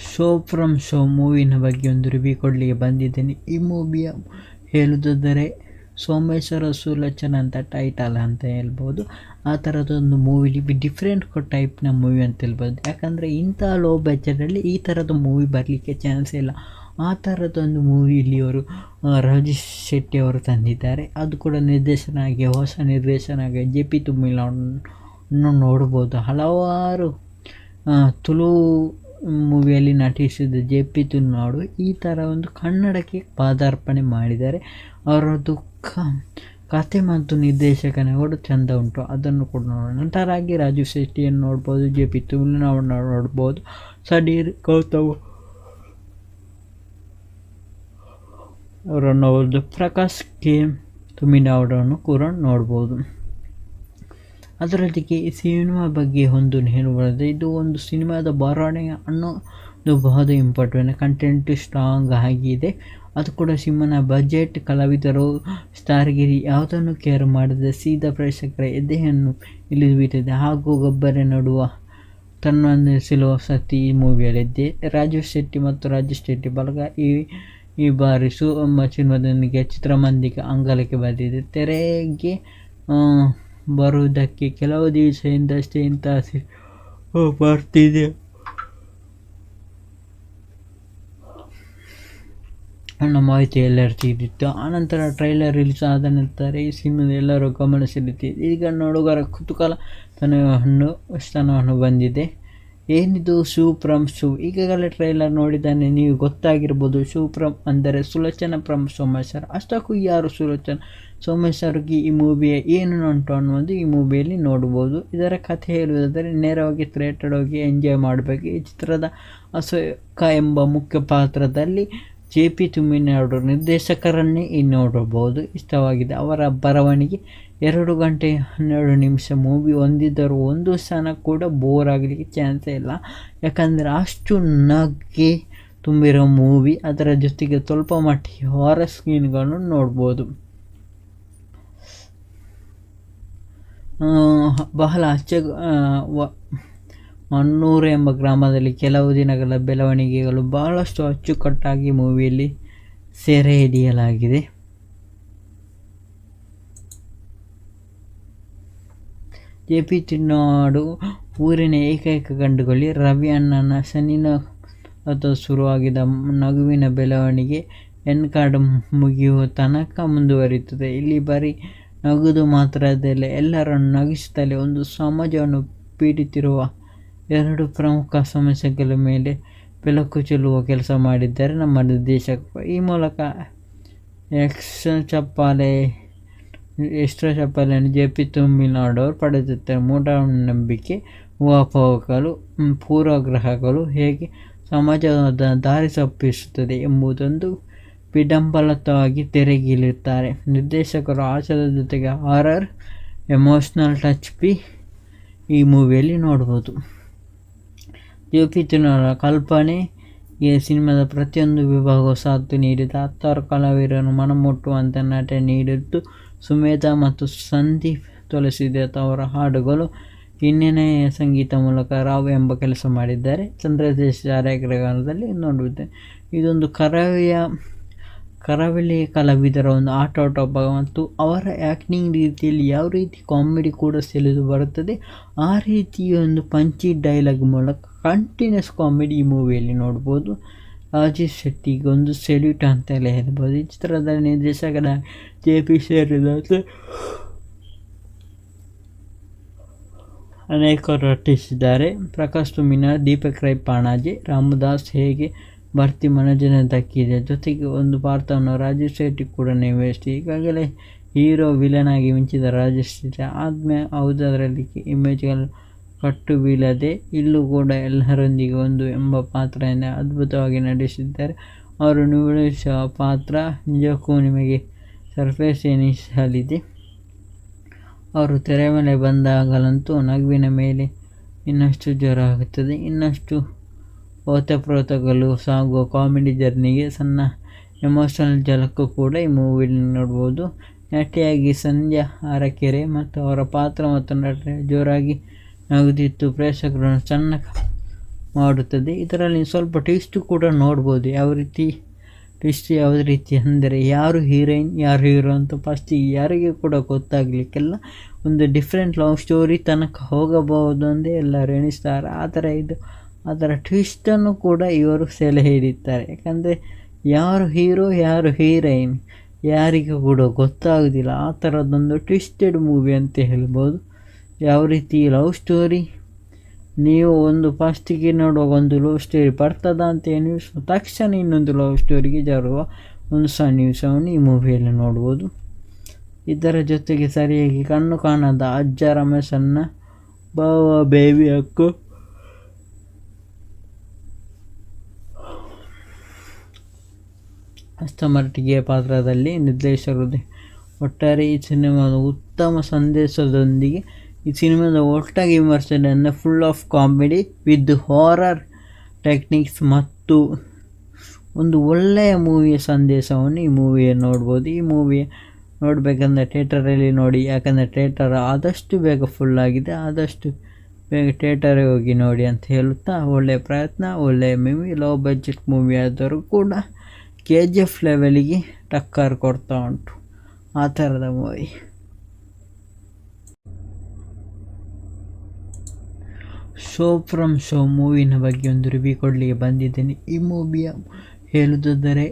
Show from show ಮೂವಿನ ಬಗ್ಗೆ ಒಂದು review ಕೊಡಲಿಕ್ಕೆ ಬಂದಿದ್ದೇನೆ. ಈ ಮೂವಿಯ ಹೇಳುವುದಾದರೆ ಸೋಮೇಶ್ವರ ಸುಲೋಚನ ಅಂತ ಟೈಟಲ್ ಅಂತ ಹೇಳ್ಬೋದು. ಆ ಥರದೊಂದು ಮೂವಿ ಡಿಫ್ರೆಂಟ್ ಟೈಪ್ನ ಮೂವಿ ಅಂತ ಹೇಳ್ಬೋದು. ಯಾಕಂದರೆ ಇಂಥ ಲೋ ಬಜೆಟಲ್ಲಿ ಈ ಥರದ ಮೂವಿ ಬರಲಿಕ್ಕೆ ಚಾನ್ಸ್ ಇಲ್ಲ. ಆ ಥರದೊಂದು ಮೂವಿ ಇಲ್ಲಿ ಅವರು ರಾಜೇಶ್ ಶೆಟ್ಟಿ ಅವರು ತಂದಿದ್ದಾರೆ. ಅದು ಕೂಡ ಹೊಸ ನಿರ್ದೇಶನ ಆಗಿ JP ತುಮ್ಮಿಲನ್ನು ನೋಡ್ಬೋದು. ಹಲವಾರು ತುಳು ಮೂವಿಯಲ್ಲಿ ನಟಿಸಿದ JP ತುಮ್ಮಿಲರು ಈ ಥರ ಒಂದು ಕನ್ನಡಕ್ಕೆ ಪಾದಾರ್ಪಣೆ ಮಾಡಿದ್ದಾರೆ. ಅವರದ್ದು ಕತೆ ಮತ್ತು ನಿರ್ದೇಶಕನ ಕೂಡ ಚೆಂದ ಉಂಟು, ಅದನ್ನು ಕೂಡ ನೋಡೋಣ. ನಂತರಾಗಿ ರಾಜೀವ್ ಶೆಟ್ಟಿಯನ್ನು ನೋಡ್ಬೋದು, JP ತುಮ್ಮಿಲವನ್ನು ನೋಡ್ಬೋದು, ಸಡೀರ್ ಗೌತಮ್ ಅವರನ್ನು ನೋಡ್ಬೋದು, ಪ್ರಕಾಶ್ ಕೆ ತುಮ್ಮಿಲವರನ್ನು ಕೂಡ ನೋಡ್ಬೋದು. ಅದರೊಂದಿಗೆ ಈ ಸಿನಿಮಾ ಬಗ್ಗೆ ಒಂದು ಹೇಳಬಾರದು. ಇದು ಒಂದು ಸಿನಿಮಾದ ಬರವಣೆ ಅನ್ನೋದು ಬಹಳ ಇಂಪಾರ್ಟೆಂಟ್. ಕಂಟೆಂಟ್ ಸ್ಟ್ರಾಂಗ್ ಆಗಿದೆ. ಅದು ಕೂಡ ಸಿನಿಮಾನ ಬಜೆಟ್, ಕಲಾವಿದರು, ಸ್ಟಾರ್ಗಿರಿ ಯಾವುದನ್ನು ಕೇರ್ ಮಾಡದೆ ಸೀದಾ ಪ್ರೇಕ್ಷಕರ ಎದೆಯನ್ನು ಇಳಿದುಬಿಟ್ಟಿದೆ. ಹಾಗೂ ಗೊಬ್ಬರ ನಡುವ ತನ್ನನ್ನು ಸಿಲುವ ಶಕ್ತಿ ಈ ಮೂವಿಯಲ್ಲಿದೆ. ರಾಜೀವ್ ಶೆಟ್ಟಿ ಮತ್ತು ರಾಜೇಶ್ ಶೆಟ್ಟಿ ಬಳಗ ಈ ಬಾರಿ ಸಿನಿಮಾದೊಂದಿಗೆ ಚಿತ್ರಮಂದಿರ ಅಂಗಳಕ್ಕೆ ಬಂದಿದೆ. ತೆರೆಗೆ ಬರುವುದಕ್ಕೆ ಕೆಲವು ದಿವಸದಿಂದಷ್ಟೇ ಇಂಥ ಬರ್ತಿದೆ ಅನ್ನೋ ಮಾಹಿತಿ ಎಲ್ಲರೂ ತಿಳಿದಿತ್ತು. ಆನಂತರ ಟ್ರೈಲರ್ ರಿಲೀಸ್ ಆದ ನಂತರ ಈ ಸಿನಿಮಾದ ಎಲ್ಲರೂ ಗಮನ ಸೆಳೆದಿದೆ. ಈಗ ನೋಡುಗರ ಕುತೂಹಲ ಸ್ಥಾನವನ್ನು ಬಂದಿದೆ. ಏನಿದು ಶೋ ಫ್ರಮ್ ಶೋ? ಈಗಾಗಲೇ ಟ್ರೈಲರ್ ನೋಡಿದ್ದಾನೆ, ನೀವು ಗೊತ್ತಾಗಿರ್ಬೋದು. ಶೋ ಫ್ರಮ್ ಅಂದರೆ ಸುಲೋಚನ ಫ್ರಮ್ ಸೋಮೇಶ್ವರ. ಅಷ್ಟಕ್ಕೂ ಯಾರು ಸುಲೋಚನ? ಸೋಮೇಶ್ವರ್ಗೆ ಈ ಮೂವಿಯ ಏನು ಉಂಟು ಅನ್ನೋದು ಈ ಮೂವಿಯಲ್ಲಿ ನೋಡ್ಬೋದು. ಇದರ ಕಥೆ ಹೇಳುವುದಾದರೆ ನೇರವಾಗಿ ಥಿಯೇಟರ್ ಹೋಗಿ ಎಂಜಾಯ್ ಮಾಡಬೇಕು. ಈ ಚಿತ್ರದ ಅಶೋಕ ಎಂಬ ಮುಖ್ಯ ಪಾತ್ರದಲ್ಲಿ JP ತುಮ್ಮಿಲವರು ನಿರ್ದೇಶಕರನ್ನೇ ನೋಡಬಹುದು. ಇಷ್ಟವಾಗಿದೆ ಅವರ ಬರವಣಿಗೆ. 2 ಗಂಟೆ 12 ನಿಮಿಷ ಮೂವಿ ಹೊಂದಿದ್ದರೂ ಒಂದು ಕ್ಷಣ ಕೂಡ ಬೋರ್ ಆಗಲಿಕ್ಕೆ ಚಾನ್ಸೇ ಇಲ್ಲ. ಯಾಕಂದರೆ ಅಷ್ಟು ನಗೆ ತುಂಬಿರೋ ಮೂವಿ. ಅದರ ಜೊತೆಗೆ ಸ್ವಲ್ಪ ಮಟ್ಟಿಗೆ ಹಾರರ್ ಸೀನ್ಗಳನ್ನು ನೋಡ್ಬೋದು. ಬಹಳ ಮಣ್ಣೂರು ಎಂಬ ಗ್ರಾಮದಲ್ಲಿ ಕೆಲವು ದಿನಗಳ ಬೆಳವಣಿಗೆಗಳು ಬಹಳಷ್ಟು ಅಚ್ಚುಕಟ್ಟಾಗಿ ಮೂವಿಯಲ್ಲಿ ಸೆರೆ ಹಿಡಿಯಲಾಗಿದೆ. JP ತುಮ್ಮಿಲರು ಊರಿನ ಏಕೈಕ ಗಂಡುಗಳಿ. ರವಿ ಅಣ್ಣನ ಶನಿನ ಶುರುವಾಗಿದ್ದ ನಗುವಿನ ಬೆಳವಣಿಗೆ ಕಾರ್ಡ್ ಮುಗಿಯುವ ತನಕ ಮುಂದುವರಿಯುತ್ತದೆ. ಇಲ್ಲಿ ಬರೀ ನಗುವುದು ಮಾತ್ರದಲ್ಲ, ಎಲ್ಲರನ್ನು ನಗಿಸುತ್ತಲೇ ಒಂದು ಸಮಾಜವನ್ನು ಪೀಡಿತಿರುವ 2 ಪ್ರಮುಖ ಸಮಸ್ಯೆಗಳ ಮೇಲೆ ಬೆಳಕು ಚೆಲ್ಲುವ ಕೆಲಸ ಮಾಡಿದ್ದಾರೆ ನಮ್ಮ ನಿರ್ದೇಶಕರು. ಈ ಮೂಲಕ ಎಕ್ಸ್ಟ್ರಾ ಚಪ್ಪಾಳೆಯನ್ನು JP ತುಮ್ಮಿಲರು ಪಡೆದಿದ್ದಾರೆ. ಮೂಢನಂಬಿಕೆ, ಊಹಾಪೋಹಗಳು, ಪೂರ್ವಗ್ರಹಗಳು ಹೇಗೆ ಸಮಾಜದ ದಾರಿ ತಪ್ಪಿಸುತ್ತದೆ ಎಂಬುದೊಂದು ವಿಡಂಬನವಾಗಿ ತೆರೆಗಿಳಿಯುತ್ತಾರೆ ನಿರ್ದೇಶಕರು. ಹಾಸ್ಯದ ಜೊತೆಗೆ ಹಾರರ್, ಎಮೋಷ್ನಲ್ ಟಚ್ ಈ ಮೂವಿಯಲ್ಲಿ ನೋಡ್ಬೋದು. JP ತುಮ್ಮಿಲರ ಕಲ್ಪನೆ ಈ ಸಿನಿಮಾದ ಪ್ರತಿಯೊಂದು ವಿಭಾಗವು ಸಾಥ್ ನೀಡಿದ 10 ಕಲಾವಿದರನ್ನು ಮನಮುಟ್ಟುವಂಥ ನಟನೆ ನೀಡಿದ್ದು. ಸುಮೇಧಾ ಮತ್ತು ಸಂದೀಪ್ ತುಳಸಿದಾಸ್ ಅವರ ಹಾಡುಗಳು, ಹಿನ್ನೆಲೆಯ ಸಂಗೀತ ಮೂಲಕ ರಾವ್ ಎಂಬ ಕೆಲಸ ಮಾಡಿದ್ದಾರೆ. ಚಂದ್ರದೇಶ್ ಛಾಯಾಗ್ರಹಣದಲ್ಲಿ ನೋಡುತ್ತೇನೆ. ಇದೊಂದು ಕರಾವಳಿ ಕಲಾವಿದರ ಒಂದು ಆಟ ಮತ್ತು ಅವರ ಆ್ಯಕ್ಟಿಂಗ್ ರೀತಿಯಲ್ಲಿ ಯಾವ ರೀತಿ ಕಾಮಿಡಿ ಕೂಡ ಸೆಳೆದು ಬರುತ್ತದೆ, ಆ ರೀತಿಯ ಒಂದು ಪಂಚಿ ಡೈಲಾಗ್ ಮೂಲಕ ಕಂಟಿನ್ಯೂಸ್ ಕಾಮಿಡಿ ಈ ಮೂವಿಯಲ್ಲಿ ನೋಡ್ಬೋದು. ರಾಜೇಶ್ ಶೆಟ್ಟಿಗೆ ಒಂದು ಸೆಲ್ಯೂಟ್ ಅಂತಲೇ ಹೇಳ್ಬೋದು. ಈ ಚಿತ್ರದ ನಿರ್ದೇಶಕರ JP ಸೇರಿದಂತೆ ಅನೇಕರು ನಟಿಸಿದ್ದಾರೆ. ಪ್ರಕಾಶ್ ತುಮ್ಮಿಲರು, ದೀಪಕ್ ರೈ ಪಾಣಾಜೆ, ರಾಮದಾಸ್ ಹೇಗೆ ಭರ್ತಿ ಮನೋರಂಜನೆ ದಕ್ಕಿದೆ. ಜೊತೆಗೆ ಒಂದು ಪಾತ್ರವನ್ನು ರಾಜೇಶ್ ಶೆಟ್ಟಿ ಕೂಡ ನಿರ್ವಹಿಸಿ. ಈಗಾಗಲೇ ಹೀರೋ ವಿಲನ್ ಆಗಿ ಮಿಂಚಿದ ರಾಜೇಶ್ ಶೆಟ್ಟಿ ಆದ್ಮೇಲೆ ಅದರಲ್ಲಿ ಇಮೇಜ್ಗಳು ಕಟ್ಟು ಬೀಳದೆ ಇಲ್ಲೂ ಕೂಡ ಎಲ್ಲರೊಂದಿಗೆ ಒಂದು ಎಂಬ ಪಾತ್ರದಿಂದ ಅದ್ಭುತವಾಗಿ ನಟಿಸಿದ್ದಾರೆ. ಅವರು ನಿರ್ವಹಿಸುವ ಪಾತ್ರ ನಿಜಕ್ಕೂ ನಿಮಗೆ ಸರ್ಪ್ರೈಸ್ ಎನಿಸಲಿದೆ. ಅವರು ತೆರೆ ಮೇಲೆ ಬಂದಾಗಲಂತೂ ನಗುವಿನ ಮೇಲೆ ಇನ್ನಷ್ಟು ಜೋರ ಆಗುತ್ತದೆ. ಇನ್ನಷ್ಟು ಓತಪ್ರೋತಗಳು ಸಾಗುವ ಕಾಮಿಡಿ ಜರ್ನಿಗೆ ಸಣ್ಣ ಎಮೋಷನಲ್ ಝಲಕ್ ಕೂಡ ಈ ಮೂವಿಯಲ್ಲಿ ನೋಡ್ಬೋದು. ನಟಿಯಾಗಿ ಸಂಧ್ಯಾ ಅರಕೆರೆ ಮತ್ತು ಅವರ ಪಾತ್ರ ಮತ್ತು ನಟನೆ ಜೋರಾಗಿ ನಗುತ್ತಿತ್ತು. ಪ್ರೇಕ್ಷಕರನ್ನು ಮಾಡುತ್ತದೆ. ಇದರಲ್ಲಿ ಸ್ವಲ್ಪ ಟ್ವಿಸ್ಟು ಕೂಡ ನೋಡ್ಬೋದು. ಯಾವ ರೀತಿ ಅಂದರೆ ಯಾರು ಹೀರೋಯಿನ್ ಯಾರು ಹೀರೋ ಅಂತ ಫಸ್ಟಿಗೆ ಯಾರಿಗೆ ಕೂಡ ಗೊತ್ತಾಗಲಿಕ್ಕೆಲ್ಲ ಒಂದು ಡಿಫ್ರೆಂಟ್ ಲವ್ ಸ್ಟೋರಿ ತನಕ ಹೋಗಬಹುದು ಅಂದೇ ಎಲ್ಲರೂ ಎಣಿಸ್ತಾರೆ. ಅದರ ಟ್ವಿಸ್ಟನ್ನು ಕೂಡ ಇವರು ಸೆಲೆ ಹಿಡಿತಾರೆ. ಯಾಕಂದರೆ ಯಾರು ಹೀರೋ ಯಾರು ಹೀರೋಯಿನ್ ಯಾರಿಗೂ ಕೂಡ ಗೊತ್ತಾಗೋದಿಲ್ಲ. ಆ ಥರದ್ದೊಂದು ಟ್ವಿಸ್ಟೆಡ್ ಮೂವಿ ಅಂತ ಹೇಳ್ಬೋದು. ಯಾವ ರೀತಿ ಲವ್ ಸ್ಟೋರಿ ನೀವು ಒಂದು ಫಸ್ಟಿಗೆ ನೋಡುವಾಗ ಒಂದು ಲವ್ ಸ್ಟೋರಿ ಬರ್ತದ ಅಂತ ಎಣಿಸುವ ತಕ್ಷಣ ಇನ್ನೊಂದು ಲವ್ ಸ್ಟೋರಿಗೆ ಜಾರುವ ಒಂದು ಸನ್ನಿವೇಶವನ್ನು ಈ ಮೂವಿಯಲ್ಲಿ ನೋಡ್ಬೋದು. ಇದರ ಜೊತೆಗೆ ಸರಿಯಾಗಿ ಕಣ್ಣು ಕಾಣದ ಅಜ್ಜ ರಮೇಶನ್ನ ಬಾವ ಬೇಬಿ ಅಕ್ಕು ಅಷ್ಟಮಟ್ಟಿಗೆ ಪಾತ್ರದಲ್ಲಿ ನಿರ್ದೇಶಕರು. ಒಟ್ಟಾರೆ ಈ ಸಿನಿಮಾದ ಉತ್ತಮ ಸಂದೇಶದೊಂದಿಗೆ ಈ ಸಿನಿಮಾದ ಒಟ್ಟಾಗಿ ವಿಮರ್ಶೆಯನ್ನು full of comedy with horror techniques ಮತ್ತು ಒಂದು ಒಳ್ಳೆಯ ಮೂವಿಯ ಸಂದೇಶವನ್ನು ಈ ಮೂವಿಯನ್ನು ನೋಡ್ಬೋದು. ಈ ಮೂವಿ ನೋಡಬೇಕಂದ್ರೆ ಥಿಯೇಟರಲ್ಲಿ ನೋಡಿ. ಯಾಕಂದರೆ ಥಿಯೇಟರ್ ಆದಷ್ಟು ಬೇಗ ಫುಲ್ಲಾಗಿದೆ. ಆದಷ್ಟು ಬೇಗ ಥಿಯೇಟರಿಗೆ ಹೋಗಿ ನೋಡಿ ಅಂತ ಹೇಳುತ್ತಾ, ಒಳ್ಳೆಯ ಪ್ರಯತ್ನ, ಒಳ್ಳೆಯ ಮೂವಿ, ಲೋ ಬಜೆಟ್ ಮೂವಿ ಆದರೂ ಕೂಡ KGF ಲೆವೆಲಿಗೆ ಟಕ್ಕರ್ ಕೊಡ್ತಾ ಉಂಟು ಆ ಥರದ ಮೂವಿ. ಶೋ ಫ್ರಮ್ ಶೋ ಮೂವಿನ ಬಗ್ಗೆ ಒಂದು ರಿವ್ಯೂ ಕೊಡಲಿಕ್ಕೆ ಬಂದಿದ್ದೇನೆ. ಈ ಮೂವಿಯ ಹೇಳುವುದಾದರೆ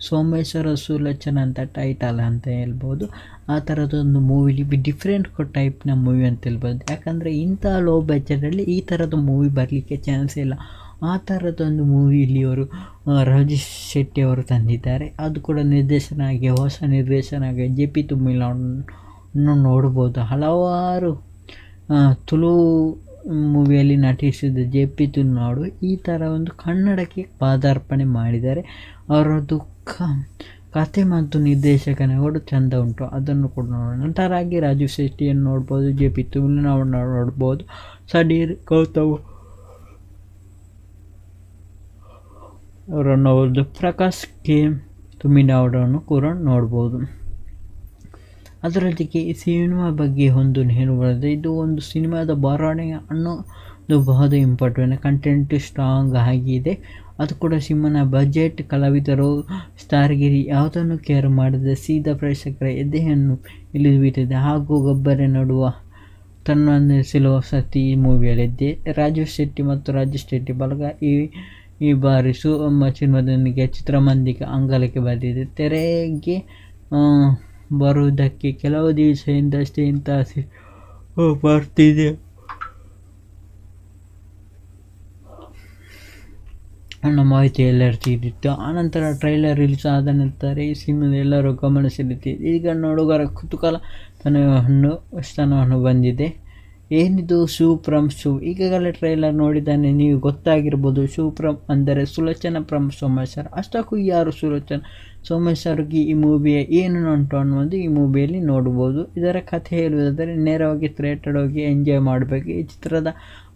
ಸೋಮೇಶ್ವರ ಸುಲೋಚನ ಅಂತ ಟೈಟಲ್ ಅಂತ ಹೇಳ್ಬೋದು. ಆ ಥರದೊಂದು ಮೂವಿಲಿ ಡಿಫ್ರೆಂಟ್ ಟೈಪ್ನ ಮೂವಿ ಅಂತ ಹೇಳ್ಬೋದು. ಯಾಕಂದರೆ ಇಂಥ ಲೋ ಬಜೆಟಲ್ಲಿ ಈ ಥರದ ಮೂವಿ ಬರಲಿಕ್ಕೆ ಚಾನ್ಸ್ ಇಲ್ಲ. ಆ ಥರದೊಂದು ಮೂವಿ ಇಲ್ಲಿ ಅವರು ರಾಜೇಶ್ ಶೆಟ್ಟಿ ಅವರು ತಂದಿದ್ದಾರೆ. ಅದು ಕೂಡ ಹೊಸ ನಿರ್ದೇಶನ ಆಗಿ JP ತುಮ್ಮಿಲನ್ನು ನೋಡ್ಬೋದು. ಹಲವಾರು ತುಳು ಮೂವಿಯಲ್ಲಿ ನಟಿಸಿದ JP ತುಮ್ಮಿಲರು ಈ ಥರ ಒಂದು ಕನ್ನಡಕ್ಕೆ ಪಾದಾರ್ಪಣೆ ಮಾಡಿದ್ದಾರೆ. ಅವರದ್ದು ಕತೆ ಮತ್ತು ನಿರ್ದೇಶಕನ ಕೂಡ ಚೆಂದ ಉಂಟು. ಅದನ್ನು ಕೂಡ ನೋಡೋಣ. ನಂತರಾಗಿ ರಾಜೀವ್ ಶೆಟ್ಟಿಯನ್ನು ನೋಡ್ಬೋದು, JP ತುಮ್ಮಿಲವನ್ನು ನೋಡ್ಬೋದು, ಸಡೀರ್ ಗೌತಮ್ ಅವರನ್ನು ನೋಡ್ಬೋದು, ಪ್ರಕಾಶ್ ಕೆ ತುಮ್ಮಿನವರನ್ನು ಕೂಡ ನೋಡ್ಬೋದು. ಅದರೊಂದಿಗೆ ಈ ಸಿನಿಮಾ ಬಗ್ಗೆ ಒಂದು ಹೇಳಬಾರದು. ಇದು ಒಂದು ಸಿನಿಮಾದ ಬರವಣೆ ಅನ್ನೋದು ಬಹಳ ಇಂಪಾರ್ಟೆಂಟ್. ಕಂಟೆಂಟ್ ಸ್ಟ್ರಾಂಗ್ ಆಗಿದೆ. ಅದು ಕೂಡ ಸಿನಿಮಾನ ಬಜೆಟ್, ಕಲಾವಿದರು, ಸ್ಟಾರ್ಗಿರಿ ಯಾವುದನ್ನು ಕೇರ್ ಮಾಡದೆ ಸೀದಾ ಪ್ರೇಕ್ಷಕರ ಎದೆಯನ್ನು ಇಳಿದುಬಿಟ್ಟಿದೆ. ಹಾಗೂ ಗಬ್ಬರೆ ನಡುವ ತನ್ನೊಂದು ಸಿಲುವ ಸತಿ ಈ ಮೂವಿಯಲ್ಲಿದ್ದೆ. ರಾಜೀವ್ ಶೆಟ್ಟಿ ಮತ್ತು ರಾಜೇಶ್ ಶೆಟ್ಟಿ ಬಳಗ ಈ ಬಾರಿ ಸಿನಿಮಾದೊಂದಿಗೆ ಚಿತ್ರಮಂದಿರ ಅಂಗಳಕ್ಕೆ ಬಂದಿದೆ. ತೆರೆಗೆ ಬರುವುದಕ್ಕೆ ಕೆಲವು ದಿವಸದಿಂದಷ್ಟೇ ಇಂಥ ಬರ್ತಿದೆ ಅನ್ನೋ ಮಾಹಿತಿ ಎಲ್ಲರೂ ತಿಳಿದಿತ್ತು. ಆನಂತರ ಟ್ರೈಲರ್ ರಿಲೀಸ್ ಆದ ನಂತರ ಈ ಸಿನಿಮಾದ ಎಲ್ಲರೂ ಗಮನ ಸೆಳೆದಿದೆ. ಈಗ ನೋಡುಗರ ಕುತೂಹಲ ಸ್ಥಾನವನ್ನು ಬಂದಿದೆ. ಏನಿದು ಶಿವಪ್ರಮ್ ಶೋ? ಈಗಾಗಲೇ ಟ್ರೈಲರ್ ನೋಡಿದ್ದಾನೆ ನೀವು ಗೊತ್ತಾಗಿರ್ಬೋದು. ಶಿವಪ್ರಮ್ ಅಂದರೆ ಸುಲೋಚನ ಫ್ರಮ್ ಸೋಮೇಶ್ವರ. ಅಷ್ಟಕ್ಕೂ ಯಾರು ಸುಲೋಚನ ಸೋಮೇಶ್ವರ್ಗೆ ಈ ಮೂವಿಯ ಏನು ಉಂಟು ಅನ್ನೋದು ಈ ಮೂವಿಯಲ್ಲಿ ನೋಡ್ಬೋದು. ಇದರ ಕಥೆ ಹೇಳುವುದಾದರೆ ನೇರವಾಗಿ ಥಿಯೇಟರ್ ಹೋಗಿ ಎಂಜಾಯ್ ಮಾಡಬೇಕು. ಈ ಚಿತ್ರದ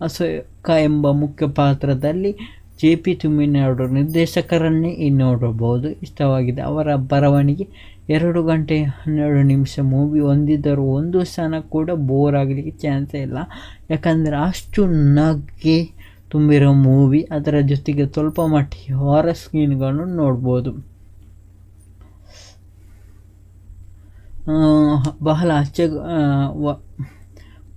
ಅಶೋಕ ಎಂಬ ಮುಖ್ಯ ಪಾತ್ರದಲ್ಲಿ JP ತುಮ್ಮಿನವರು ನಿರ್ದೇಶಕರನ್ನೇ ನೋಡಬಹುದು. ಇಷ್ಟವಾಗಿದೆ ಅವರ ಬರವಣಿಗೆ. 2 ಗಂಟೆ 12 ನಿಮಿಷ ಮೂವಿ ಹೊಂದಿದ್ದರೂ ಒಂದು ಕ್ಷಣ ಕೂಡ ಬೋರ್ ಆಗಲಿಕ್ಕೆ ಚಾನ್ಸೇ ಇಲ್ಲ. ಯಾಕಂದರೆ ಅಷ್ಟು ನಗೆ ತುಂಬಿರೋ ಮೂವಿ. ಅದರ ಜೊತೆಗೆ ಸ್ವಲ್ಪ ಮಟ್ಟಿಗೆ ಹಾರರ್ ಸೀನ್ಗಳನ್ನು ನೋಡ್ಬೋದು. ಬಹಳ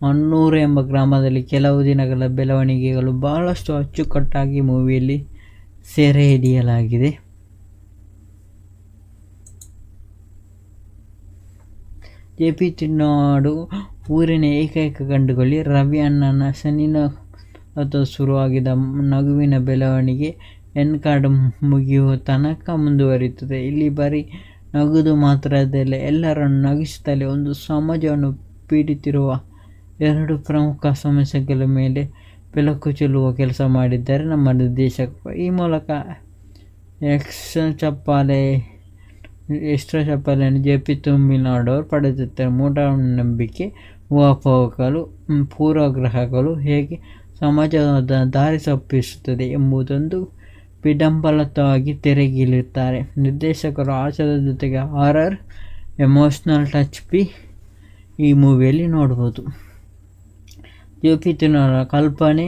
ಮಣ್ಣೂರು ಎಂಬ ಗ್ರಾಮದಲ್ಲಿ ಕೆಲವು ದಿನಗಳ ಬೆಳವಣಿಗೆಗಳು ಬಹಳಷ್ಟು ಅಚ್ಚುಕಟ್ಟಾಗಿ ಮೂವಿಯಲ್ಲಿ ಸೆರೆ ಹಿಡಿಯಲಾಗಿದೆ. JP ತುಮ್ಮಿನವರು ಊರಿನ ಏಕೈಕ ಗಂಡುಗಳಿ ರವಿ ಅಣ್ಣನ ಶನಿನ ಶುರುವಾಗಿದ್ದ ನಗುವಿನ ಬೆಳವಣಿಗೆ ಕಾರ್ಡ್ ಮುಗಿಯುವ ತನಕ ಮುಂದುವರಿಯುತ್ತದೆ. ಇಲ್ಲಿ ಬರೀ ನಗುದು ಮಾತ್ರದಲ್ಲ, ಎಲ್ಲರನ್ನು ನಗಿಸುತ್ತಲೇ ಒಂದು ಸಮಾಜವನ್ನು ಪೀಡಿತಿರುವ 2 ಪ್ರಮುಖ ಸಮಸ್ಯೆಗಳ ಮೇಲೆ ಬೆಳಕು ಚೆಲ್ಲುವ ಕೆಲಸ ಮಾಡಿದ್ದಾರೆ ನಮ್ಮ ನಿರ್ದೇಶಕರು. ಈ ಮೂಲಕ ಎಕ್ಸ್ಟ್ರಾ ಚಪ್ಪಾಳೆಯನ್ನು JP ತುಮ್ಮಿನವರು ಪಡೆದಿದ್ದಾರೆ. ಮೂಢನಂಬಿಕೆ, ಊಹಾಪೋಹಗಳು, ಪೂರ್ವಗ್ರಹಗಳು ಹೇಗೆ ಸಮಾಜದ ದಾರಿ ತಪ್ಪಿಸುತ್ತದೆ ಎಂಬುದೊಂದು ವಿಡಂಬನವಾಗಿ ತೆರೆಗಿಳಿಯುತ್ತಾರೆ ನಿರ್ದೇಶಕರು. ಹಾಸ್ಯದ ಜೊತೆಗೆ ಹಾರರ್, ಎಮೋಷ್ನಲ್ ಟಚ್ ಈ ಮೂವಿಯಲ್ಲಿ ನೋಡ್ಬೋದು. JP ತುಮ್ಮಿನವರ ಕಲ್ಪನೆ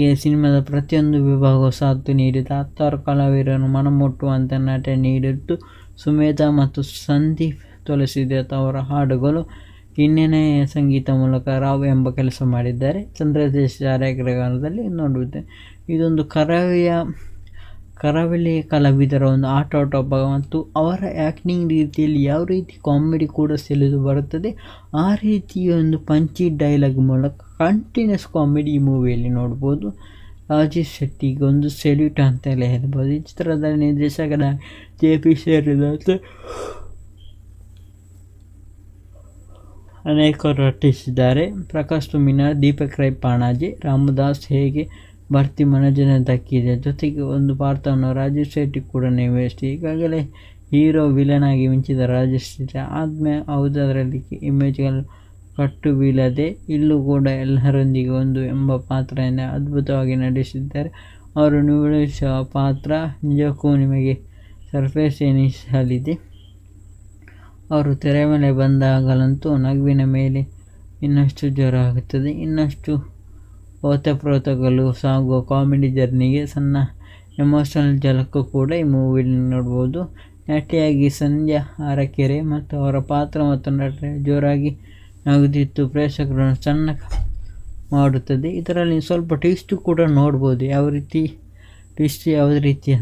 ಈ ಸಿನಿಮಾದ ಪ್ರತಿಯೊಂದು ವಿಭಾಗವು ಸಾಥ್ ನೀಡಿದ 10 ಕಲಾವಿದರನ್ನು ಮನಮುಟ್ಟುವಂಥ ನಟನೆ ನೀಡಿದ್ದು ಸುಮೇಧಾ ಮತ್ತು ಸಂದೀಪ್ ತುಳಸಿದಾಸ್ ಅವರ ಹಾಡುಗಳು. ಹಿನ್ನೆಲೆಯ ಸಂಗೀತ ಮೂಲಕ ರಾವ್ ಎಂಬ ಕೆಲಸ ಮಾಡಿದ್ದಾರೆ. ಚಂದ್ರದೇಶ ಛಾಯಾಗ್ರಹಣದಲ್ಲಿ ನೋಡುತ್ತೇವೆ. ಇದೊಂದು ಕರಾವಳಿಯ ಕಲಾವಿದರ ಒಂದು ಆಟೋಟ ಮತ್ತು ಅವರ ಆ್ಯಕ್ಟಿಂಗ್ ರೀತಿಯಲ್ಲಿ ಯಾವ ರೀತಿ ಕಾಮಿಡಿ ಕೂಡ ಸೆಳೆದು ಬರುತ್ತದೆ, ಆ ರೀತಿಯ ಒಂದು ಪಂಚಿ ಡೈಲಾಗ್ ಮೂಲಕ ಕಂಟಿನ್ಯೂಸ್ ಕಾಮಿಡಿ ಈ ಮೂವಿಯಲ್ಲಿ ನೋಡ್ಬೋದು. ರಾಜೇಶ್ ಶೆಟ್ಟಿಗೆ ಒಂದು ಸೆಲ್ಯೂಟ್ ಅಂತಲೇ ಹೇಳ್ಬೋದು. ಈ ಚಿತ್ರದ ನಿರ್ದೇಶಕರ JP ಸೇರಿದಂತೆ ಅನೇಕರು ನಟಿಸಿದ್ದಾರೆ. ಪ್ರಕಾಶ್ ತುಮಿನಾರ್, ದೀಪಕ್ ರೈ ಪಾಣಾಜೆ, ರಾಮದಾಸ್ ಹೇಗೆ ಭರ್ತಿ ಮನೋರಂಜನೆ ದಕ್ಕಿದೆ. ಜೊತೆಗೆ ಒಂದು ಪಾತ್ರವನ್ನು ರಾಜೇಶ್ ಶೆಟ್ಟಿ ಕೂಡ ನಿರ್ವಹಿಸಿದೆ. ಈಗಾಗಲೇ ಹೀರೋ ವಿಲನ್ ಆಗಿ ಮಿಂಚಿದ ರಾಜೇಶ್ ಶೆಟ್ಟಿ ಆದ್ಮೇಲೆ ಅದರಲ್ಲಿ ಇಮೇಜ್ಗಳು ಕಟ್ಟು ಬೀಳದೆ ಇಲ್ಲೂ ಕೂಡ ಎಲ್ಲರೊಂದಿಗೆ ಒಂದು ಎಂಬ ಪಾತ್ರದಿಂದ ಅದ್ಭುತವಾಗಿ ನಟಿಸಿದ್ದಾರೆ. ಅವರು ನಿರ್ವಹಿಸುವ ಪಾತ್ರ ನಿಜಕ್ಕೂ ನಿಮಗೆ ಸರ್ಪ್ರೈಸ್ ಎನಿಸಲಿದೆ. ಅವರು ತೆರೆ ಮೇಲೆ ಬಂದಾಗಲಂತೂ ನಗುವಿನ ಮೇಲೆ ಇನ್ನಷ್ಟು ಜೋರ ಆಗುತ್ತದೆ. ಇನ್ನಷ್ಟು ಓತಪ್ರೋತಗಳು ಸಾಗುವ ಕಾಮಿಡಿ ಜರ್ನಿಗೆ ಸಣ್ಣ ಎಮೋಷನಲ್ ಝಲಕ್ ಕೂಡ ಈ ಮೂವಿಯಲ್ಲಿ ನೋಡ್ಬೋದು. ನಟಿಯಾಗಿ ಸಂಧ್ಯಾ ಅರಕೆರೆ ಮತ್ತು ಅವರ ಪಾತ್ರ ಮತ್ತು ನಟನೆ ಜೋರಾಗಿ ನಗುತ್ತಿತ್ತು ಪ್ರೇಕ್ಷಕರನ್ನು ಸಣ್ಣ ಮಾಡುತ್ತದೆ. ಇದರಲ್ಲಿ ಸ್ವಲ್ಪ ಟ್ವಿಸ್ಟು ಕೂಡ ನೋಡ್ಬೋದು. ಯಾವ ರೀತಿ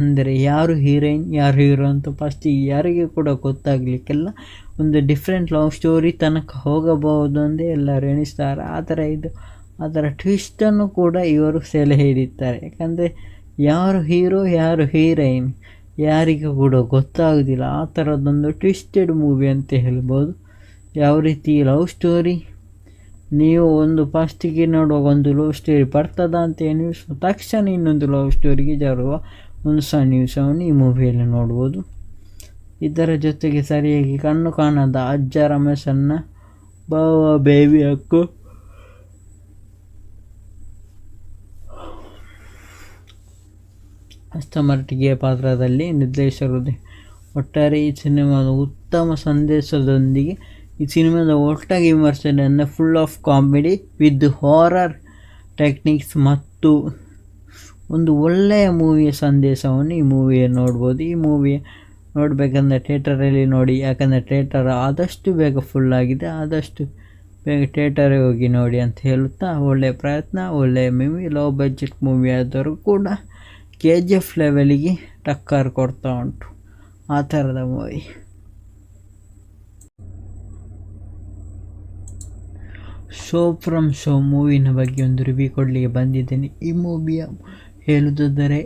ಅಂದರೆ ಯಾರು ಹೀರೋಯಿನ್ ಯಾರು ಹೀರೋ ಅಂತ ಫಸ್ಟಿಗೆ ಯಾರಿಗೆ ಕೂಡ ಗೊತ್ತಾಗಲಿಕ್ಕೆಲ್ಲ ಒಂದು ಡಿಫ್ರೆಂಟ್ ಲವ್ ಸ್ಟೋರಿ ತನಕ ಹೋಗಬಹುದು ಅಂದೇ ಎಲ್ಲರೂ ಎಣಿಸ್ತಾರೆ. ಅದರ ಟ್ವಿಸ್ಟನ್ನು ಕೂಡ ಇವರು ಸೆಲೆ ಹಿಡಿತಾರೆ. ಯಾಕಂದರೆ ಯಾರು ಹೀರೋ ಯಾರು ಹೀರೋಯಿನ್ ಯಾರಿಗೂ ಕೂಡ ಗೊತ್ತಾಗೋದಿಲ್ಲ. ಆ ಥರದ್ದೊಂದು ಟ್ವಿಸ್ಟೆಡ್ ಮೂವಿ ಅಂತ ಹೇಳ್ಬೋದು. ಯಾವ ರೀತಿ ಲವ್ ಸ್ಟೋರಿ ನೀವು ಒಂದು ಫಸ್ಟಿಗೆ ನೋಡುವಾಗ ಒಂದು ಲವ್ ಸ್ಟೋರಿ ಬರ್ತದ ಅಂತ ಎಣಿಸುವ ತಕ್ಷಣ ಇನ್ನೊಂದು ಲವ್ ಸ್ಟೋರಿಗೆ ಜಾರುವ ಒಂದು ಸನ್ನಿವೇಶವನ್ನು ಈ ಮೂವಿಯಲ್ಲಿ ನೋಡ್ಬೋದು. ಇದರ ಜೊತೆಗೆ ಸರಿಯಾಗಿ ಕಣ್ಣು ಕಾಣದ ಅಜ್ಜ ರಮೇಶನ್ನ ಬಾವ ಬೇಬಿ ಅಕ್ಕು ಹಸ್ತಮರಟಿಗೆ ಪಾತ್ರದಲ್ಲಿ ನಿರ್ದೇಶಕರು. ಒಟ್ಟಾರೆ ಈ ಸಿನಿಮಾದ ಉತ್ತಮ ಸಂದೇಶದೊಂದಿಗೆ ಈ ಸಿನಿಮಾದ ಒಟ್ಟಾಗಿ ವಿಮರ್ಶನೆ ಅಂದರೆ full of comedy with horror techniques ಮತ್ತು ಒಂದು ಒಳ್ಳೆಯ ಮೂವಿಯ ಸಂದೇಶವನ್ನು ಈ ಮೂವಿಯಲ್ಲಿ ನೋಡ್ಬೋದು. ಈ ಮೂವಿ ನೋಡಬೇಕಂದ್ರೆ ಥಿಯೇಟರಲ್ಲಿ ನೋಡಿ, ಯಾಕಂದರೆ ಥಿಯೇಟರ್ ಆದಷ್ಟು ಬೇಗ ಫುಲ್ ಆಗಿದೆ. ಆದಷ್ಟು ಬೇಗ ಥಿಯೇಟರಿಗೆ ಹೋಗಿ ನೋಡಿ ಅಂತ ಹೇಳುತ್ತಾ, ಒಳ್ಳೆಯ ಪ್ರಯತ್ನ, ಒಳ್ಳೆಯ ಮೂವಿ, ಲೋ ಬಜೆಟ್ ಮೂವಿ ಆದರೂ ಕೂಡ KGF ಲೆವೆಲಿಗೆ ಟಕ್ಕರ್ ಕೊಡ್ತಾ ಉಂಟು ಆ ಥರದ ಮೂವಿ. ಶೋ ಫ್ರಮ್ ಶೋ ಮೂವಿನ ಬಗ್ಗೆ ಒಂದು ರಿವ್ಯೂ ಕೊಡಲಿಕ್ಕೆ ಬಂದಿದ್ದೇನೆ. ಈ ಮೂವಿಯ ಹೇಳುವುದಾದರೆ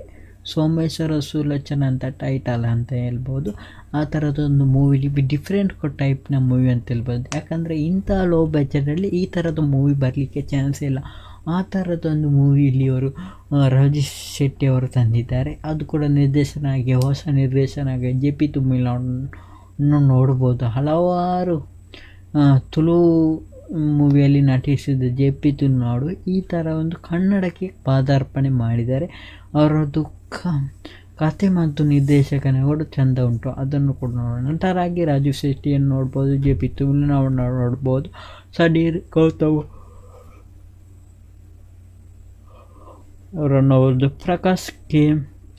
ಸೋಮೇಶ್ವರ ಸುಲೋಚನ ಅಂತ ಟೈಟಲ್ ಅಂತ ಹೇಳ್ಬೋದು. ಆ ಥರದೊಂದು ಮೂವಿ ಡಿಫ್ರೆಂಟ್ ಟೈಪ್ನ ಮೂವಿ ಅಂತ ಹೇಳ್ಬೋದು. ಯಾಕಂದರೆ ಇಂಥ ಲೋ ಬಜೆಟಲ್ಲಿ ಈ ಥರದ ಮೂವಿ ಬರಲಿಕ್ಕೆ ಚಾನ್ಸ್ ಇಲ್ಲ. ಆ ಥರದೊಂದು ಮೂವಿ ಇಲ್ಲಿಯವರು ರಾಜೇಶ್ ಶೆಟ್ಟಿ ಅವರು ತಂದಿದ್ದಾರೆ. ಅದು ಕೂಡ ಹೊಸ ನಿರ್ದೇಶನಾಗಿ JP ತುಮಿನಾಡನ್ನು ನೋಡ್ಬೋದು. ಹಲವಾರು ತುಳು ಮೂವಿಯಲ್ಲಿ ನಟಿಸಿದ JP ತುಮಿನಾಡು ಈ ಥರ ಒಂದು ಕನ್ನಡಕ್ಕೆ ಪಾದಾರ್ಪಣೆ ಮಾಡಿದ್ದಾರೆ. ಅವರದ್ದು ಕತೆ ಮತ್ತು ನಿರ್ದೇಶಕನೇ ಕೂಡ ಚೆಂದ ಉಂಟು, ಅದನ್ನು ಕೂಡ ನೋಡೋಣ. ನಂತರಾಗಿ ರಾಜೇಶ್ ಶೆಟ್ಟಿಯನ್ನು ನೋಡ್ಬೋದು, JP ತುಮಿನಾಡನ್ನು ನೋಡ್ಬೋದು, ಸಡೀರ್ ಗೌತಮ್ ಅವರನ್ನು ನೋಡ್ಬೋದು, ಪ್ರಕಾಶ್ K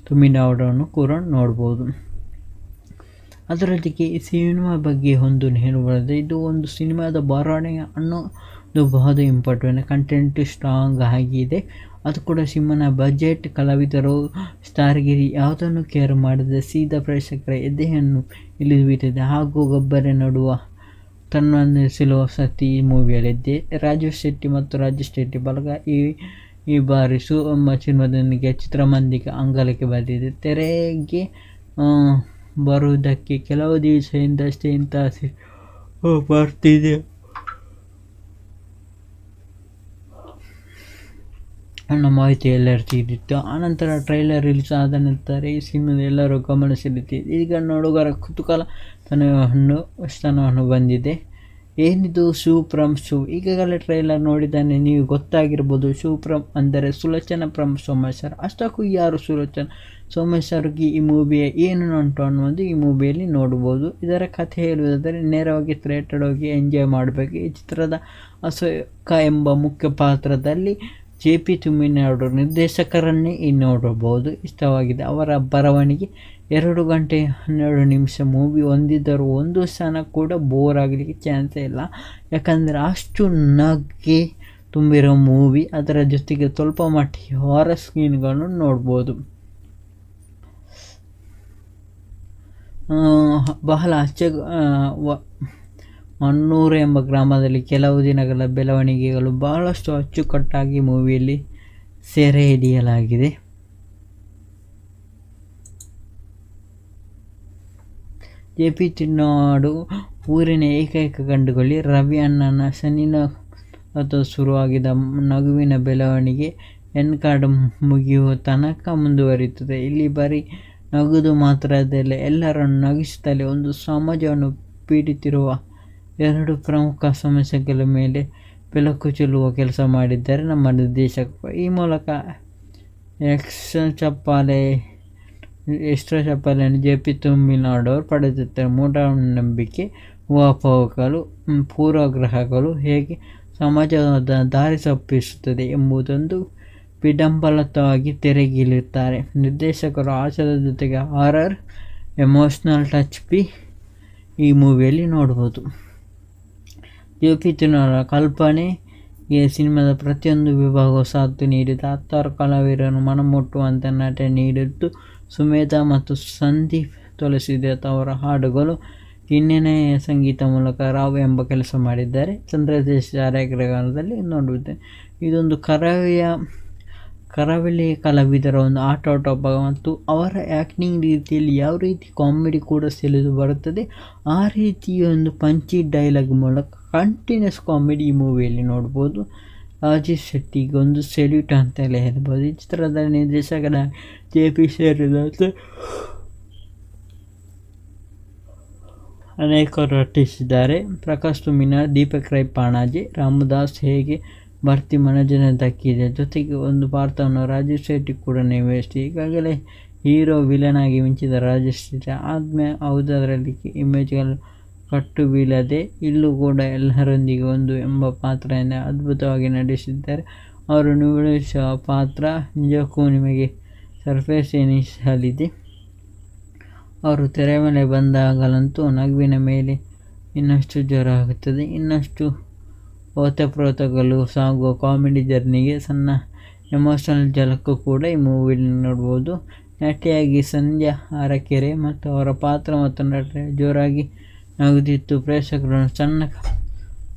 ತುಮಿನಾಡನ್ನು ಕೂಡ ನೋಡ್ಬೋದು. ಅದರೊಂದಿಗೆ ಈ ಸಿನಿಮಾ ಬಗ್ಗೆ ಒಂದು ಹೇಳಬಾರದು. ಇದು ಒಂದು ಸಿನಿಮಾದ ಬರವಣೆ ಅನ್ನೋದು ಬಹಳ ಇಂಪಾರ್ಟೆಂಟ್. ಕಂಟೆಂಟ್ ಸ್ಟ್ರಾಂಗ್ ಆಗಿದೆ. ಅದು ಕೂಡ ಸಿನಿಮಾನ ಬಜೆಟ್, ಕಲಾವಿದರು, ಸ್ಟಾರ್ಗಿರಿ ಯಾವುದನ್ನು ಕೇರ್ ಮಾಡದೆ ಸೀದಾ ಪ್ರೇಕ್ಷಕರ ಎದೆಯನ್ನು ಇಳಿದುಬಿಟ್ಟಿದೆ. ಹಾಗೂ ಗೊಬ್ಬರ ನಡುವ ತನ್ನನ್ನು ಸಿಲುವ ಶಕ್ತಿ ಈ ಮೂವಿಯಲ್ಲಿದೆ. ರಾಜೇಶ್ ಶೆಟ್ಟಿ ಮತ್ತು ರಾಜೇಶ್ ಶೆಟ್ಟಿ ಬಳಗ ಈ ಬಾರಿ ಸಿನಿಮಾದೊಂದಿಗೆ ಚಿತ್ರಮಂದಿರ ಅಂಗಳಕ್ಕೆ ಬಂದಿದೆ. ತೆರೆಗೆ ಬರುವುದಕ್ಕೆ ಕೆಲವು ದಿವಸದಿಂದಷ್ಟೇ ಇಂಥ ಬರ್ತಿದೆ ಅನ್ನೋ ಮಾಹಿತಿ ಎಲ್ಲರೂ ತಿಳಿದಿತ್ತು. ಆನಂತರ ಟ್ರೈಲರ್ ರಿಲೀಸ್ ಆದ ನಂತರ ಈ ಸಿನಿಮಾದ ಎಲ್ಲರೂ ಗಮನ ಸೆಳೆದಿದೆ. ಈಗ ನೋಡುಗರ ಕುತೂಹಲ ಸ್ಥಾನವನ್ನು ಬಂದಿದೆ. ಏನಿದು ಶಿವಪ್ರಮ್ ಶೋ? ಈಗಾಗಲೇ ಟ್ರೈಲರ್ ನೋಡಿದ್ದಾನೆ, ನೀವು ಗೊತ್ತಾಗಿರ್ಬೋದು. ಶಿವಪ್ರಮ್ ಅಂದರೆ ಸುಲೋಚನ ಫ್ರಮ್ ಸೋಮೇಶ್ವರ. ಅಷ್ಟಕ್ಕೂ ಯಾರು ಸುಲೋಚನ? ಸೋಮೇಶ್ವರ್ಗೆ ಈ ಮೂವಿಯ ಏನು ಉಂಟು ಅನ್ನೋದು ಈ ಮೂವಿಯಲ್ಲಿ ನೋಡ್ಬೋದು. ಇದರ ಕಥೆ ಹೇಳುವುದಾದರೆ ನೇರವಾಗಿ ಥಿಯೇಟರ್ ಹೋಗಿ ಎಂಜಾಯ್ ಮಾಡಬೇಕು. ಈ ಚಿತ್ರದ ಅಶೋಕ ಎಂಬ ಮುಖ್ಯ ಪಾತ್ರದಲ್ಲಿ JP ತುಮಿನಾಡು ನಿರ್ದೇಶಕರನ್ನೇ ನೋಡಬಹುದು. ಇಷ್ಟವಾಗಿದೆ ಅವರ ಬರವಣಿಗೆ. 2 ಗಂಟೆ 12 ನಿಮಿಷ ಮೂವಿ ಹೊಂದಿದ್ದರೂ ಒಂದು ಕ್ಷಣ ಕೂಡ ಬೋರ್ ಆಗಲಿಕ್ಕೆ ಚಾನ್ಸೇ ಇಲ್ಲ. ಯಾಕಂದರೆ ಅಷ್ಟು ನಗೆ ತುಂಬಿರೋ ಮೂವಿ. ಅದರ ಜೊತೆಗೆ ಸ್ವಲ್ಪ ಮಟ್ಟಿಗೆ ಹಾರರ್ ಸೀನ್ಗಳನ್ನು ನೋಡ್ಬೋದು. ಬಹಳ ಮಣ್ಣೂರು ಎಂಬ ಗ್ರಾಮದಲ್ಲಿ ಕೆಲವು ದಿನಗಳ ಬೆಳವಣಿಗೆಗಳು ಬಹಳಷ್ಟು ಅಚ್ಚುಕಟ್ಟಾಗಿ ಮೂವಿಯಲ್ಲಿ ಸೆರೆ ಹಿಡಿಯಲಾಗಿದೆ. JP ತುಮಿನಾಡು ಊರಿನ ಏಕೈಕ ಗಂಡುಗಳಿ. ರವಿ ಅಣ್ಣನ ಶನಿನ ಶುರುವಾಗಿದ್ದ ನಗುವಿನ ಬೆಳವಣಿಗೆ ಎಂಡ್ ಕಾರ್ಡ್ ಮುಗಿಯುವ ತನಕ ಮುಂದುವರಿಯುತ್ತದೆ. ಇಲ್ಲಿ ಬರೀ ನಗುವುದು ಮಾತ್ರದಲ್ಲ, ಎಲ್ಲರನ್ನು ನಗಿಸುತ್ತಲೇ ಒಂದು ಸಮಾಜವನ್ನು ಪೀಡಿತಿರುವ 2 ಪ್ರಮುಖ ಸಮಸ್ಯೆಗಳ ಮೇಲೆ ಬೆಳಕು ಚೆಲ್ಲುವ ಕೆಲಸ ಮಾಡಿದ್ದಾರೆ ನಮ್ಮ ನಿರ್ದೇಶಕರು. ಈ ಮೂಲಕ ಎಕ್ಸ್ಟ್ರಾ ಚಪ್ಪಾಳೆಯನ್ನು JP ತುಮಿನಾಡು ಅವರು ಪಡೆದಿದ್ದಾರೆ. ಮೂಢನಂಬಿಕೆ, ಊಹಾಪೋಹಗಳು, ಪೂರ್ವಗ್ರಹಗಳು ಹೇಗೆ ಸಮಾಜದ ದಾರಿ ತಪ್ಪಿಸುತ್ತದೆ ಎಂಬುದೊಂದು ವಿಡಂಬನವಾಗಿ ತೆರೆಗಿಳಿಯುತ್ತಾರೆ ನಿರ್ದೇಶಕರು. ಹಾಸ್ಯದ ಜೊತೆಗೆ ಹಾರರ್, ಎಮೋಷ್ನಲ್ ಟಚ್ ಈ ಮೂವಿಯಲ್ಲಿ ನೋಡ್ಬೋದು. JP ತುಮಿನಾಡು ಕಲ್ಪನೆ ಈ ಸಿನಿಮಾದ ಪ್ರತಿಯೊಂದು ವಿಭಾಗವು ಸಾಥ್ ನೀಡಿದ 10 ಕಲಾವಿದರನ್ನು ಮನಮುಟ್ಟುವಂತೆ ನಟನೆ ನೀಡಿದ್ದು. ಸುಮೇಧಾ ಮತ್ತು ಸಂದೀಪ್ ತುಳಸಿದಾಸ್ ಅವರ ಹಾಡುಗಳು, ಹಿನ್ನೆಲೆಯ ಸಂಗೀತ ಮೂಲಕ ರಾವ್ ಎಂಬ ಕೆಲಸ ಮಾಡಿದ್ದಾರೆ. ಚಂದ್ರಶೇಖರ್ ಛಾಯಾಗ್ರಹಣದಲ್ಲಿ ನೋಡುತ್ತೆ. ಇದೊಂದು ಕರಾವಳಿ ಕಲಾವಿದರ ಒಂದು ಆಟೋಟ ಮತ್ತು ಅವರ ಆ್ಯಕ್ಟಿಂಗ್ ರೀತಿಯಲ್ಲಿ ಯಾವ ರೀತಿ ಕಾಮಿಡಿ ಕೂಡ ಸೆಳೆದು ಬರುತ್ತದೆ, ಆ ರೀತಿಯ ಒಂದು ಪಂಚಿ ಡೈಲಾಗ್ ಮೂಲಕ ಕಂಟಿನ್ಯೂಸ್ ಕಾಮಿಡಿ ಈ ಮೂವಿಯಲ್ಲಿ ನೋಡ್ಬೋದು. ರಾಜೇಶ್ ಶೆಟ್ಟಿಗೆ ಒಂದು ಸೆಲ್ಯೂಟ್ ಅಂತಲೇ ಹೇಳ್ಬೋದು. ಈ ಚಿತ್ರದ ನಿರ್ದೇಶಕರ JP ಸೇರಿದಂತೆ ಅನೇಕರು ನಟಿಸಿದ್ದಾರೆ. ಪ್ರಕಾಶ್ ತುಮಿನಾಡು, ದೀಪಕ್ ರೈ ಪಾಣಾಜೆ, ರಾಮದಾಸ್ ಹೇಗೆ ಭರ್ತಿ ಮನೋರಂಜನೆ ದಕ್ಕಿದೆ. ಜೊತೆಗೆ ಒಂದು ಪಾತ್ರವನ್ನು ರಾಜೇಶ್ ಶೆಟ್ಟಿ ಕೂಡ ನಿರ್ವಹಿಸಿದೆ. ಈಗಾಗಲೇ ಹೀರೋ ವಿಲನ್ ಆಗಿ ಮಿಂಚಿದ ರಾಜೇಶ್ ಶೆಟ್ಟಿ ಆದ್ಮೇಲೆ ಅದರಲ್ಲಿ ಇಮೇಜ್ಗಳು ಕಟ್ಟು ಬೀಳದೆ ಇಲ್ಲೂ ಕೂಡ ಎಲ್ಲರೊಂದಿಗೆ ಒಂದು ಎಂಬ ಪಾತ್ರದಿಂದ ಅದ್ಭುತವಾಗಿ ನಡೆಸಿದ್ದಾರೆ. ಅವರು ನಿರ್ವಹಿಸುವ ಪಾತ್ರ ನಿಜಕ್ಕೂ ನಿಮಗೆ ಸರ್ಪ್ರೈಸ್ ಎನಿಸಲಿದೆ. ಅವರು ತೆರೆ ಮೇಲೆ ಬಂದಾಗಲಂತೂ ನಗುವಿನ ಮೇಲೆ ಇನ್ನಷ್ಟು ಜೋರ ಆಗುತ್ತದೆ. ಇನ್ನಷ್ಟು ಓತಪ್ರೋತಗಳು ಸಾಗುವ ಕಾಮಿಡಿ ಜರ್ನಿಗೆ ಸಣ್ಣ ಎಮೋಷನಲ್ ಝಲಕ್ ಕೂಡ ಈ ಮೂವಿಯಲ್ಲಿ ನೋಡ್ಬೋದು. ನಟಿಯಾಗಿ ಸಂಧ್ಯಾ ಅರಕೆರೆ ಮತ್ತು ಅವರ ಪಾತ್ರ ಮತ್ತು ನಟನೆ ಜೋರಾಗಿ ನಗುತ್ತಿತ್ತು ಪ್ರೇಕ್ಷಕರನ್ನು ಸಣ್ಣ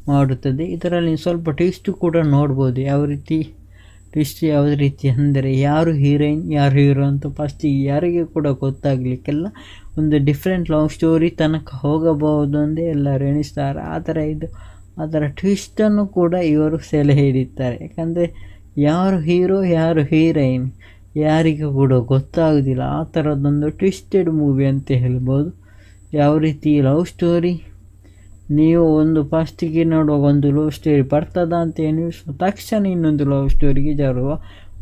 ಮಾಡುತ್ತದೆ. ಇದರಲ್ಲಿ ಸ್ವಲ್ಪ ಟ್ವಿಸ್ಟು ಕೂಡ ನೋಡ್ಬೋದು. ಯಾವ ರೀತಿ ಅಂದರೆ ಯಾರು ಹೀರೋಯಿನ್ ಯಾರು ಹೀರೋ ಅಂತ ಫಸ್ಟಿಗೆ ಯಾರಿಗೆ ಕೂಡ ಗೊತ್ತಾಗಲಿಕ್ಕೆಲ್ಲ ಒಂದು ಡಿಫ್ರೆಂಟ್ ಲವ್ ಸ್ಟೋರಿ ತನಕ ಹೋಗಬಹುದು ಅಂದೇ ಎಲ್ಲರೂ ಎಣಿಸ್ತಾರೆ. ಅದರ ಟ್ವಿಸ್ಟನ್ನು ಕೂಡ ಇವರು ಸೆಲೆ ಹಿಡಿತಾರೆ. ಯಾಕಂದರೆ ಯಾರು ಹೀರೋ ಯಾರು ಹೀರೋಯಿನ್ ಯಾರಿಗೂ ಕೂಡ ಗೊತ್ತಾಗೋದಿಲ್ಲ. ಆ ಥರದ್ದೊಂದು ಟ್ವಿಸ್ಟೆಡ್ ಮೂವಿ ಅಂತ ಹೇಳ್ಬೋದು. ಯಾವ ರೀತಿ ಲವ್ ಸ್ಟೋರಿ ನೀವು ಒಂದು ಫಸ್ಟಿಗೆ ನೋಡುವಾಗ ಒಂದು ಲವ್ ಸ್ಟೋರಿ ಬರ್ತದ ಅಂತ ಎಣಿಸುವ ತಕ್ಷಣ ಇನ್ನೊಂದು ಲವ್ ಸ್ಟೋರಿಗೆ ಜಾರುವ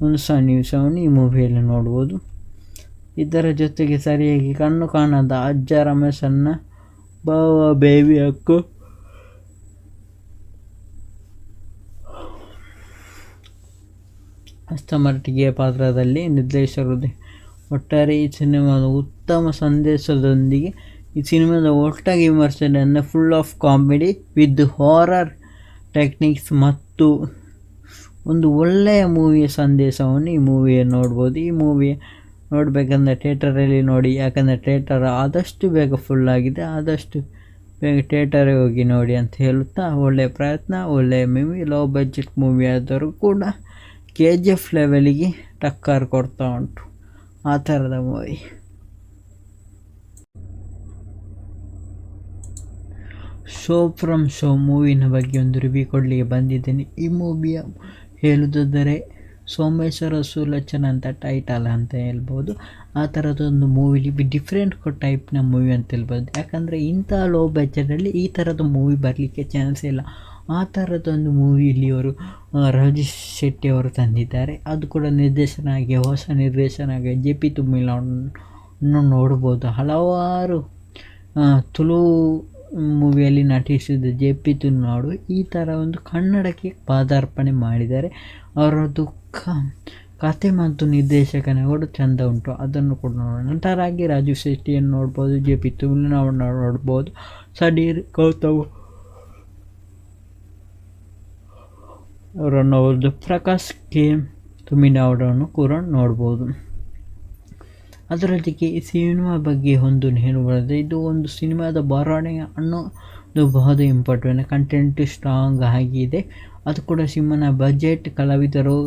ಒಂದು ಸನ್ನಿವೇಶವನ್ನು ಈ ಮೂವಿಯಲ್ಲಿ ನೋಡ್ಬೋದು. ಇದರ ಜೊತೆಗೆ ಸರಿಯಾಗಿ ಕಣ್ಣು ಕಾಣದ ಅಜ್ಜ ರಮೇಶನ್ನ ಬಾವ ಬೇಬಿ ಅಕ್ಕು ಅಷ್ಟಮಟ್ಟಿಗೆ ಪಾತ್ರದಲ್ಲಿ ನಿರ್ದೇಶಕರು. ಒಟ್ಟಾರೆ ಈ ಸಿನಿಮಾದ ಉತ್ತಮ ಸಂದೇಶದೊಂದಿಗೆ ಈ ಸಿನಿಮಾದ ಒಟ್ಟಾಗಿ ವಿಮರ್ಶೆಯನ್ನು full of comedy with horror techniques ಮತ್ತು ಒಂದು ಒಳ್ಳೆಯ ಮೂವಿಯ ಸಂದೇಶವನ್ನು ಈ ಮೂವಿಯನ್ನು ನೋಡ್ಬೋದು. ಈ ಮೂವಿ ನೋಡಬೇಕಂದ್ರೆ ಥಿಯೇಟರಲ್ಲಿ ನೋಡಿ. ಯಾಕಂದರೆ ಥಿಯೇಟರ್ ಆದಷ್ಟು ಬೇಗ ಫುಲ್ಲಾಗಿದೆ. ಆದಷ್ಟು ಬೇಗ ಥಿಯೇಟರಿಗೆ ಹೋಗಿ ನೋಡಿ ಅಂತ ಹೇಳುತ್ತಾ, ಒಳ್ಳೆಯ ಪ್ರಯತ್ನ, ಒಳ್ಳೆಯ ಮೂವಿ, ಲೋ ಬಜೆಟ್ ಮೂವಿ ಆದರೂ ಕೂಡ KGF ಲೆವೆಲಿಗೆ ಟಕ್ಕರ್ ಕೊಡ್ತಾ ಉಂಟು ಆ ಥರದ ಮೂವಿ. ಶೋ ಫ್ರಮ್ ಶೋ ಮೂವಿನ ಬಗ್ಗೆ ಒಂದು ರಿವ್ಯೂ ಕೊಡಲಿಕ್ಕೆ ಬಂದಿದ್ದೇನೆ. ಈ ಮೂವಿಯ ಹೇಳುವುದಾದರೆ ಸೋಮೇಶ್ವರ ಸುಲೋಚನ ಅಂತ ಟೈಟಲ್ ಅಂತ ಹೇಳ್ಬೋದು. ಆ ಥರದೊಂದು ಮೂವಿಲಿ ಡಿಫ್ರೆಂಟ್ ಟೈಪ್ನ ಮೂವಿ ಅಂತ ಹೇಳ್ಬೋದು. ಯಾಕಂದರೆ ಇಂಥ ಲೋ ಬಜೆಟಲ್ಲಿ ಈ ಥರದ ಮೂವಿ ಬರಲಿಕ್ಕೆ ಚಾನ್ಸ್ ಇಲ್ಲ. ಆ ಥರದೊಂದು ಮೂವಿಲಿ ಅವರು ರಾಜೇಶ್ ಶೆಟ್ಟಿ ಅವರು ತಂದಿದ್ದಾರೆ. ಅದು ಕೂಡ ಹೊಸ ನಿರ್ದೇಶನಾಗಿ JP ತುಮಿನಾಡು ನೋಡ್ಬೋದು. ಹಲವಾರು ತುಳು ಮೂವಿಯಲ್ಲಿ ನಟಿಸಿದ JP ತುಮಿನಾಡು ಈ ಥರ ಒಂದು ಕನ್ನಡಕ್ಕೆ ಪಾದಾರ್ಪಣೆ ಮಾಡಿದ್ದಾರೆ. ಅವರದ್ದು ಕತೆ ಮತ್ತು ನಿರ್ದೇಶಕನ ಕೂಡ ಚೆಂದ ಉಂಟು, ಅದನ್ನು ಕೂಡ ನೋಡೋಣ. ನಂತರಾಗಿ ರಾಜೀವ್ ಶೆಟ್ಟಿಯನ್ನು ನೋಡ್ಬೋದು, JP ತುಮಿಲನವರನ್ನು ನೋಡ್ಬೋದು, ಸಡೀರ್ ಗೌತಮ್ ಅವರನ್ನು ನೋಡ್ಬೋದು, ಪ್ರಕಾಶ್ ಕೆ ತುಮಿನವರನ್ನು ಕೂಡ ನೋಡ್ಬೋದು. ಅದರೊಂದಿಗೆ ಈ ಸಿನಿಮಾ ಬಗ್ಗೆ ಒಂದು ಹೇಳಬಾರದು, ಇದು ಒಂದು ಸಿನಿಮಾದ ಬರವಣೆ ಅನ್ನೋದು ಬಹಳ ಇಂಪಾರ್ಟೆಂಟ್. ಕಂಟೆಂಟ್ ಸ್ಟ್ರಾಂಗ್ ಆಗಿದೆ, ಅದು ಕೂಡ ಸಿನಿಮಾನ ಬಜೆಟ್, ಕಲಾವಿದರು,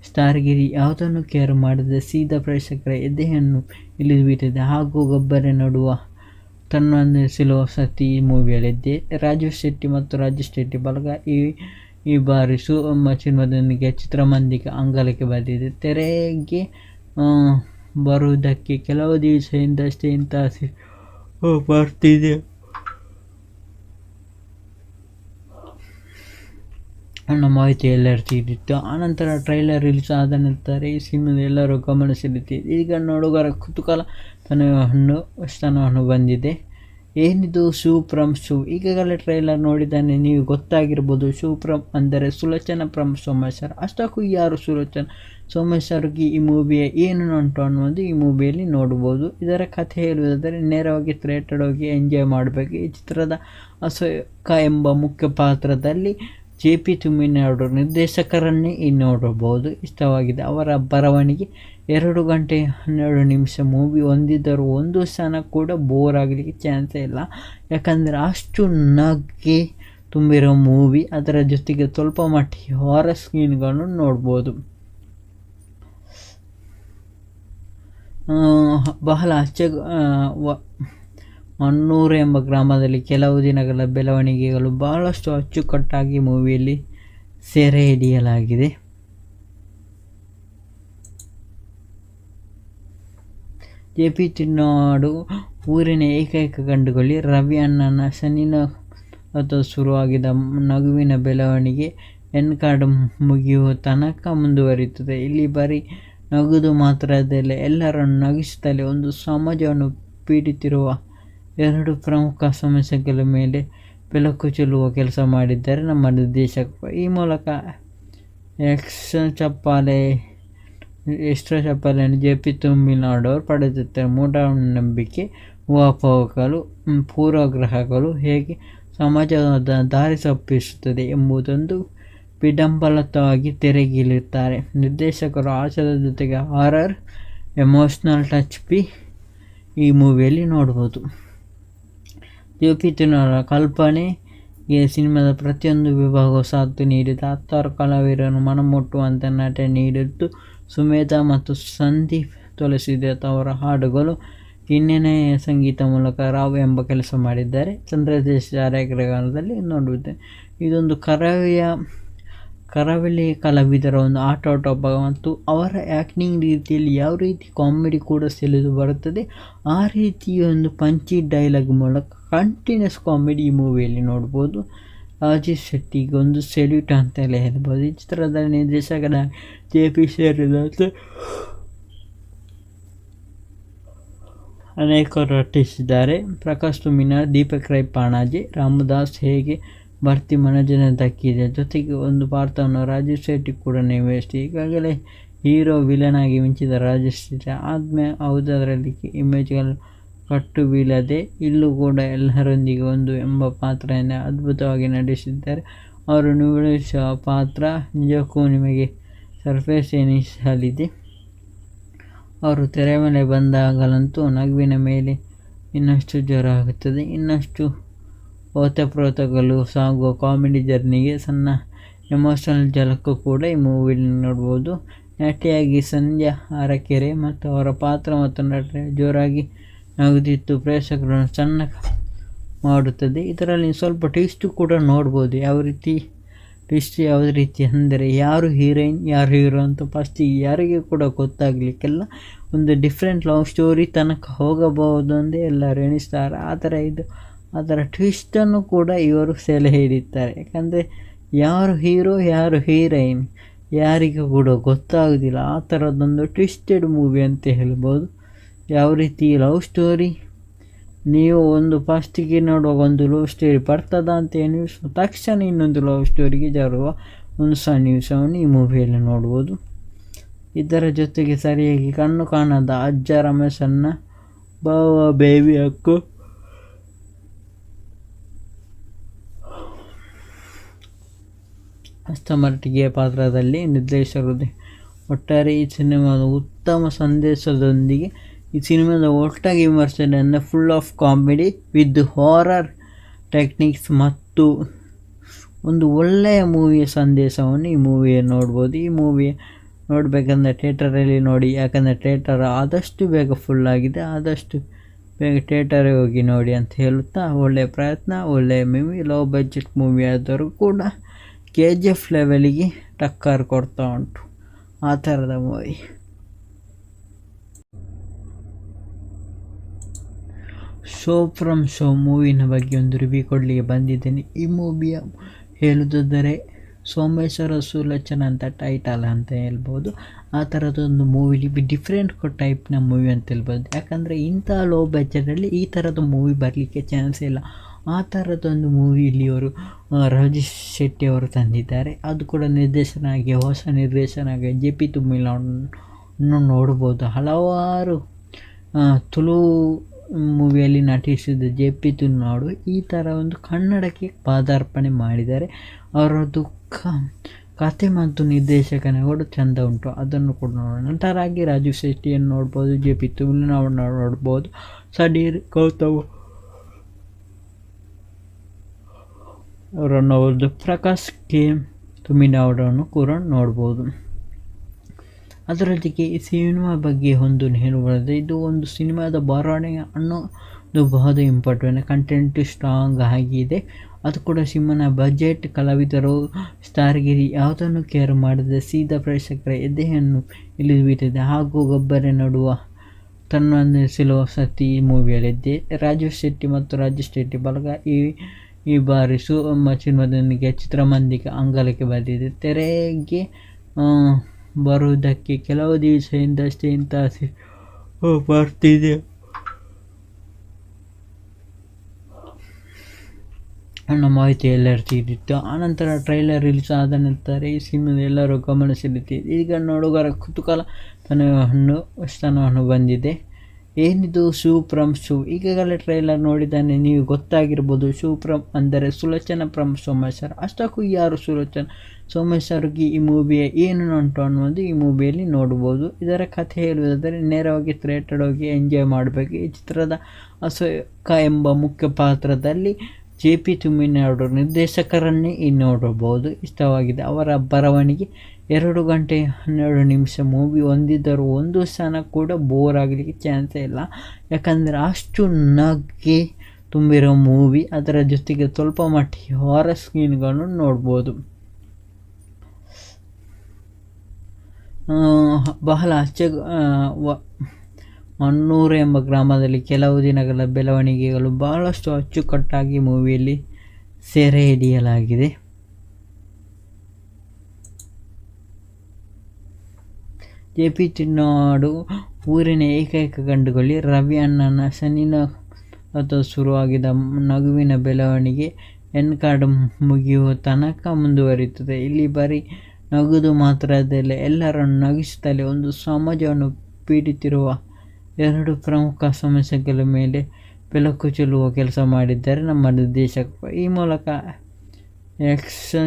ಸ್ಟಾರ್ಗಿರಿ ಯಾವುದನ್ನು ಕೇರ್ ಮಾಡದೆ ಸೀದಾ ಪ್ರೇಕ್ಷಕರ ಎದೆಯನ್ನು ಇಳಿದುಬಿಟ್ಟಿದೆ ಹಾಗೂ ಗೊಬ್ಬರ ನಡುವ ತನ್ನನ್ನು ಸಿಲುವ ಶಕ್ತಿ ಈ ಮೂವಿಯಲ್ಲಿದೆ. ರಾಜೀವ್ ಶೆಟ್ಟಿ ಮತ್ತು ರಾಜೇಶ್ ಶೆಟ್ಟಿ ಬಳಗ ಈ ಬಾರಿ ಸಿನಿಮಾದೊಂದಿಗೆ ಚಿತ್ರಮಂದಿರ ಅಂಗಳಕ್ಕೆ ಬಂದಿದೆ. ತೆರೆಗೆ ಬರುವುದಕ್ಕೆ ಕೆಲವು ದಿವಸದಿಂದಷ್ಟೇ ಇಂಥ ಬರ್ತಿದೆ ಅನ್ನೋ ಮಾಹಿತಿ ಎಲ್ಲರೂ ತಿಳಿದಿತ್ತು. ಆನಂತರ ಟ್ರೈಲರ್ ರಿಲೀಸ್ ಆದ ನಂತರ ಈ ಸಿನಿಮಾದ ಎಲ್ಲರೂ ಗಮನ ಸೆಳೆದಿದೆ. ಈಗ ನೋಡುಗರ ಕುತೂಹಲ ಸ್ಥಾನವನ್ನು ಬಂದಿದೆ. ಏನಿದು ಶಿವಪ್ರಮ್ ಶೋ? ಈಗಾಗಲೇ ಟ್ರೈಲರ್ ನೋಡಿದ್ದಾನೆ, ನೀವು ಗೊತ್ತಾಗಿರ್ಬೋದು. ಶಿವಪ್ರಮ್ ಅಂದರೆ ಸುಲೋಚನಾ ಪ್ರಮ್ ಸೋಮೇಶ್ವರ್. ಅಷ್ಟಕ್ಕೂ ಯಾರು ಸುಲೋಚನಾ ಸೋಮೇಶ್ವರ್ಗೆ ಈ ಮೂವಿಯ ಏನು ಉಂಟು ಅನ್ನೋದು ಈ ಮೂವಿಯಲ್ಲಿ ನೋಡ್ಬೋದು. ಇದರ ಕಥೆ ಹೇಳುವುದಾದರೆ ನೇರವಾಗಿ ಥಿಯೇಟರ್ ಹೋಗಿ ಎಂಜಾಯ್ ಮಾಡಬೇಕು. ಈ ಚಿತ್ರದ ಅಶೋಕ ಎಂಬ ಮುಖ್ಯ ಪಾತ್ರದಲ್ಲಿ JP ತುಮಿನವರು ನಿರ್ದೇಶಕರನ್ನೇ ನೋಡಬಹುದು. ಇಷ್ಟವಾಗಿದೆ ಅವರ ಬರವಣಿಗೆ. 2 ಗಂಟೆ 12 ನಿಮಿಷ ಮೂವಿ ಹೊಂದಿದ್ದರೂ ಒಂದು ಕ್ಷಣ ಕೂಡ ಬೋರ್ ಆಗಲಿಕ್ಕೆ ಚಾನ್ಸೇ ಇಲ್ಲ, ಯಾಕಂದರೆ ಅಷ್ಟು ನಗೆ ತುಂಬಿರೋ ಮೂವಿ. ಅದರ ಜೊತೆಗೆ ಸ್ವಲ್ಪ ಮಟ್ಟಿಗೆ ಹಾರರ್ ಸೀನ್ಗಳನ್ನು ನೋಡ್ಬೋದು. ಬಹಳ ಮಣ್ಣೂರು ಎಂಬ ಗ್ರಾಮದಲ್ಲಿ ಕೆಲವು ದಿನಗಳ ಬೆಳವಣಿಗೆಗಳು ಬಹಳಷ್ಟು ಅಚ್ಚುಕಟ್ಟಾಗಿ ಮೂವಿಯಲ್ಲಿ ಸೆರೆ ಹಿಡಿಯಲಾಗಿದೆ. JP ತುಮಿನವರು ಊರಿನ ಏಕೈಕ ಗಂಡುಗಳಿ ರವಿ ಅಣ್ಣನ ಶನಿನ ಶುರುವಾಗಿದ್ದ ನಗುವಿನ ಬೆಳವಣಿಗೆ ಎಂಡ್ ಕಾರ್ಡ್ ಮುಗಿಯುವ ತನಕ ಮುಂದುವರಿಯುತ್ತದೆ. ಇಲ್ಲಿ ಬರೀ ನಗುದು ಮಾತ್ರದಲ್ಲ, ಎಲ್ಲರನ್ನು ನಗಿಸುತ್ತಲೇ ಒಂದು ಸಮಾಜವನ್ನು ಪೀಡಿತಿರುವ 2 ಪ್ರಮುಖ ಸಮಸ್ಯೆಗಳ ಮೇಲೆ ಬೆಳಕು ಚೆಲ್ಲುವ ಕೆಲಸ ಮಾಡಿದ್ದಾರೆ ನಮ್ಮ ನಿರ್ದೇಶಕರು. ಈ ಮೂಲಕ ಎಕ್ಸ್ಟ್ರಾ ಚಪ್ಪಾಳೆಯನ್ನು JP ತುಮಿನವರು ಪಡೆದಿದ್ದಾರೆ. ಮೂಢನಂಬಿಕೆ, ಊಹಾಪೋಹಗಳು, ಪೂರ್ವಗ್ರಹಗಳು ಹೇಗೆ ಸಮಾಜದ ದಾರಿ ತಪ್ಪಿಸುತ್ತದೆ ಎಂಬುದೊಂದು ವಿಡಂಬನವಾಗಿ ತೆರೆಗಿಳಿಯುತ್ತಾರೆ ನಿರ್ದೇಶಕರು. ಹಾಸ್ಯದ ಜೊತೆಗೆ ಹಾರರ್, ಎಮೋಷ್ನಲ್ ಟಚ್ ಈ ಮೂವಿಯಲ್ಲಿ ನೋಡ್ಬೋದು. JP ತುಮಿನವರ ಕಲ್ಪನೆ ಈ ಸಿನಿಮಾದ ಪ್ರತಿಯೊಂದು ವಿಭಾಗವು ಸಾಥ್ ನೀಡಿದ 10 ಕಲಾವಿದರನ್ನು ಮನಮುಟ್ಟುವಂತೆ ನಟನೆ ನೀಡಿದ್ದು. ಸುಮೇಧಾ ಮತ್ತು ಸಂದೀಪ್ ತುಳಸಿದಾಸ್ ಅವರ ಹಾಡುಗಳು, ಹಿನ್ನೆಲೆಯ ಸಂಗೀತ ಮೂಲಕ ರಾವ್ ಎಂಬ ಕೆಲಸ ಮಾಡಿದ್ದಾರೆ. ಚಂದ್ರದೇಶ್ ಛಾಯಾಗ್ರಹಣದಲ್ಲಿ ನೋಡುವುದು. ಇದೊಂದು ಕರಾವಳಿ ಕಲಾವಿದರ ಒಂದು ಆಟೋಟ ಮತ್ತು ಅವರ ಆ್ಯಕ್ಟಿಂಗ್ ರೀತಿಯಲ್ಲಿ ಯಾವ ರೀತಿ ಕಾಮಿಡಿ ಕೂಡ ಸೆಳೆದು ಬರುತ್ತದೆ, ಆ ರೀತಿಯ ಒಂದು ಪಂಚಿ ಡೈಲಾಗ್ ಮೂಲಕ ಕಂಟಿನ್ಯೂಸ್ ಕಾಮಿಡಿ ಈ ಮೂವಿಯಲ್ಲಿ ನೋಡ್ಬೋದು. ರಾಜೇಶ್ ಶೆಟ್ಟಿಗೆ ಒಂದು ಸೆಲ್ಯೂಟ್ ಅಂತಲೇ ಹೇಳ್ಬೋದು. ಈ ಚಿತ್ರದ ನಿರ್ದೇಶಕರ JP ಸೇರಿದಂತೆ ಅನೇಕರು ನಟಿಸಿದ್ದಾರೆ. ಪ್ರಕಾಶ್ ತುಮಿನವರು, ದೀಪಕ್ ರೈ ಪಾಣಾಜೆ, ರಾಮದಾಸ್ ಹೇಗೆ ಭರ್ತಿ ಮನೋರಂಜನೆ ದಕ್ಕಿದೆ. ಜೊತೆಗೆ ಒಂದು ಪಾತ್ರವನ್ನು ರಾಜೇಶ್ ಶೆಟ್ಟಿ ಕೂಡ ನಿರ್ವಹಿಸಿದೆ. ಈಗಾಗಲೇ ಹೀರೋ ವಿಲನ್ ಆಗಿ ಮಿಂಚಿದ ರಾಜೇಶ್ ಶೆಟ್ಟಿ ಆದ್ಮೇಲೆ ಯಾವುದರಲ್ಲಿ ಇಮೇಜ್ಗಳು ಕಟ್ಟು ಬೀಳದೆ ಇಲ್ಲೂ ಕೂಡ ಎಲ್ಲರೊಂದಿಗೆ ಒಂದು ಎಂಬ ಪಾತ್ರವನ್ನು ಅದ್ಭುತವಾಗಿ ನಡೆಸಿದ್ದಾರೆ. ಅವರು ನಿರ್ವಹಿಸುವ ಪಾತ್ರ ನಿಜಕ್ಕೂ ನಿಮಗೆ ಸರ್ಪ್ರೈಸ್ ಎನಿಸಲಿದೆ. ಅವರು ತೆರೆ ಮೇಲೆ ಬಂದಾಗಲಂತೂ ನಗುವಿನ ಮೇಲೆ ಇನ್ನಷ್ಟು ಜ್ವರ ಆಗುತ್ತದೆ. ಇನ್ನಷ್ಟು ಓತಪ್ರೋತಗಳು ಸಾಗುವ ಕಾಮಿಡಿ ಜರ್ನಿಗೆ ಸಣ್ಣ ಎಮೋಷನಲ್ ಝಲಕ್ ಕೂಡ ಈ ಮೂವಿಯಲ್ಲಿ ನೋಡ್ಬೋದು. ನಟಿಯಾಗಿ ಸಂಧ್ಯಾ ಅರಕೆರೆ ಮತ್ತು ಅವರ ಪಾತ್ರ ಮತ್ತು ನಟನೆ ಜೋರಾಗಿ ನಗುತ್ತಿತ್ತು ಪ್ರೇಕ್ಷಕರನ್ನು ಚೆನ್ನಾಗಿ ಮಾಡುತ್ತದೆ. ಇದರಲ್ಲಿ ಸ್ವಲ್ಪ ಟ್ವಿಸ್ಟು ಕೂಡ ನೋಡ್ಬೋದು. ಯಾವ ರೀತಿ ಅಂದರೆ ಯಾರು ಹೀರೋಯಿನ್ ಯಾರು ಹೀರೋ ಅಂತ ಫಸ್ಟಿಗೆ ಯಾರಿಗೆ ಕೂಡ ಗೊತ್ತಾಗಲಿಕ್ಕೆಲ್ಲ ಒಂದು ಡಿಫ್ರೆಂಟ್ ಲವ್ ಸ್ಟೋರಿ ತನಕ ಹೋಗಬಹುದು ಅಂತ ಎಲ್ಲರೂ ಎಣಿಸ್ತಾರೆ. ಅದರ ಟ್ವಿಸ್ಟನ್ನು ಕೂಡ ಇವರು ಸೆಲೆ ಹಿಡಿತಾರೆ. ಯಾಕಂದರೆ ಯಾರು ಹೀರೋ ಯಾರು ಹೀರೋಯಿನ್ ಯಾರಿಗೂ ಕೂಡ ಗೊತ್ತಾಗೋದಿಲ್ಲ. ಆ ಥರದ್ದೊಂದು ಟ್ವಿಸ್ಟೆಡ್ ಮೂವಿ ಅಂತ ಹೇಳ್ಬೋದು. ಯಾವ ರೀತಿ ಲವ್ ಸ್ಟೋರಿ ನೀವು ಒಂದು ಫಸ್ಟಿಗೆ ನೋಡುವಾಗ ಒಂದು ಲವ್ ಸ್ಟೋರಿ ಬರ್ತದ ಅಂತ ತಕ್ಷಣ ಇನ್ನೊಂದು ಲವ್ ಸ್ಟೋರಿಗೆ ಜಾರುವ ಒಂದು ಸನ್ನಿವೇಶವನ್ನು ಈ ಮೂವಿಯಲ್ಲಿ ನೋಡ್ಬೋದು. ಇದರ ಜೊತೆಗೆ ಸರಿಯಾಗಿ ಕಣ್ಣು ಕಾಣದ ಅಜ್ಜ ರಮೇಶನ್ನ ಬಾವ ಬೇಬಿ ಅಕ್ಕು ಹಸ್ತಮಟ್ಟಿಗೆ ಪಾತ್ರದಲ್ಲಿ ನಿರ್ದೇಶಕರು. ಒಟ್ಟಾರೆ ಈ ಸಿನಿಮಾದ ಉತ್ತಮ ಸಂದೇಶದೊಂದಿಗೆ ಈ ಸಿನಿಮಾದ ಒಟ್ಟಾಗಿ ವಿಮರ್ಶೆಯನ್ನು full of comedy with horror techniques ಮತ್ತು ಒಂದು ಒಳ್ಳೆಯ ಮೂವಿಯ ಸಂದೇಶವನ್ನು ಈ ಮೂವಿಯನ್ನು ನೋಡ್ಬೋದು. ಈ ಮೂವಿ ನೋಡಬೇಕಂದ್ರೆ ಥಿಯೇಟರಲ್ಲಿ ನೋಡಿ, ಯಾಕಂದರೆ ಥಿಯೇಟರ್ ಆದಷ್ಟು ಬೇಗ ಫುಲ್ಲಾಗಿದೆ. ಆದಷ್ಟು ಬೇಗ ಥಿಯೇಟರಿಗೆ ಹೋಗಿ ನೋಡಿ ಅಂತ ಹೇಳುತ್ತಾ, ಒಳ್ಳೆಯ ಪ್ರಯತ್ನ, ಒಳ್ಳೆಯ ಮೂವಿ, ಲೋ ಬಜೆಟ್ ಮೂವಿ ಆದರೂ ಕೂಡ KGF ಲೆವೆಲಿಗೆ ಟಕ್ಕರ್ ಕೊಡ್ತಾ ಉಂಟು ಆ ಥರದ ಮೂವಿ. ಶೋ ಫ್ರಮ್ ಶೋ ಮೂವಿನ ಬಗ್ಗೆ ಒಂದು ರಿವ್ಯೂ ಕೊಡಲಿಕ್ಕೆ ಬಂದಿದ್ದೇನೆ. ಈ ಮೂವಿಯ ಹೇಳುವುದಾದರೆ ಸೋಮೇಶ್ವರ ಸುಲೋಚನ ಅಂತ ಟೈಟಲ್ ಅಂತ ಹೇಳ್ಬೋದು. ಆ ಥರದೊಂದು ಮೂವಿ ಡಿಫ್ರೆಂಟ್ ಟೈಪ್ನ ಮೂವಿ ಅಂತ ಹೇಳ್ಬೋದು. ಯಾಕಂದರೆ ಇಂಥ ಲೋ ಬಜೆಟಲ್ಲಿ ಈ ಥರದ ಮೂವಿ ಬರಲಿಕ್ಕೆ ಚಾನ್ಸ್ ಇಲ್ಲ. ಆ ಥರದೊಂದು ಮೂವಿ ಇಲ್ಲಿಯವರು ರಾಜೇಶ್ ಶೆಟ್ಟಿ ಅವರು ತಂದಿದ್ದಾರೆ. ಅದು ಕೂಡ ಹೊಸ ನಿರ್ದೇಶನಾಗಿ JP ತುಮ್ಮಿಲನ್ನು ನೋಡ್ಬೋದು. ಹಲವಾರು ತುಳು ಮೂವಿಯಲ್ಲಿ ನಟಿಸಿದ JP ತುಮ್ಮಿಲರು ಈ ಥರ ಒಂದು ಕನ್ನಡಕ್ಕೆ ಪಾದಾರ್ಪಣೆ ಮಾಡಿದ್ದಾರೆ. ಅವರದ್ದು ಕತೆ ಮತ್ತು ನಿರ್ದೇಶಕನ ಕೂಡ ಚೆಂದ ಉಂಟು, ಅದನ್ನು ಕೂಡ ನೋಡೋಣ. ನಂತರಾಗಿ ರಾಜೇಶ್ ಶೆಟ್ಟಿಯನ್ನು ನೋಡ್ಬೋದು, JP ತುಮ್ಮಿಲವನ್ನು ನೋಡ್ಬೋದು, ಸಡೀರ್ ಗೌತಮ್ ಅವರನ್ನು ನೋಡ್ಬೋದು, ಪ್ರಕಾಶ್ K ತುಮ್ಮಿನವರನ್ನು ಕೂಡ ನೋಡ್ಬೋದು. ಅದರೊಂದಿಗೆ ಈ ಸಿನಿಮಾ ಬಗ್ಗೆ ಒಂದು ಹೇಳಬಾರದು. ಇದು ಒಂದು ಸಿನಿಮಾದ ಬರವಣಿಗೆ ಅನ್ನೋದು ಬಹಳ ಇಂಪಾರ್ಟೆಂಟ್. ಕಂಟೆಂಟ್ ಸ್ಟ್ರಾಂಗ್ ಆಗಿದೆ. ಅದು ಕೂಡ ಸಿನಿಮಾನ ಬಜೆಟ್, ಕಲಾವಿದರು, ಸ್ಟಾರ್ಗಿರಿ ಯಾವುದನ್ನು ಕೇರ್ ಮಾಡದೆ ಸೀದಾ ಪ್ರೇಕ್ಷಕರ ಎದೆಯನ್ನು ಇಳಿದುಬಿಟ್ಟಿದೆ ಹಾಗೂ ಗೊಬ್ಬರ ನಡುವ ತನ್ನನ್ನು ಸಿಲುವ ಶಕ್ತಿ ಈ ಮೂವಿಯಲ್ಲಿದೆ. ರಾಜೇಶ್ ಶೆಟ್ಟಿ ಮತ್ತು ರಾಜೇಶ್ ಶೆಟ್ಟಿ ಬಳಗ ಈ ಬಾರಿ ಸಿನಿಮಾದೊಂದಿಗೆ ಚಿತ್ರಮಂದಿರ ಅಂಗಳಕ್ಕೆ ಬಂದಿದೆ. ತೆರೆಗೆ ಬರುವುದಕ್ಕೆ ಕೆಲವು ದಿವಸದಿಂದಷ್ಟೇ ಇಂಥ ಬರ್ತಿದೆ ಅನ್ನೋ ಮಾಹಿತಿ ಎಲ್ಲರೂ ತಿಳಿದಿತ್ತು. ಆನಂತರ ಟ್ರೈಲರ್ ರಿಲೀಸ್ ಆದ ನಂತರ ಈ ಸಿನಿಮಾದ ಎಲ್ಲರೂ ಗಮನ ಸೆಳೆದಿದೆ. ಈಗ ನೋಡುಗರ ಕುತೂಹಲ ಸ್ಥಾನವನ್ನು ಬಂದಿದೆ. ಏನಿದು ಶಿವಪ್ರಮ್ ಶೋ? ಈಗಾಗಲೇ ಟ್ರೈಲರ್ ನೋಡಿದ್ದಾನೆ, ನೀವು ಗೊತ್ತಾಗಿರ್ಬೋದು. ಶಿವಪ್ರಮ್ ಅಂದರೆ ಸುಲೋಚನ ಫ್ರಮ್ ಸೋಮೇಶ್ವರ. ಅಷ್ಟಕ್ಕೂ ಯಾರು ಸುಲೋಚನ? ಸೋಮೇಶ್ವರ್ಗೆ ಈ ಮೂವಿಯ ಏನು ಉಂಟು ಅನ್ನೋದು ಈ ಮೂವಿಯಲ್ಲಿ ನೋಡ್ಬೋದು. ಇದರ ಕಥೆ ಹೇಳುವುದಾದರೆ ನೇರವಾಗಿ ಥಿಯೇಟರ್ ಹೋಗಿ ಎಂಜಾಯ್ ಮಾಡಬೇಕು. ಈ ಚಿತ್ರದ ಅಶೋಕ ಎಂಬ ಮುಖ್ಯ ಪಾತ್ರದಲ್ಲಿ JP ತುಮ್ಮಿನವರು ನಿರ್ದೇಶಕರನ್ನೇ ನೋಡಬಹುದು. ಇಷ್ಟವಾಗಿದೆ ಅವರ ಬರವಣಿಗೆ. 2 ಗಂಟೆ 12 ನಿಮಿಷ ಮೂವಿ ಹೊಂದಿದ್ದರೂ ಒಂದು ಕ್ಷಣ ಕೂಡ ಬೋರ್ ಆಗಲಿಕ್ಕೆ ಚಾನ್ಸೇ ಇಲ್ಲ. ಯಾಕಂದರೆ ಅಷ್ಟು ನಗೆ ತುಂಬಿರೋ ಮೂವಿ. ಅದರ ಜೊತೆಗೆ ಸ್ವಲ್ಪ ಮಟ್ಟಿಗೆ ಹಾರರ್ ಸೀನ್ಗಳನ್ನು ನೋಡ್ಬೋದು. ಬಹಳ ಮಣ್ಣೂರು ಎಂಬ ಗ್ರಾಮದಲ್ಲಿ ಕೆಲವು ದಿನಗಳ ಬೆಳವಣಿಗೆಗಳು ಬಹಳಷ್ಟು ಅಚ್ಚುಕಟ್ಟಾಗಿ ಮೂವಿಯಲ್ಲಿ ಸೆರೆ ಹಿಡಿಯಲಾಗಿದೆ. JP ತುಮ್ಮಿನವರು ಊರಿನ ಏಕೈಕ ಗಂಡುಗಳಿ ರವಿ ಅಣ್ಣನ ಶನಿನ ಶುರುವಾಗಿದ್ದ ನಗುವಿನ ಬೆಳವಣಿಗೆ ಎನ್ಕಾರ್ಡ್ ಮುಗಿಯುವ ತನಕ ಮುಂದುವರಿಯುತ್ತದೆ. ಇಲ್ಲಿ ಬರೀ ನಗುದು ಮಾತ್ರದಲ್ಲ, ಎಲ್ಲರನ್ನು ನಗಿಸುತ್ತಲೇ ಒಂದು ಸಮಾಜವನ್ನು ಪೀಡಿತಿರುವ 2 ಪ್ರಮುಖ ಸಮಸ್ಯೆಗಳ ಮೇಲೆ ಬೆಳಕು ಚೆಲ್ಲುವ ಕೆಲಸ ಮಾಡಿದ್ದಾರೆ ನಮ್ಮ ನಿರ್ದೇಶಕರು. ಈ ಮೂಲಕ ಎಕ್ಸ್ಟ್ರಾ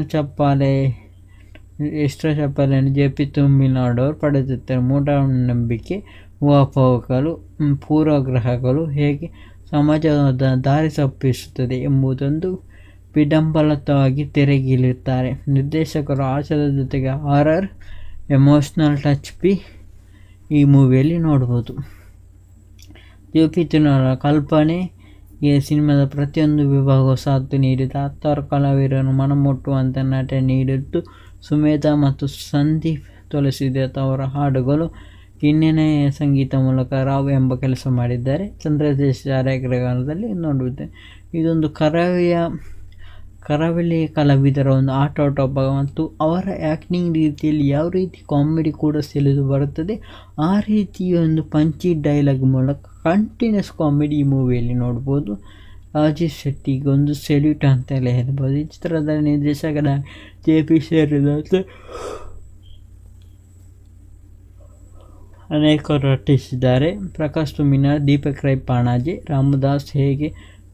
ಚಪ್ಪಾಳೆಯನ್ನು JP ತುಮ್ಮಿನವರು ಪಡೆದಿದ್ದಾರೆ. ಮೂಢನಂಬಿಕೆ, ಊಹಾಪೋಹಗಳು, ಪೂರ್ವಗ್ರಹಗಳು ಹೇಗೆ ಸಮಾಜದ ದಾರಿ ತಪ್ಪಿಸುತ್ತದೆ ಎಂಬುದೊಂದು ವಿಡಂಬನವಾಗಿ ತೆರೆಗಿಳಿಯುತ್ತಾರೆ ನಿರ್ದೇಶಕರು. ಹಾಸ್ಯದ ಜೊತೆಗೆ ಹಾರರ್, ಎಮೋಷ್ನಲ್ ಟಚ್ ಈ ಮೂವಿಯಲ್ಲಿ ನೋಡ್ಬೋದು. JP ತುಮ್ಮಿನವರ ಕಲ್ಪನೆ ಈ ಸಿನಿಮಾದ ಪ್ರತಿಯೊಂದು ವಿಭಾಗವು ಸಾಥ್ ನೀಡಿದ 10 ಕಲಾವಿದರನ್ನು ಮನಮುಟ್ಟುವಂಥ ನಟನೆ ನೀಡಿದ್ದು. ಸುಮೇಧಾ ಮತ್ತು ಸಂದೀಪ್ ತುಳಸಿದಾಸ್ ಅವರ ಹಾಡುಗಳು, ಹಿನ್ನೆಲೆಯ ಸಂಗೀತ ಮೂಲಕ ರಾವ್ ಎಂಬ ಕೆಲಸ ಮಾಡಿದ್ದಾರೆ. ಚಂದ್ರಶೇಖರ್ ಛಾಯಾಗ್ರಹಣದಲ್ಲಿ ನೋಡುತ್ತೇವೆ. ಇದೊಂದು ಕರಾವಳಿ ಕಲಾವಿದರ ಒಂದು ಆಟೋಟ ಮತ್ತು ಅವರ ಆ್ಯಕ್ಟಿಂಗ್ ರೀತಿಯಲ್ಲಿ ಯಾವ ರೀತಿ ಕಾಮಿಡಿ ಕೂಡ ಸೆಳೆದು ಬರುತ್ತದೆ, ಆ ರೀತಿಯೊಂದು ಪಂಚಿ ಡೈಲಾಗ್ ಮೂಲಕ ಕಂಟಿನ್ಯೂಸ್ ಕಾಮಿಡಿ ಈ ಮೂವಿಯಲ್ಲಿ ನೋಡ್ಬೋದು. ರಾಜೇಶ್ ಶೆಟ್ಟಿಗೆ ಒಂದು ಸೆಲ್ಯೂಟ್ ಅಂತೆಲ್ಲ ಹೇಳ್ಬೋದು. ಈ ಚಿತ್ರದ ನಿರ್ದೇಶಕರ JP ಸೇರಿದಂತೆ ಅನೇಕರು ನಟಿಸಿದ್ದಾರೆ. ಪ್ರಕಾಶ್ ತುಮಿನಾರ್, ದೀಪಕ್ ರೈ ಪಾಣಾಜೆ, ರಾಮದಾಸ್ ಹೇಗೆ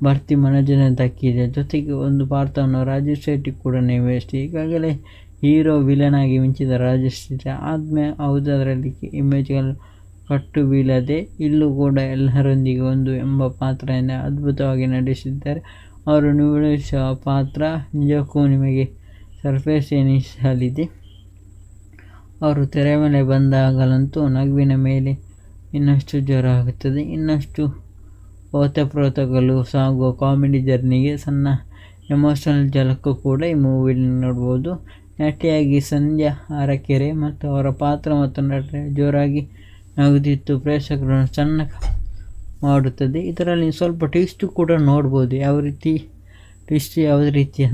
ಭರ್ತಿ ಮನೋರಂಜನೆ ದಕ್ಕಿದೆ. ಜೊತೆಗೆ ಒಂದು ಪಾತ್ರವನ್ನು ರಾಜೇಶ್ ಶೆಟ್ಟಿ ಕೂಡ ನಿರ್ವಹಿಸಿದೆ. ಈಗಾಗಲೇ ಹೀರೋ ವಿಲನ್ ಆಗಿ ಮಿಂಚಿದ ರಾಜೇಶ್ ಶೆಟ್ಟಿ ಆದ್ಮೇಲೆ ಯಾವುದರಲ್ಲಿ ಇಮೇಜ್ಗಳು ಕಟ್ಟು ಬೀಳದೆ ಇಲ್ಲೂ ಕೂಡ ಎಲ್ಲರೊಂದಿಗೆ ಒಂದು ಎಂಬ ಪಾತ್ರದಿಂದ ಅದ್ಭುತವಾಗಿ ನಟಿಸಿದ್ದಾರೆ. ಅವರು ನಿರ್ವಹಿಸುವ ಪಾತ್ರ ನಿಜಕ್ಕೂ ನಿಮಗೆ ಸರ್ಪ್ರೈಸ್ ಎನಿಸಲಿದೆ. ಅವರು ತೆರೆ ಮೇಲೆ ಬಂದಾಗಲಂತೂ ನಗುವಿನ ಮೇಲೆ ಇನ್ನಷ್ಟು ಜೋರ ಆಗುತ್ತದೆ. ಇನ್ನಷ್ಟು ಓತಪ್ರೋತಗಳು ಸಾಗುವ ಕಾಮಿಡಿ ಜರ್ನಿಗೆ ಸಣ್ಣ ಎಮೋಷನಲ್ ಝಲಕ್ಕು ಕೂಡ ಈ ಮೂವಿಯಲ್ಲಿ ನೋಡ್ಬೋದು. ನಟಿಯಾಗಿ ಸಂಧ್ಯಾ ಅರಕೆರೆ ಮತ್ತು ಅವರ ಪಾತ್ರ ಮತ್ತು ನಟನೆ ಜೋರಾಗಿ ನಗುತ್ತಿತ್ತು ಪ್ರೇಕ್ಷಕರನ್ನು ಸಣ್ಣ ಮಾಡುತ್ತದೆ. ಇದರಲ್ಲಿ ಸ್ವಲ್ಪ ಟ್ವಿಸ್ಟು ಕೂಡ ನೋಡ್ಬೋದು. ಯಾವ ರೀತಿ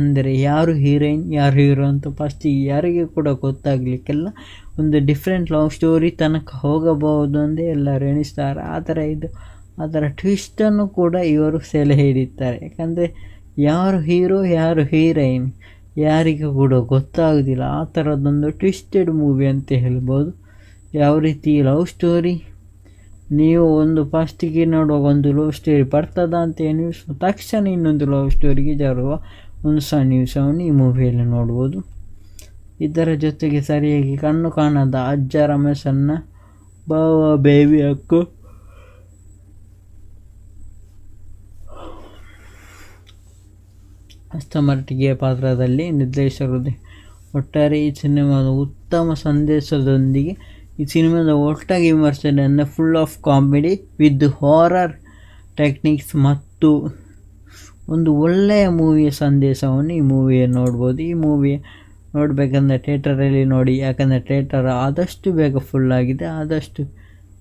ಅಂದರೆ ಯಾರು ಹೀರೋಯಿನ್ ಯಾರು ಹೀರೋ ಅಂತ ಫಸ್ಟಿಗೆ ಯಾರಿಗೆ ಕೂಡ ಗೊತ್ತಾಗಲಿಕ್ಕೆಲ್ಲ ಒಂದು ಡಿಫ್ರೆಂಟ್ ಲವ್ ಸ್ಟೋರಿ ತನಕ ಹೋಗಬಹುದು ಅಂದೇ ಎಲ್ಲರೂ ಎಣಿಸ್ತಾರೆ. ಆ ಥರ ಟ್ವಿಸ್ಟನ್ನು ಕೂಡ ಇವರು ಸೆಲೆ ಹಿಡಿತಾರೆ. ಯಾಕಂದರೆ ಯಾರು ಹೀರೋ ಯಾರು ಹೀರೋಯಿನ್ ಯಾರಿಗೂ ಕೂಡ ಗೊತ್ತಾಗೋದಿಲ್ಲ. ಆ ಥರದ್ದೊಂದು ಟ್ವಿಸ್ಟೆಡ್ ಮೂವಿ ಅಂತ ಹೇಳ್ಬೋದು. ಯಾವ ರೀತಿ ಲವ್ ಸ್ಟೋರಿ ನೀವು ಒಂದು ಫಸ್ಟಿಗೆ ನೋಡುವಾಗ ಒಂದು ಲವ್ ಸ್ಟೋರಿ ಬರ್ತದ ಅಂತ ಎನಿಸುವ ತಕ್ಷಣ ಇನ್ನೊಂದು ಲವ್ ಸ್ಟೋರಿಗೆ ಜಾರುವ ಒಂದು ಸನ್ನಿವೇಶವನ್ನು ಈ ಮೂವಿಯಲ್ಲಿ ನೋಡ್ಬೋದು. ಇದರ ಜೊತೆಗೆ ಸರಿಯಾಗಿ ಕಣ್ಣು ಕಾಣದ ಅಜ್ಜ ರಮೇಶನ್ನ ಬಾವ ಬೇಬಿ ಅಕ್ಕು ಹಸ್ತಮರಟಿಗೆ ಪಾತ್ರದಲ್ಲಿ ನಿರ್ದೇಶಕರು. ಒಟ್ಟಾರೆ ಈ ಸಿನಿಮಾದ ಉತ್ತಮ ಸಂದೇಶದೊಂದಿಗೆ ಈ ಸಿನಿಮಾದ ಒಟ್ಟಾಗಿ ವಿಮರ್ಶನೆ ಅಂದರೆ full of comedy with horror techniques ಮತ್ತು ಒಂದು ಒಳ್ಳೆಯ ಮೂವಿಯ ಸಂದೇಶವನ್ನು ಈ ಮೂವಿಯನ್ನು ನೋಡ್ಬೋದು. ಈ ಮೂವಿ ನೋಡಬೇಕಂದ್ರೆ ಥಿಯೇಟರಲ್ಲಿ ನೋಡಿ, ಯಾಕಂದರೆ ಥಿಯೇಟರ್ ಆದಷ್ಟು ಬೇಗ ಫುಲ್ಲಾಗಿದೆ. ಆದಷ್ಟು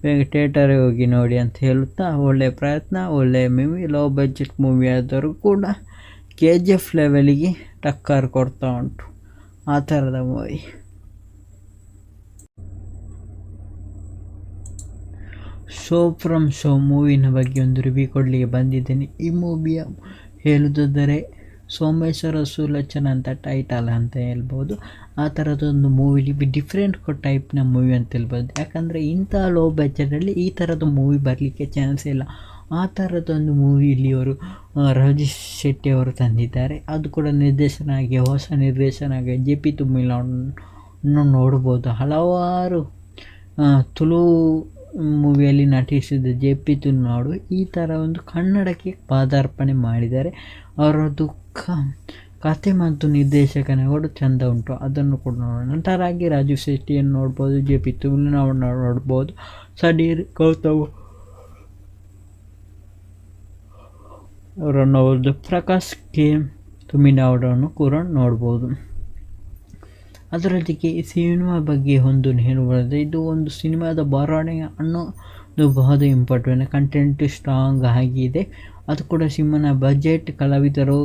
ಬೇಗ ಥಿಯೇಟರಿಗೆ ಹೋಗಿ ನೋಡಿ ಅಂತ ಹೇಳುತ್ತಾ, ಒಳ್ಳೆಯ ಪ್ರಯತ್ನ, ಒಳ್ಳೆಯ ಮೂವಿ, ಲೋ ಬಜೆಟ್ ಮೂವಿ ಆದರೂ ಕೂಡ KGF ಲೆವೆಲಿಗೆ ಟಕ್ಕರ್ ಕೊಡ್ತಾ ಉಂಟು ಆ ಥರದ ಮೂವಿ. ಶೋ ಫ್ರಮ್ ಶೋ ಮೂವಿನ ಬಗ್ಗೆ ಒಂದು ರಿವ್ಯೂ ಕೊಡಲಿಕ್ಕೆ ಬಂದಿದ್ದೇನೆ. ಈ ಮೂವಿಯ ಹೇಳುವುದಾದರೆ ಸೋಮೇಶ್ವರ ಸುಲೋಚನ ಅಂತ ಟೈಟಲ್ ಅಂತ ಹೇಳ್ಬೋದು. ಆ ಥರದೊಂದು ಮೂವಿಲಿ ಡಿಫ್ರೆಂಟ್ ಟೈಪ್ನ ಮೂವಿ ಅಂತ ಹೇಳ್ಬೋದು. ಯಾಕಂದರೆ ಇಂಥ ಲೋ ಬಜೆಟಲ್ಲಿ ಈ ಥರದ ಮೂವಿ ಬರಲಿಕ್ಕೆ ಚಾನ್ಸ್ ಇಲ್ಲ. ಆ ಥರದೊಂದು ಮೂವಿ ಇಲ್ಲಿ ಅವರು ರಾಜೇಶ್ ಶೆಟ್ಟಿ ಅವರು ತಂದಿದ್ದಾರೆ. ಅದು ಕೂಡ ಹೊಸ ನಿರ್ದೇಶನಾಗಿ JP ತುಮಿಲನ್ನು ನೋಡ್ಬೋದು. ಹಲವಾರು ತುಳು ಮೂವಿಯಲ್ಲಿ ನಟಿಸಿದ JP ತುಮಿನಾಡು ಈ ಥರ ಒಂದು ಕನ್ನಡಕ್ಕೆ ಪಾದಾರ್ಪಣೆ ಮಾಡಿದ್ದಾರೆ. ಅವರದ್ದು ಕತೆ ಮತ್ತು ನಿರ್ದೇಶಕನ ಕೂಡ ಚೆಂದ ಉಂಟು, ಅದನ್ನು ಕೂಡ ನೋಡೋಣ. ನಂತರಾಗಿ ರಾಜೇಶ್ ಶೆಟ್ಟಿಯನ್ನು ನೋಡ್ಬೋದು, JP ತುಮಿನಾಡನ್ನು ನೋಡ್ಬೋದು, ಸಡೀರ್ ಗೌತಮ್ ಅವರನ್ನು ನೋಡ್ಬೋದು, ಪ್ರಕಾಶ್ ತುಮಿನಾಡನ್ನು ಕೂಡ ನೋಡ್ಬೋದು. ಅದರೊಂದಿಗೆ ಈ ಸಿನಿಮಾ ಬಗ್ಗೆ ಒಂದು ಹೇಳಬಾರದು. ಇದು ಒಂದು ಸಿನಿಮಾದ ಬರವಣೆ ಅನ್ನೋದು ಬಹಳ ಇಂಪಾರ್ಟೆಂಟ್. ಕಂಟೆಂಟ್ ಸ್ಟ್ರಾಂಗ್ ಆಗಿದೆ. ಅದು ಕೂಡ ಸಿನಿಮಾನ ಬಜೆಟ್, ಕಲಾವಿದರು,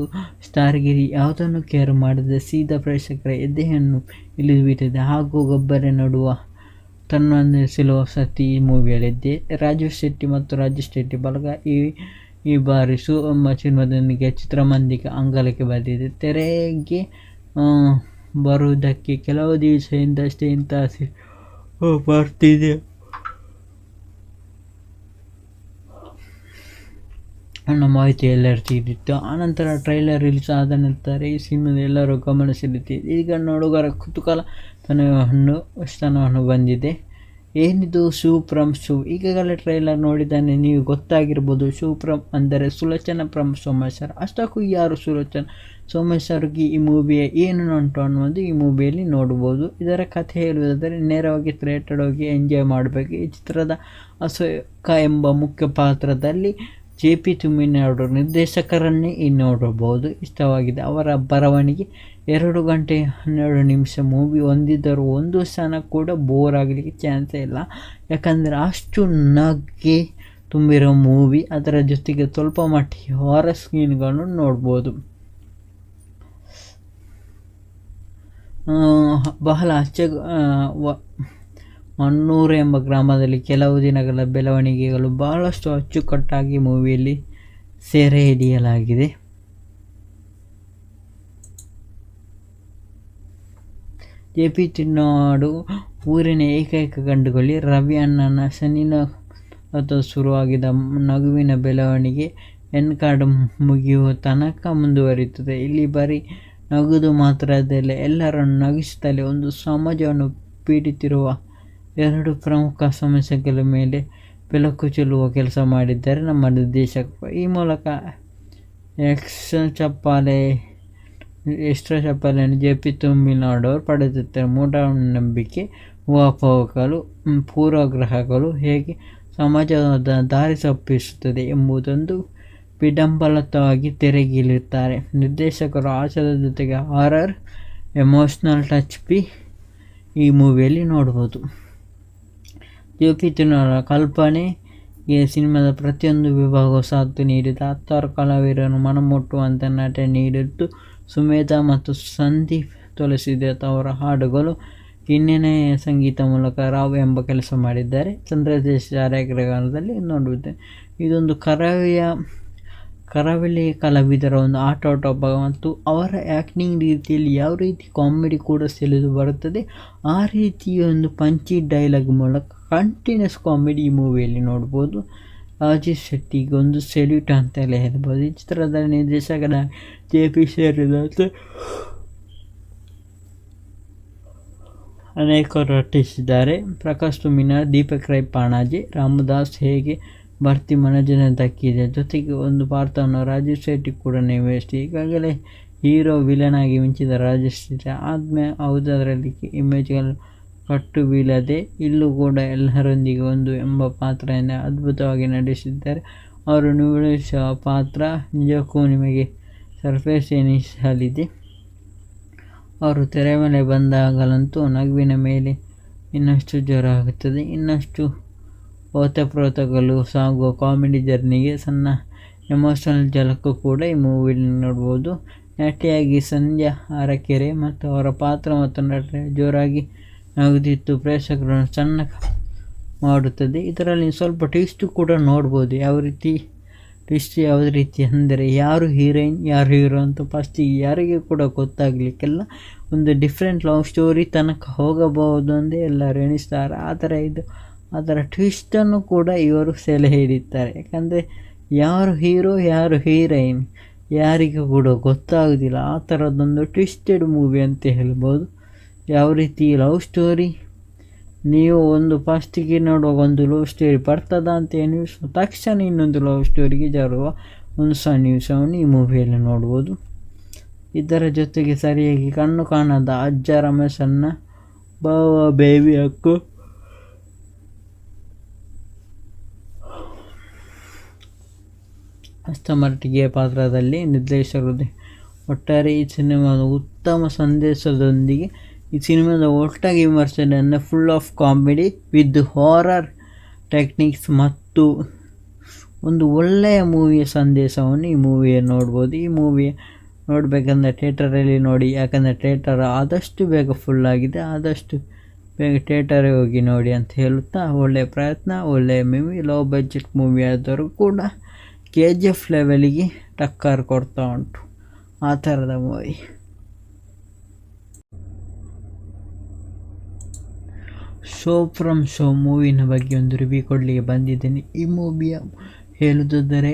ಸ್ಟಾರ್ಗಿರಿ ಯಾವುದನ್ನು ಕೇರ್ ಮಾಡದೆ ಸೀದಾ ಪ್ರೇಕ್ಷಕರ ಎದೆಯನ್ನು ಇಳಿದುಬಿಟ್ಟಿದೆ. ಹಾಗೂ ಗೊಬ್ಬರ ನಡುವ ತನ್ನೊಂದು ಸಿಲುವ ಸತಿ ಈ ಮೂವಿಯಲ್ಲಿದ್ದೆ. ರಾಜೇಶ್ ಶೆಟ್ಟಿ ಮತ್ತು ರಾಜೇಶ್ ಶೆಟ್ಟಿ ಬಳಗ ಈ ಬಾರಿ ಸಿನಿಮಾದೊಂದಿಗೆ ಚಿತ್ರಮಂದಿರ ಅಂಗಳಕ್ಕೆ ಬಂದಿದೆ. ತೆರೆಗೆ ಬರುವುದಕ್ಕೆ ಕೆಲವು ದಿವಸದಿಂದಷ್ಟೇ ಇಂಥ ಬರ್ತಿದೆ ಅನ್ನೋ ಮಾಹಿತಿ ಎಲ್ಲರೂ ತಿಳಿದಿತ್ತು. ಆನಂತರ ಟ್ರೈಲರ್ ರಿಲೀಸ್ ಆದ ನಂತರ ಈ ಸಿನಿಮಾದ ಎಲ್ಲರೂ ಗಮನ ಸೆಳೆದಿದೆ. ಈಗ ನೋಡುಗರ ಕುತೂಹಲ ಸ್ಥಾನವನ್ನು ಬಂದಿದೆ. ಏನಿದು ಶಿವಪ್ರಮ್ ಶೋ? ಈಗಾಗಲೇ ಟ್ರೈಲರ್ ನೋಡಿದ್ದಾನೆ, ನೀವು ಗೊತ್ತಾಗಿರ್ಬೋದು. ಶಿವಪ್ರಮ್ ಅಂದರೆ ಸುಲೋಚನ ಫ್ರಮ್ ಸೋಮೇಶ್ವರ. ಅಷ್ಟಕ್ಕೂ ಯಾರು ಸುಲೋಚನ ಸೋಮೇಶ್ವರ್ಗೆ ಈ ಮೂವಿಯ ಏನು ಉಂಟು ಅನ್ನೋದು ಈ ಮೂವಿಯಲ್ಲಿ ನೋಡ್ಬೋದು. ಇದರ ಕಥೆ ಹೇಳುವುದಾದರೆ ನೇರವಾಗಿ ಥಿಯೇಟರ್ ಹೋಗಿ ಎಂಜಾಯ್ ಮಾಡಬೇಕು. ಈ ಚಿತ್ರದ ಅಶೋಕ ಎಂಬ ಮುಖ್ಯ ಪಾತ್ರದಲ್ಲಿ JP ತುಮಿನಾಡು ನಿರ್ದೇಶಕರನ್ನೇ ನೋಡಬಹುದು. ಇಷ್ಟವಾಗಿದೆ ಅವರ ಬರವಣಿಗೆ. 2 ಗಂಟೆ 12 ನಿಮಿಷ ಮೂವಿ ಹೊಂದಿದ್ದರೂ ಒಂದು ಕ್ಷಣ ಕೂಡ ಬೋರ್ ಆಗಲಿಕ್ಕೆ ಚಾನ್ಸೇ ಇಲ್ಲ. ಯಾಕಂದರೆ ಅಷ್ಟು ನಗೆ ತುಂಬಿರೋ ಮೂವಿ. ಅದರ ಜೊತೆಗೆ ಸ್ವಲ್ಪ ಮಟ್ಟಿಗೆ ಹಾರರ್ ಸೀನ್ಗಳನ್ನು ನೋಡ್ಬೋದು. ಬಹಳ ಮಣ್ಣೂರು ಎಂಬ ಗ್ರಾಮದಲ್ಲಿ ಕೆಲವು ದಿನಗಳ ಬೆಳವಣಿಗೆಗಳು ಬಹಳಷ್ಟು ಅಚ್ಚುಕಟ್ಟಾಗಿ ಮೂವಿಯಲ್ಲಿ ಸೆರೆ ಹಿಡಿಯಲಾಗಿದೆ. JP ತುಮಿನಾಡು ಊರಿನ ಏಕೈಕ ಗಂಡುಗಳಿ ರವಿ ಅಣ್ಣನ ಶನಿನ ಶುರುವಾಗಿದ್ದ ನಗುವಿನ ಬೆಳವಣಿಗೆ ಎನ್ ಕಾರ್ಡ್ ಮುಗಿಯುವ ತನಕ ಮುಂದುವರಿಯುತ್ತದೆ. ಇಲ್ಲಿ ಬರೀ ನಗುವುದು ಮಾತ್ರದಲ್ಲ, ಎಲ್ಲರನ್ನು ನಗಿಸುತ್ತಲೇ ಒಂದು ಸಮಾಜವನ್ನು ಪೀಡಿತಿರುವ 2 ಪ್ರಮುಖ ಸಮಸ್ಯೆಗಳ ಮೇಲೆ ಬೆಳಕು ಚೆಲ್ಲುವ ಕೆಲಸ ಮಾಡಿದ್ದಾರೆ ನಮ್ಮ ನಿರ್ದೇಶಕರು. ಈ ಮೂಲಕ ಎಕ್ಸ್ಟ್ರಾ ಚಪ್ಪಾಳೆಯನ್ನು ಜೆ.ಪಿ. ತಮಿಳುನಾಡು ಅವರು ಪಡೆದಿದ್ದಾರೆ. ಮೂಢನಂಬಿಕೆ, ಊಹಾಪೋಹಗಳು, ಪೂರ್ವಗ್ರಹಗಳು ಹೇಗೆ ಸಮಾಜದ ದಾರಿ ತಪ್ಪಿಸುತ್ತದೆ ಎಂಬುದೊಂದು ವಿಡಂಬನವಾಗಿ ತೆರೆಗಿಳಿಯುತ್ತಾರೆ ನಿರ್ದೇಶಕರು. ಹಾಸ್ಯದ ಜೊತೆಗೆ ಹಾರರ್, ಎಮೋಷ್ನಲ್ ಟಚ್ ಈ ಮೂವಿಯಲ್ಲಿ ನೋಡ್ಬೋದು. ಜೆ.ಪಿ. ತಮಿಳುನಾಡು ಕಲ್ಪನೆಗೆ ಸಿನಿಮಾದ ಪ್ರತಿಯೊಂದು ವಿಭಾಗವು ಸಾಥ್ ನೀಡಿದ 10 ಕಲಾವಿದರನ್ನು ಮನಮುಟ್ಟುವಂಥ ನಟನೆ ನೀಡಿದ್ದು ಸುಮೇಧಾ ಮತ್ತು ಸಂದೀಪ್ ತುಳಸಿದಾಸ್ ಅವರ ಹಾಡುಗಳು, ಹಿನ್ನೆಲೆಯ ಸಂಗೀತ ಮೂಲಕ ರಾವ್ ಎಂಬ ಕೆಲಸ ಮಾಡಿದ್ದಾರೆ. ಚಂದ್ರಶೇಖರ್ ಛಾಯಾಗ್ರಹಣದಲ್ಲಿ ನೋಡುವುದು. ಇದೊಂದು ಕರಾವಳಿ ಕಲಾವಿದರ ಒಂದು ಆಟೋಟ ಮತ್ತು ಅವರ ಆ್ಯಕ್ಟಿಂಗ್ ರೀತಿಯಲ್ಲಿ ಯಾವ ರೀತಿ ಕಾಮಿಡಿ ಕೂಡ ಸೆಳೆದು ಬರುತ್ತದೆ, ಆ ರೀತಿಯ ಒಂದು ಪಂಚಿ ಡೈಲಾಗ್ ಮೂಲಕ ಕಂಟಿನ್ಯೂಸ್ ಕಾಮಿಡಿ ಈ ಮೂವಿಯಲ್ಲಿ ನೋಡ್ಬೋದು. ರಾಜೇಶ್ ಶೆಟ್ಟಿಗೆ ಒಂದು ಸೆಲ್ಯೂಟ್ ಅಂತಲೇ ಹೇಳ್ಬೋದು. ಈ ಚಿತ್ರದ ನಿರ್ದೇಶಕರ ಜೆ.ಪಿ. ಸೇರಿದಂತೆ ಅನೇಕರು ನಟಿಸಿದ್ದಾರೆ. ಪ್ರಕಾಶ್ ತುಮಿನಾರ್, ದೀಪಕ್ ರೈ ಪಾಣಾಜೆ, ರಾಮದಾಸ್ ಹೇಗೆ ಭರ್ತಿ ಮನೋರಂಜನೆ ದಕ್ಕಿದೆ. ಜೊತೆಗೆ ಒಂದು ಪಾತ್ರವನ್ನು ರಾಜೇಶ್ ಶೆಟ್ಟಿ ಕೂಡ ನಿರ್ವಹಿಸಿದೆ. ಈಗಾಗಲೇ ಹೀರೋ ವಿಲನ್ ಆಗಿ ಮಿಂಚಿದ ರಾಜೇಶ್ ಶೆಟ್ಟಿ ಆದ್ಮೇಲೆ ಅದರಲ್ಲಿ ಇಮೇಜ್ಗಳು ಕಟ್ಟು ಬೀಳದೆ ಇಲ್ಲೂ ಕೂಡ ಎಲ್ಲರೊಂದಿಗೆ ಒಂದು ಎಂಬ ಪಾತ್ರವನ್ನು ಅದ್ಭುತವಾಗಿ ನಡೆಸಿದ್ದಾರೆ. ಅವರು ನಿರ್ವಹಿಸುವ ಪಾತ್ರ ನಿಜಕ್ಕೂ ನಿಮಗೆ ಸರ್ಪ್ರೈಸ್ ಎನಿಸಲಿದೆ. ಅವರು ತೆರೆ ಮೇಲೆ ಬಂದಾಗಲಂತೂ ನಗುವಿನ ಮೇಲೆ ಇನ್ನಷ್ಟು ಜೋರ ಆಗುತ್ತದೆ. ಇನ್ನಷ್ಟು ಓತಪ್ರೋತಗಳು ಸಾಗುವ ಕಾಮಿಡಿ ಜರ್ನಿಗೆ ಸಣ್ಣ ಎಮೋಷನಲ್ ಝಲಕ್ ಕೂಡ ಈ ಮೂವಿಯಲ್ಲಿ ನೋಡ್ಬೋದು. ನಟಿಯಾಗಿ ಸಂಧ್ಯಾ ಅರಕೆರೆ ಮತ್ತು ಅವರ ಪಾತ್ರ ಮತ್ತು ನಟನೆ ಜೋರಾಗಿ ನಗುತ್ತಿತ್ತು ಪ್ರೇಕ್ಷಕರನ್ನು ಸಣ್ಣ ಮಾಡುತ್ತದೆ. ಇದರಲ್ಲಿ ಸ್ವಲ್ಪ ಟ್ವಿಸ್ಟ್ ಕೂಡ ನೋಡ್ಬೋದು. ಯಾವ ರೀತಿ ಅಂದರೆ ಯಾರು ಹೀರೋಯಿನ್ ಯಾರು ಹೀರೋ ಅಂತ ಫಸ್ಟಿಗೆ ಯಾರಿಗೆ ಕೂಡ ಗೊತ್ತಾಗಲಿಕ್ಕೆಲ್ಲ ಒಂದು ಡಿಫ್ರೆಂಟ್ ಲವ್ ಸ್ಟೋರಿ ತನಕ ಹೋಗಬಹುದು ಅಂತ ಎಲ್ಲರೂ ಎಣಿಸ್ತಾರೆ. ಅದರ ಟ್ವಿಸ್ಟನ್ನು ಕೂಡ ಇವರು ಸೆಲೆ ಹಿಡಿತಾರೆ. ಯಾಕಂದರೆ ಯಾರು ಹೀರೋ ಯಾರು ಹೀರೋಯಿನ್ ಯಾರಿಗೂ ಕೂಡ ಗೊತ್ತಾಗೋದಿಲ್ಲ. ಆ ಥರದ್ದೊಂದು ಟ್ವಿಸ್ಟೆಡ್ ಮೂವಿ ಅಂತ ಹೇಳ್ಬೋದು. ಯಾವ ರೀತಿ ಲವ್ ಸ್ಟೋರಿ ನೀವು ಒಂದು ಫಸ್ಟಿಗೆ ನೋಡುವಾಗ ಒಂದು ಲವ್ ಸ್ಟೋರಿ ಬರ್ತದ ಅಂತ ಎನಿಸುವ ತಕ್ಷಣ ಇನ್ನೊಂದು ಲವ್ ಸ್ಟೋರಿಗೆ ಜಾರುವ ಒಂದು ಸನ್ನಿವೇಶವನ್ನು ಈ ಮೂವಿಯಲ್ಲಿ ನೋಡ್ಬೋದು. ಇದರ ಜೊತೆಗೆ ಸರಿಯಾಗಿ ಕಣ್ಣು ಕಾಣದ ಅಜ್ಜ ರಮೇಶನ್ನ ಬಾವ ಬೇಬಿ ಅಕ್ಕು ಹಸ್ತಮಟ್ಟಿಗೆ ಪಾತ್ರದಲ್ಲಿ ನಿರ್ದೇಶಕರು. ಒಟ್ಟಾರೆ ಈ ಸಿನಿಮಾದ ಉತ್ತಮ ಸಂದೇಶದೊಂದಿಗೆ ಈ ಸಿನಿಮಾದ ಒಟ್ಟಾಗಿ ವಿಮರ್ಶೆಯನ್ನು full of comedy with horror techniques ಮತ್ತು ಒಂದು ಒಳ್ಳೆಯ ಮೂವಿಯ ಸಂದೇಶವನ್ನು ಈ ಮೂವಿಯನ್ನು ನೋಡ್ಬೋದು. ಈ ಮೂವಿ ನೋಡಬೇಕಂದ್ರೆ ಥಿಯೇಟರಲ್ಲಿ ನೋಡಿ, ಯಾಕಂದರೆ ಥಿಯೇಟರ್ ಆದಷ್ಟು ಬೇಗ ಫುಲ್ಲಾಗಿದೆ. ಆದಷ್ಟು ಬೇಗ ಥಿಯೇಟರೇ ಹೋಗಿ ನೋಡಿ ಅಂತ ಹೇಳುತ್ತಾ, ಒಳ್ಳೆಯ ಪ್ರಯತ್ನ, ಒಳ್ಳೆಯ ಮೂವಿ, ಲೋ ಬಜೆಟ್ ಮೂವಿ ಆದರೂ ಕೂಡ KGF ಲೆವೆಲಿಗೆ ಟಕ್ಕರ್ ಕೊಡ್ತಾ ಉಂಟು ಆ ಥರದ ಮೂವಿ. ಶೋ ಫ್ರಮ್ ಶೋ ಮೂವಿನ ಬಗ್ಗೆ ಒಂದು ರಿವ್ಯೂ ಕೊಡಲಿಕ್ಕೆ ಬಂದಿದ್ದೇನೆ. ಈ ಮೂವಿಯ ಹೇಳುವುದಾದರೆ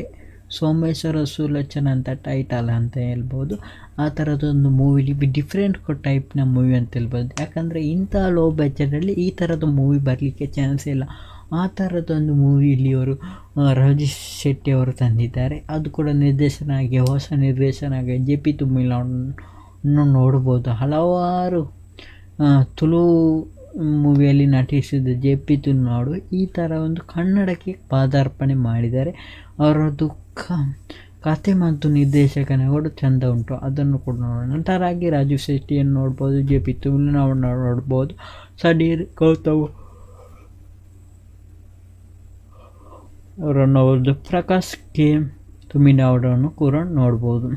ಸೋಮೇಶ್ವರ ಸುಲೋಚನ ಅಂತ ಟೈಟಲ್ ಅಂತ ಹೇಳ್ಬೋದು. ಆ ಥರದೊಂದು ಮೂವಿಲಿ ಡಿಫ್ರೆಂಟ್ ಟೈಪ್ನ ಮೂವಿ ಅಂತ ಹೇಳ್ಬೋದು. ಯಾಕಂದರೆ ಇಂಥ ಲೋ ಬಜೆಟಲ್ಲಿ ಈ ಥರದ ಮೂವಿ ಬರಲಿಕ್ಕೆ ಚಾನ್ಸ್ ಇಲ್ಲ. ಆ ಥರದೊಂದು ಮೂವಿ ಇಲ್ಲಿಯವರು ರಾಜೇಶ್ ಶೆಟ್ಟಿ ಅವರು ತಂದಿದ್ದಾರೆ. ಅದು ಕೂಡ ಹೊಸ ನಿರ್ದೇಶನಾಗಿ ಜೆ.ಪಿ. ತಮಿಳುನಾಡನ್ನು ನೋಡ್ಬೋದು. ಹಲವಾರು ತುಳು ಮೂವಿಯಲ್ಲಿ ನಟಿಸಿದ ಜೆ.ಪಿ. ತಮಿಳುನಾಡು ಈ ಥರ ಒಂದು ಕನ್ನಡಕ್ಕೆ ಪಾದಾರ್ಪಣೆ ಮಾಡಿದ್ದಾರೆ. ಅವರದ್ದು ಕತೆ ಮತ್ತು ನಿರ್ದೇಶಕನ ಕೂಡ ಚೆಂದ ಉಂಟು, ಅದನ್ನು ಕೂಡ ನೋಡೋಣ. ನಂತರಾಗಿ ರಾಜೇಶ್ ಶೆಟ್ಟಿಯನ್ನು ನೋಡ್ಬೋದು, ಜೆ.ಪಿ. ತಮಿಳುನಾಡನ್ನು ನೋಡ್ಬೋದು, ಸಡೀರ್ ಗೌತಮ್ ಅವರನ್ನು ನೋಡ್ಬೋದು, ಪ್ರಕಾಶ್ ಕೆ ತುಮಿನಾಡನ್ನು ಕೂಡ ನೋಡ್ಬೋದು.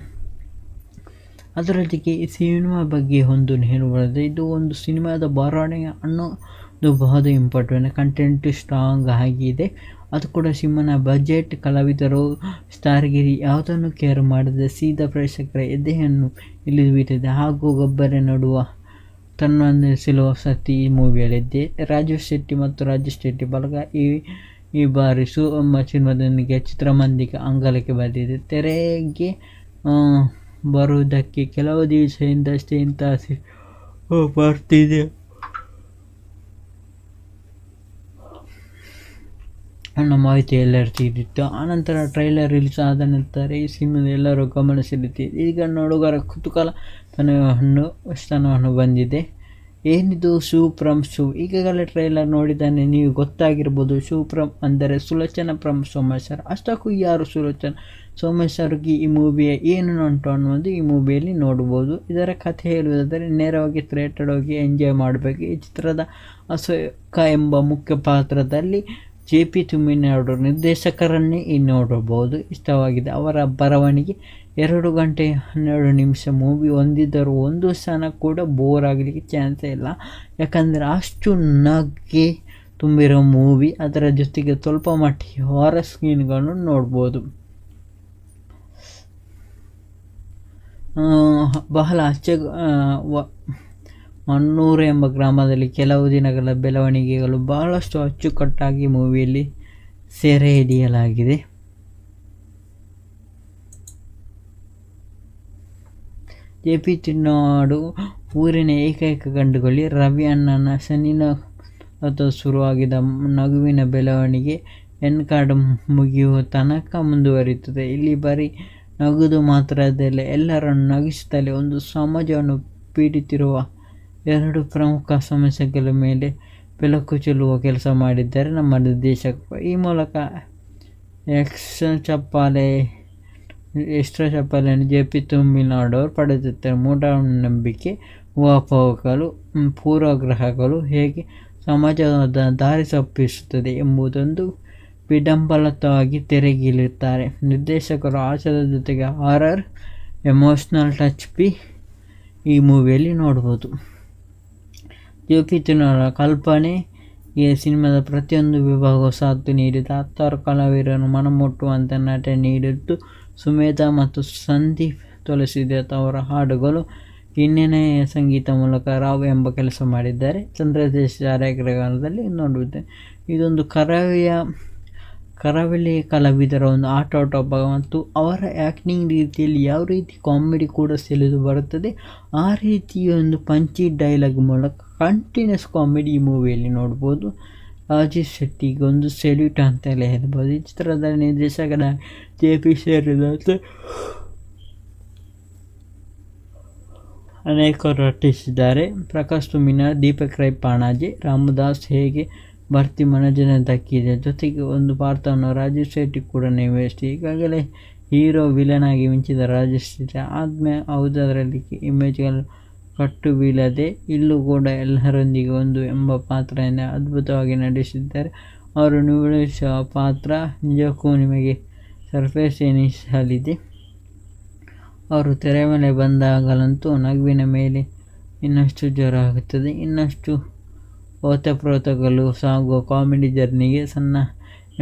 ಅದರೊಂದಿಗೆ ಈ ಸಿನಿಮಾ ಬಗ್ಗೆ ಒಂದು ಹೇಳಬಾರದು. ಇದು ಒಂದು ಸಿನಿಮಾದ ಬರವಣಿಗೆ ಅನ್ನೋದು ಬಹಳ ಇಂಪಾರ್ಟೆಂಟ್. ಕಂಟೆಂಟ್ ಸ್ಟ್ರಾಂಗ್ ಆಗಿದೆ. ಅದು ಕೂಡ ಸಿನಿಮಾನ ಬಜೆಟ್, ಕಲಾವಿದರು, ಸ್ಟಾರ್ಗಿರಿ ಯಾವುದನ್ನು ಕೇರ್ ಮಾಡದೆ ಸೀದಾ ಪ್ರೇಕ್ಷಕರ ಎದೆಯನ್ನು ಇಳಿದು ಬಿಟ್ಟಿದೆ. ಹಾಗೂ ಗೊಬ್ಬರ ನಡುವ ತನ್ನೊಂದಿಸಿಲು ವಸತಿ ಈ ಮೂವಿಯಲ್ಲಿದೆ. ರಾಜೇಶ್ ಶೆಟ್ಟಿ ಮತ್ತು ರಾಜೇಶ್ ಶೆಟ್ಟಿ ಬಳಗ ಈ ಬಾರಿ ಎಂಬ ಸಿನಿಮಾದೊಂದಿಗೆ ಚಿತ್ರಮಂದಿರ ಅಂಗಳಕ್ಕೆ ಬಂದಿದೆ. ತೆರೆಗೆ ಬರುವುದಕ್ಕೆ ಕೆಲವು ದಿವಸದಿಂದಷ್ಟೇ ಇಂತಹ ಬರ್ತಿದೆ ಅನ್ನೋ ಮಾಹಿತಿ ಎಲ್ಲರೂ ತಿಳಿದಿತ್ತು. ಆನಂತರ ಟ್ರೈಲರ್ ರಿಲೀಸ್ ಆದ ನಂತರ ಈ ಸಿನಿಮಾದ ಎಲ್ಲರೂ ಗಮನ ಸೆಳೆದಿದೆ. ಈಗ ನೋಡುಗರ ಕುತೂಹಲ ಸ್ಥಾನವನ್ನು ಬಂದಿದೆ. ಏನಿದು ಶಿವಪ್ರಮ್ ಶಿವ್? ಈಗಾಗಲೇ ಟ್ರೈಲರ್ ನೋಡಿದ್ದಾನೆ ನೀವು ಗೊತ್ತಾಗಿರ್ಬೋದು. ಶಿವಪ್ರಮ್ ಅಂದರೆ ಸುಲೋಚನಾ ಪ್ರಮ್ ಸೋಮೇಶ್ವರ್. ಅಷ್ಟಕ್ಕೂ ಯಾರು ಸುಲೋಚನಾ ಸೋಮೇಶ್ವರ್ಗೆ ಈ ಮೂವಿಯ ಏನು ಉಂಟು ಅನ್ನೋದು ಈ ಮೂವಿಯಲ್ಲಿ ನೋಡ್ಬೋದು. ಇದರ ಕಥೆ ಹೇಳುವುದಾದರೆ ನೇರವಾಗಿ ಥಿಯೇಟರ್ ಹೋಗಿ ಎಂಜಾಯ್ ಮಾಡಬೇಕು. ಈ ಚಿತ್ರದ ಅಶೋಕ ಎಂಬ ಮುಖ್ಯ ಪಾತ್ರದಲ್ಲಿ JP ತುಮ್ಮಿನವರು ನಿರ್ದೇಶಕರನ್ನೇ ನೋಡಬಹುದು. ಇಷ್ಟವಾಗಿದೆ ಅವರ ಬರವಣಿಗೆ. 2 ಗಂಟೆ 12 ನಿಮಿಷ ಮೂವಿ ಹೊಂದಿದ್ದರೂ ಒಂದು ಕ್ಷಣ ಕೂಡ ಬೋರ್ ಆಗಲಿಕ್ಕೆ ಚಾನ್ಸೇ ಇಲ್ಲ. ಯಾಕಂದರೆ ಅಷ್ಟು ನಗೆ ತುಂಬಿರೋ ಮೂವಿ. ಅದರ ಜೊತೆಗೆ ಸ್ವಲ್ಪ ಮಟ್ಟಿಗೆ ಹಾರರ್ ಸೀನ್ಗಳನ್ನು ನೋಡ್ಬೋದು. ಬಹಳ ಮಣ್ಣೂರು ಎಂಬ ಗ್ರಾಮದಲ್ಲಿ ಕೆಲವು ದಿನಗಳ ಬೆಳವಣಿಗೆಗಳು ಬಹಳಷ್ಟು ಅಚ್ಚುಕಟ್ಟಾಗಿ ಮೂವಿಯಲ್ಲಿ ಸೆರೆ ಹಿಡಿಯಲಾಗಿದೆ. JP ತುಮ್ಮಿನವರು ಊರಿನ ಏಕೈಕ ಗಂಡುಗಲಿ. ರವಿ ಅಣ್ಣನ ಶನಿನ ಶುರುವಾಗಿದ್ದ ನಗುವಿನ ಬೆಳವಣಿಗೆ ಎಂಡ್ ಕಾರ್ಡ್ ಮುಗಿಯುವ ತನಕ ಮುಂದುವರಿಯುತ್ತದೆ. ಇಲ್ಲಿ ಬರೀ ನಗುವುದು ಮಾತ್ರದಲ್ಲ, ಎಲ್ಲರನ್ನು ನಗಿಸುತ್ತಲೇ ಒಂದು ಸಮಾಜವನ್ನು ಪೀಡಿತಿರುವ 2 ಪ್ರಮುಖ ಸಮಸ್ಯೆಗಳ ಮೇಲೆ ಬೆಳಕು ಚೆಲ್ಲುವ ಕೆಲಸ ಮಾಡಿದ್ದಾರೆ ನಮ್ಮ ನಿರ್ದೇಶಕರು. ಈ ಮೂಲಕ ಎಕ್ಸ್ಟ್ರಾ ಚಪ್ಪಾಳೆಯನ್ನು JP ತುಮ್ಮಿನವರು ಪಡೆದಿದ್ದಾರೆ. ಮೂಢನಂಬಿಕೆ, ಊಹಾಪೋಹಗಳು, ಪೂರ್ವಗ್ರಹಗಳು ಹೇಗೆ ಸಮಾಜದ ದಾರಿ ತಪ್ಪಿಸುತ್ತದೆ ಎಂಬುದೊಂದು ವಿಡಂಬನವಾಗಿ ತೆರೆಗಿಳಿಯುತ್ತಾರೆ ನಿರ್ದೇಶಕರು. ಹಾಸ್ಯದ ಜೊತೆಗೆ ಹಾರರ್, ಎಮೋಷ್ನಲ್ ಟಚ್ ಈ ಮೂವಿಯಲ್ಲಿ ನೋಡ್ಬೋದು. JP ತುಮ್ಮಿನವರ ಕಲ್ಪನೆ ಈ ಸಿನಿಮಾದ ಪ್ರತಿಯೊಂದು ವಿಭಾಗವು ಸಾಥ್ ನೀಡಿದ 10 ಕಲಾವಿದರನ್ನು ಮನಮುಟ್ಟುವಂಥ ನಟನೆ ನೀಡಿದ್ದು. ಸುಮೇಧಾ ಮತ್ತು ಸಂದೀಪ್ ತುಳಸಿದಾಸ್ ಅವರ ಹಾಡುಗಳು, ಹಿನ್ನೆಲೆಯ ಸಂಗೀತ ಮೂಲಕ ರಾವ್ ಎಂಬ ಕೆಲಸ ಮಾಡಿದ್ದಾರೆ. ಚಂದ್ರದೇಶ್ ಛಾಯಾಗ್ರಹಣದಲ್ಲಿ ನೋಡುವುದು. ಇದೊಂದು ಕರಾವಳಿ ಕಲಾವಿದರ ಒಂದು ಆಟ ಮತ್ತು ಅವರ ಆ್ಯಕ್ಟಿಂಗ್ ರೀತಿಯಲ್ಲಿ ಯಾವ ರೀತಿ ಕಾಮಿಡಿ ಕೂಡ ಸೆಳೆದು ಬರುತ್ತದೆ, ಆ ರೀತಿಯೊಂದು ಪಂಚಿ ಡೈಲಾಗ್ ಮೂಲಕ ಕಂಟಿನ್ಯೂಸ್ ಕಾಮಿಡಿ ಈ ಮೂವಿಯಲ್ಲಿ ನೋಡ್ಬೋದು. ರಾಜೇಶ್ ಶೆಟ್ಟಿಗೆ ಒಂದು ಸೆಲ್ಯೂಟ್ ಅಂತಲೇ ಹೇಳ್ಬೋದು. ಈ ಚಿತ್ರದ ನಿರ್ದೇಶಕರ JP ಸೇರಿದಂತೆ ಅನೇಕರು ನಟಿಸಿದ್ದಾರೆ. ಪ್ರಕಾಶ್ ತುಮ್ಮಿನವರು, ದೀಪಕ್ ರೈ ಪಾಣಾಜೆ, ರಾಮದಾಸ್ ಹೇಗೆ ಭರ್ತಿ ಮನೋರಂಜನೆ ದಕ್ಕಿದೆ. ಜೊತೆಗೆ ಒಂದು ಪಾತ್ರವನ್ನು ರಾಜೇಶ್ ಶೆಟ್ಟಿ ಕೂಡ ನಿರ್ವಹಿಸಿದೆ. ಈಗಾಗಲೇ ಹೀರೋ ವಿಲನ್ ಆಗಿ ಮಿಂಚಿದ ರಾಜೇಶ್ ಶೆಟ್ಟಿ ಆದ್ಮೇಲೆ ಯಾವುದರಲ್ಲಿ ಇಮೇಜ್ಗಳು ಕಟ್ಟು ಬೀಳದೆ ಇಲ್ಲೂ ಕೂಡ ಎಲ್ಲರೊಂದಿಗೆ ಒಂದು ಎಂಬ ಪಾತ್ರದಿಂದ ಅದ್ಭುತವಾಗಿ ನಡೆಸಿದ್ದಾರೆ. ಅವರು ನಿರ್ವಹಿಸುವ ಪಾತ್ರ ನಿಜಕ್ಕೂ ನಿಮಗೆ ಸರ್ಪ್ರೈಸ್ ಎನಿಸಲಿದೆ. ಅವರು ತೆರೆ ಮೇಲೆ ಬಂದಾಗಲಂತೂ ನಗುವಿನ ಮೇಲೆ ಇನ್ನಷ್ಟು ಜೋರ ಆಗುತ್ತದೆ. ಇನ್ನಷ್ಟು ಓತಪ್ರೋತಗಳು ಸಾಗುವ ಕಾಮಿಡಿ ಜರ್ನಿಗೆ ಸಣ್ಣ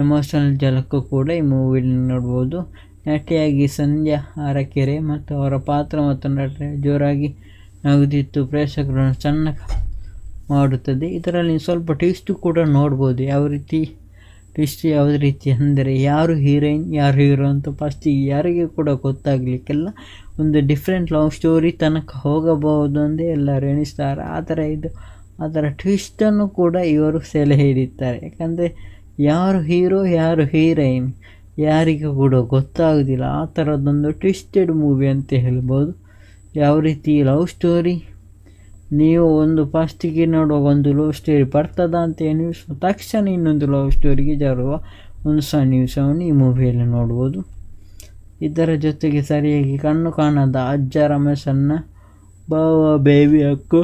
ಎಮೋಷನಲ್ ಝಲಕ್ ಕೂಡ ಈ ಮೂವಿಯಲ್ಲಿ ನೋಡ್ಬೋದು. ನಟಿಯಾಗಿ ಸಂಧ್ಯಾ ಅರಕೆರೆ ಮತ್ತು ಅವರ ಪಾತ್ರ ಮತ್ತು ನಟನೆ ಜೋರಾಗಿ ನಗುತ್ತಿತ್ತು ಪ್ರೇಕ್ಷಕರನ್ನು ಸಣ್ಣ ಮಾಡುತ್ತದೆ. ಇದರಲ್ಲಿ ಸ್ವಲ್ಪ ಟ್ವಿಸ್ಟು ಕೂಡ ನೋಡ್ಬೋದು. ಯಾವ ರೀತಿ ಅಂದರೆ ಯಾರು ಹೀರೋಯಿನ್ ಯಾರು ಹೀರೋ ಅಂತ ಫಸ್ಟಿಗೆ ಯಾರಿಗೆ ಕೂಡ ಗೊತ್ತಾಗಲಿಕ್ಕೆಲ್ಲ ಒಂದು ಡಿಫ್ರೆಂಟ್ ಲವ್ ಸ್ಟೋರಿ ತನಕ ಹೋಗಬಹುದು ಅಂತ ಎಲ್ಲರೂ ಎಣಿಸ್ತಾರೆ. ಅದರ ಟ್ವಿಸ್ಟನ್ನು ಕೂಡ ಇವರು ಸೆಲೆ ಹಿಡಿತಾರೆ. ಯಾಕಂದರೆ ಯಾರು ಹೀರೋ ಯಾರು ಹೀರೋಯಿನ್ ಯಾರಿಗೂ ಕೂಡ ಗೊತ್ತಾಗೋದಿಲ್ಲ. ಆ ಥರದ್ದೊಂದು ಟ್ವಿಸ್ಟೆಡ್ ಮೂವಿ ಅಂತ ಹೇಳ್ಬೋದು. ಯಾವ ರೀತಿ ಲವ್ ಸ್ಟೋರಿ ನೀವು ಒಂದು ಫಸ್ಟಿಗೆ ನೋಡುವಾಗ ಒಂದು ಲವ್ ಸ್ಟೋರಿ ಬರ್ತದ ಅಂತ ಎಣಿಸುವ ತಕ್ಷಣ ಇನ್ನೊಂದು ಲವ್ ಸ್ಟೋರಿಗೆ ಜಾರುವ ಒಂದು ಸನ್ನಿವೇಶವನ್ನು ಈ ಮೂವಿಯಲ್ಲಿ ನೋಡ್ಬೋದು. ಇದರ ಜೊತೆಗೆ ಸರಿಯಾಗಿ ಕಣ್ಣು ಕಾಣದ ಅಜ್ಜ ರಮೇಶನ್ನ ಬಾವ ಬೇಬಿ ಅಕ್ಕು